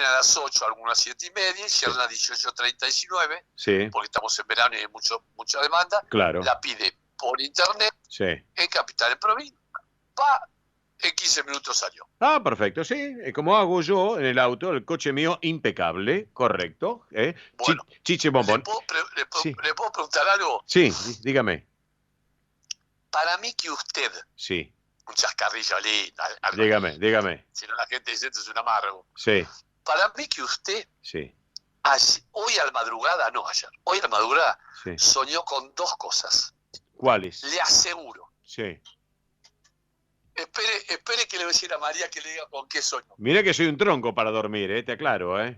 a las 8, algunas 7:30, cierran a las 18:39. Sí. Porque estamos en verano y hay mucha demanda. Claro. La pide por internet. Sí. En Capital, en Provincia. En 15 minutos salió. Ah, perfecto, sí. Como hago yo en el auto, el coche mío impecable, correcto. Bueno, Chiche bombón. ¿Le puedo preguntar algo? Sí, dígame. Para mí que usted... Sí. Un chascarrillo lindo. Dígame. Si no la gente dice esto es un amargo. Sí. Para mí que usted... Sí. Hoy a la madrugada, soñó con 2 cosas. ¿Cuáles? Le aseguro. Sí. Espere que le voy a decir a María que le diga con qué soñó. Mira que soy un tronco para dormir, te aclaro, 2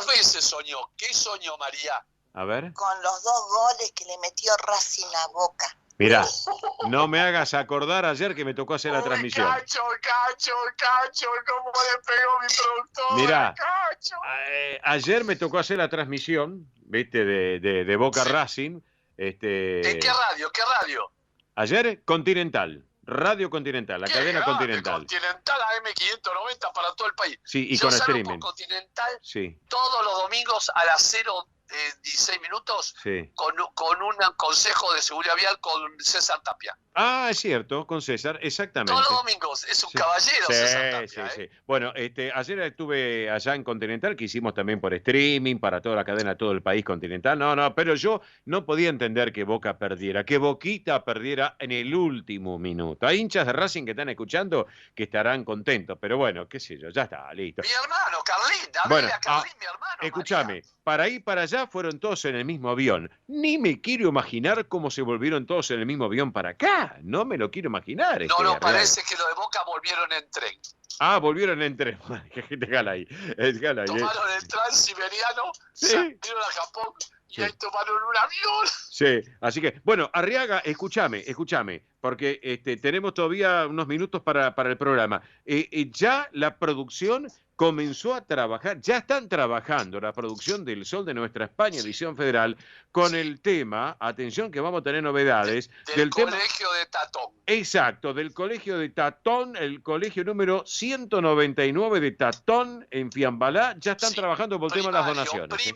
veces soñó. ¿Qué soñó, María? A ver. Con los 2 goles que le metió Racing a Boca. Mirá, no me hagas acordar ayer que me tocó hacer la transmisión. Cacho, cómo le pegó mi productor. Mirá, ayer me tocó hacer la transmisión, viste, de Boca Racing. ¿En qué radio? Ayer, Continental. Radio Continental, la cadena Continental. Continental AM590 para todo el país. Sí, y con streaming. Continental, sí. Todos los domingos a las 0:16 minutos, sí. con un consejo de seguridad vial con César Tapia. Ah, es cierto, con César, exactamente. Todos los domingos, es un caballero César Tapia. Sí. Bueno, ayer estuve allá en Continental, que hicimos también por streaming, para toda la cadena, todo el país Continental. No, pero yo no podía entender que Boca perdiera, que Boquita perdiera en el último minuto. Hay hinchas de Racing que están escuchando que estarán contentos, pero bueno, qué sé yo, ya está, listo. Mi hermano, Carlín, mi hermano. Escúchame, para ir para allá fueron todos en el mismo avión. Ni me quiero imaginar cómo se volvieron todos en el mismo avión para acá. No me lo quiero imaginar. No, parece que los de Boca volvieron en tren. Ah, volvieron en tren. Déjala ahí. Tomaron el Transiberiano, salieron a Japón y ahí tomaron un avión. Sí, así que, bueno, Arriaga, escúchame, porque tenemos todavía unos minutos para el programa. Ya la producción comenzó a trabajar, ya están trabajando la producción del Sol de Nuestra España, edición federal, con el tema, atención que vamos a tener novedades. Del colegio de Tatón. Exacto, del colegio de Tatón, el colegio número 199 de Tatón, en Fiambalá, ya están trabajando por el tema de las donaciones.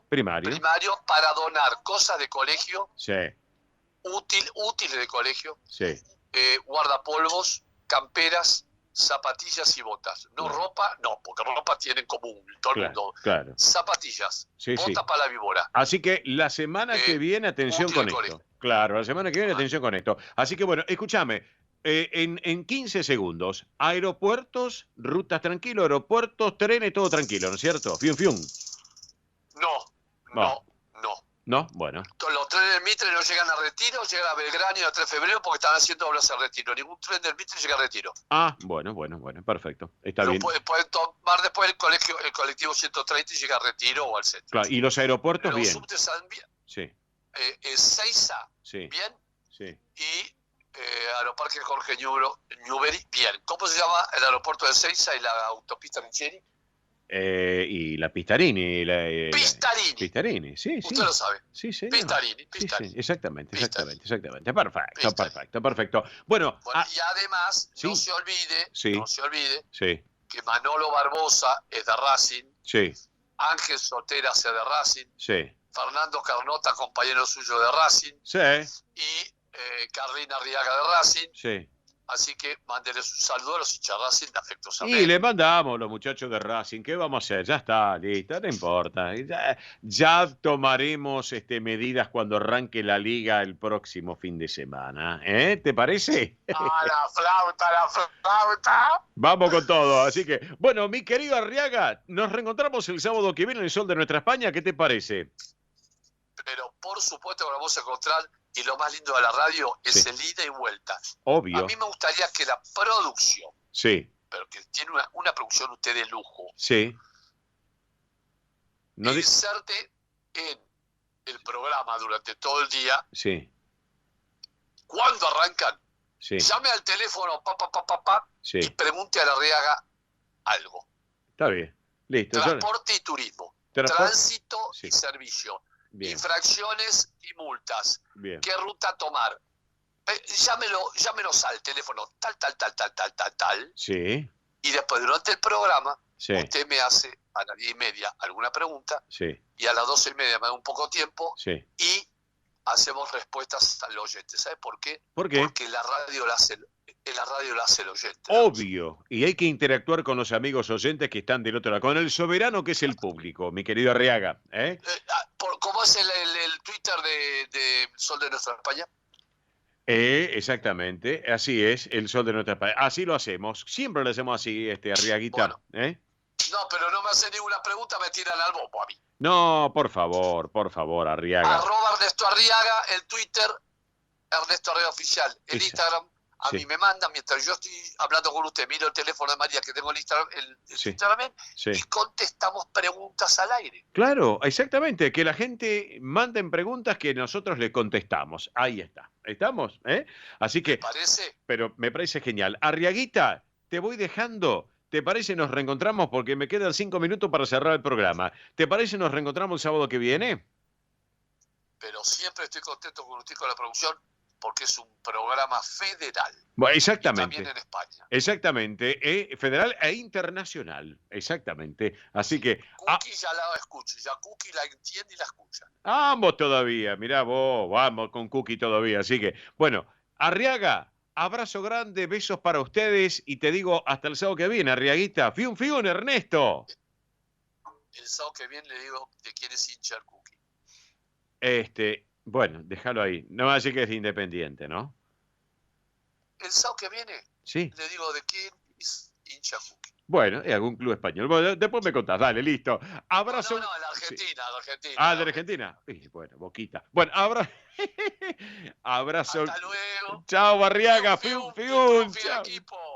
Primario para donar cosas de colegio. Sí. Útiles de colegio. Sí. Guardapolvos, camperas, zapatillas y botas. Ropa, porque ropa tienen común todo el mundo. Claro. Zapatillas, botas para la víbora. Así que la semana que viene, atención con esto. Claro, la semana que viene, atención con esto. Así que bueno, escúchame, en 15 segundos, aeropuertos, rutas tranquilo, aeropuertos, trenes, todo tranquilo, ¿no es cierto? Fium. No, bueno. Los trenes del Mitre no llegan a Retiro, llegan a Belgrano y a 3 de febrero porque están haciendo obras a Retiro. Ningún tren del Mitre llega a Retiro. Ah, bueno, perfecto. Está bien. Pueden tomar después el colectivo 130 y llegar a Retiro o al centro. Claro, y los aeropuertos bien. Los subtes bien. Sí. Ezeiza, sí. bien. Sí. Y Aeroparque Jorge Newbery, bien. ¿Cómo se llama el aeropuerto de Ezeiza y la autopista Micheli? Y la Pistarini. Pistarini. Pistarini, sí. Usted lo sabe. Sí, sí. Pistarini. Sí, exactamente. Perfecto. Bueno, y además, ¿sí? no se olvide sí. que Manolo Barbosa es de Racing. Sí. Ángel Sotera es de Racing. Sí. Fernando Carnota, compañero suyo de Racing. Sí. Y Carlina Arriaga de Racing. Sí. Así que mándeles un saludo a los hinchas de Racing afectuosamente. Y le mandamos los muchachos de Racing. ¿Qué vamos a hacer? Ya está, listo, no importa. Ya tomaremos medidas cuando arranque la liga el próximo fin de semana. ¿Te parece? ¡Ah, la flauta! Vamos con todo. Así que, bueno, mi querido Arriaga, nos reencontramos el sábado que viene en el Sol de Nuestra España. ¿Qué te parece? Pero por supuesto que lo vamos a encontrar. Y lo más lindo de la radio es el ida y vuelta. Obvio. A mí me gustaría que la producción, pero que tiene una producción usted de lujo, inserte en el programa durante todo el día. Cuando arrancan, llame al teléfono y pregunte a la Arriaga algo. Está bien. Listo. Transporte y turismo. Tránsito y servicio. Bien. Infracciones y multas. Bien. ¿Qué ruta tomar? Llámenos al teléfono tal. Sí. Y después, durante el programa, usted me hace a las 10:30 alguna pregunta. Y a las 12:30 me da un poco tiempo. Y hacemos respuestas al oyente. ¿Sabe por qué? ¿Por qué? Porque la radio la hace el oyente. Obvio. Y hay que interactuar con los amigos oyentes que están del otro lado. Con el soberano que es el público, mi querido Arriaga. ¿Cómo es el Twitter de Sol de Nuestra España? Exactamente. Así es, el Sol de Nuestra España. Así lo hacemos. Siempre lo hacemos así, Arriaguita. Bueno. No, pero no me hace ninguna pregunta, me tiran al bombo a mí. No, por favor, Arriaga. @ Ernesto Arriaga, el Twitter, Ernesto Arriaga Oficial, el Instagram. A mí me mandan, mientras yo estoy hablando con usted, miro el teléfono de María que tengo el Instagram, y contestamos preguntas al aire. Claro, exactamente, que la gente manden preguntas que nosotros le contestamos. Ahí está, ¿estamos? Así que, ¿Me parece? Pero me parece genial. Arriaguita, te voy dejando. ¿Te parece nos reencontramos? Porque me quedan 5 minutos para cerrar el programa. ¿Te parece nos reencontramos el sábado que viene? Pero siempre estoy contento con usted, con la producción, porque es un programa federal. Bueno, exactamente. Y también en España. Exactamente, federal e internacional. Exactamente. Así que... Cookie ya la escucha, ya Cookie la entiende y la escucha. Vamos todavía, mirá vos, vamos con Cookie todavía. Así que, bueno, Arriaga, abrazo grande, besos para ustedes y te digo hasta el sábado que viene, Arriaguita. Fiun, Ernesto. El sábado que viene le digo de quién es hincha el Cookie. Bueno, déjalo ahí. No va a decir que es independiente, ¿no? El sábado que viene le digo de quién es hincha Cookie. Bueno, es algún club español. Bueno, después me contás. Dale, listo. Abrazo. No, de Argentina, de Argentina. ¿De Argentina? Bueno, Boquita. Bueno, abrazo. Hasta luego. Chao, Arriaga. Fiun.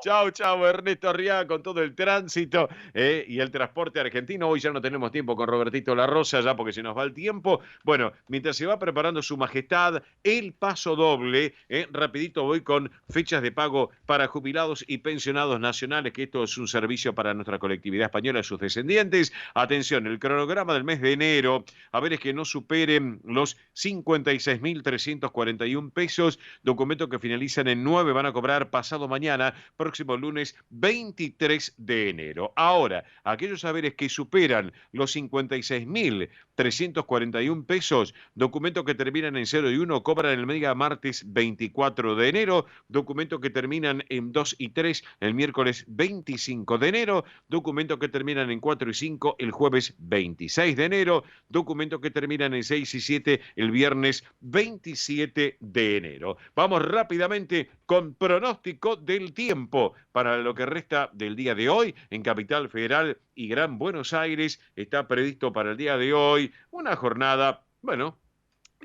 Chao, Ernesto Arriaga con todo el tránsito y el transporte argentino. Hoy ya no tenemos tiempo con Robertito La Rosa, ya porque se nos va el tiempo. Bueno, mientras se va preparando su majestad, el paso doble, rapidito voy con fechas de pago para jubilados y pensionados nacionales, que esto es un servicio para nuestra colectividad española y sus descendientes. Atención, el cronograma del mes de enero, a ver, es que no superen los 56.341 pesos, documentos que finalizan en 9, van a cobrar pasado mañana, próximo lunes 23 de enero. Ahora, aquellos saberes que superan los 56.341 pesos, documentos que terminan en 0 y 1, cobran el mega martes 24 de enero, documentos que terminan en 2 y 3 el miércoles 25 de enero, documentos que terminan en 4 y 5 el jueves 26 de enero, documentos que terminan en 6 y 7 el viernes 27 de enero. Vamos rápidamente con pronóstico del tiempo para lo que resta del día de hoy en Capital Federal y Gran Buenos Aires. Está previsto para el día de hoy una jornada, bueno,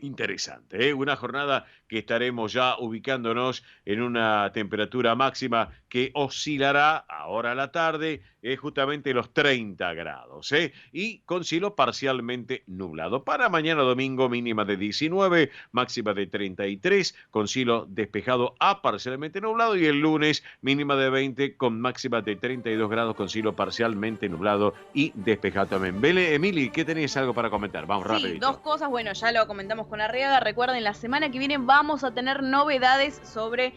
interesante, una jornada que estaremos ya ubicándonos en una temperatura máxima que oscilará ahora a la tarde justamente los 30 grados, y con cielo parcialmente nublado. Para mañana domingo, mínima de 19, máxima de 33, con cielo despejado a parcialmente nublado, y el lunes mínima de 20 con máxima de 32 grados con cielo parcialmente nublado y despejado también. Vele, Emily, ¿qué tenéis algo para comentar? Vamos rápido. Sí, dos cosas, bueno, ya lo comentamos con Arriaga. Recuerden, la semana que viene vamos a tener novedades sobre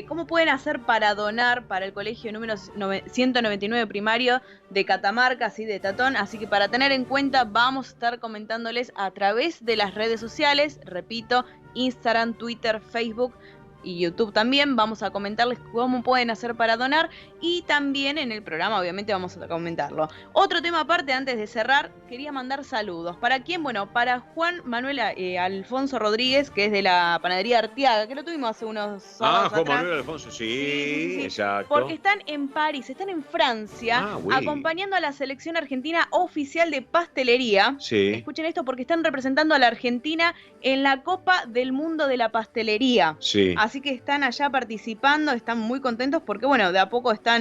cómo pueden hacer para donar para el colegio número 199 primario de Catamarca, así de Tatón. Así que para tener en cuenta, vamos a estar comentándoles a través de las redes sociales, repito, Instagram, Twitter, Facebook y YouTube también. Vamos a comentarles cómo pueden hacer para donar, y también en el programa obviamente vamos a comentarlo. Otro tema aparte, antes de cerrar, quería mandar saludos. ¿Para quién? Bueno, para Juan Manuel Alfonso Rodríguez, que es de la panadería Arteaga, que lo tuvimos hace unos sábados Juan atrás. Manuel Alfonso, sí, exacto. Porque están en París, están en Francia, acompañando a la selección argentina oficial de pastelería. Sí. Escuchen esto, porque están representando a la Argentina en la Copa del Mundo de la Pastelería. Sí. Así que están allá participando, están muy contentos porque, bueno, de a poco están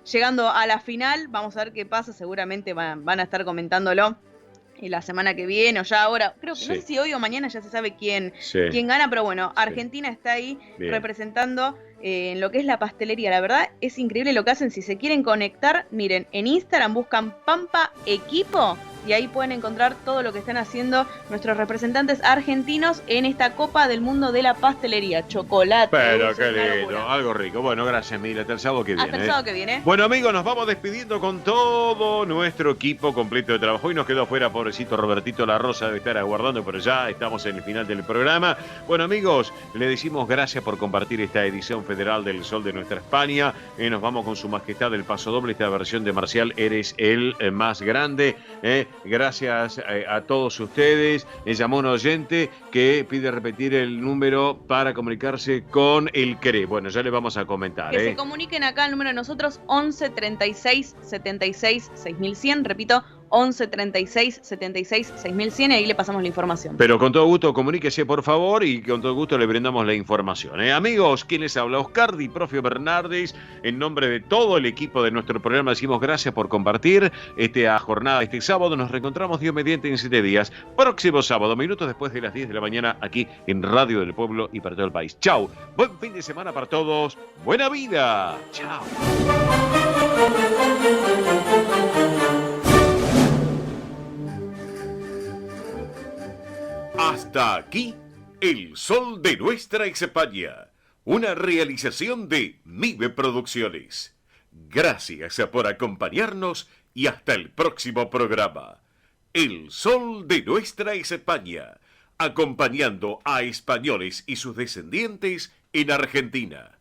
llegando a la final. Vamos a ver qué pasa, seguramente van a estar comentándolo la semana que viene o ya ahora. Creo que no sé si hoy o mañana ya se sabe quién gana, pero bueno, Argentina está ahí representando en lo que es la pastelería. La verdad es increíble lo que hacen. Si se quieren conectar, miren, en Instagram buscan Pampa Equipo y ahí pueden encontrar todo lo que están haciendo nuestros representantes argentinos en esta Copa del Mundo de la Pastelería. Chocolate. Pero qué lindo, algo rico. Bueno, gracias, Mila. Hasta el sábado que viene. Hasta el sábado que viene. Bueno, amigos, nos vamos despidiendo con todo nuestro equipo completo de trabajo. Y nos quedó fuera, pobrecito Robertito La Rosa, debe estar aguardando, pero ya estamos en el final del programa. Bueno, amigos, le decimos gracias por compartir esta edición federal del Sol de Nuestra España. Nos vamos con Su Majestad del Paso Doble, esta versión de Marcial, Eres el más grande. Gracias a todos ustedes. Llamó un oyente que pide repetir el número para comunicarse con el CRE. Bueno, ya le vamos a comentar. Que se comuniquen acá al número de nosotros, 11 36 76 6100. Repito, 11 36 76 6100, y ahí le pasamos la información. Pero con todo gusto comuníquese, por favor, y con todo gusto le brindamos la información. Amigos, ¿quién les habla? Oscar Di Profio Bernardes. En nombre de todo el equipo de nuestro programa decimos gracias por compartir esta jornada este sábado. Nos reencontramos Dios mediante en 7 días. Próximo sábado, minutos después de las 10 de la mañana, aquí en Radio del Pueblo y para todo el país. Chau. Buen fin de semana para todos. Buena vida. Chao. Hasta aquí, El Sol de Nuestra España, una realización de MIBE Producciones. Gracias por acompañarnos y hasta el próximo programa. El Sol de Nuestra España, acompañando a españoles y sus descendientes en Argentina.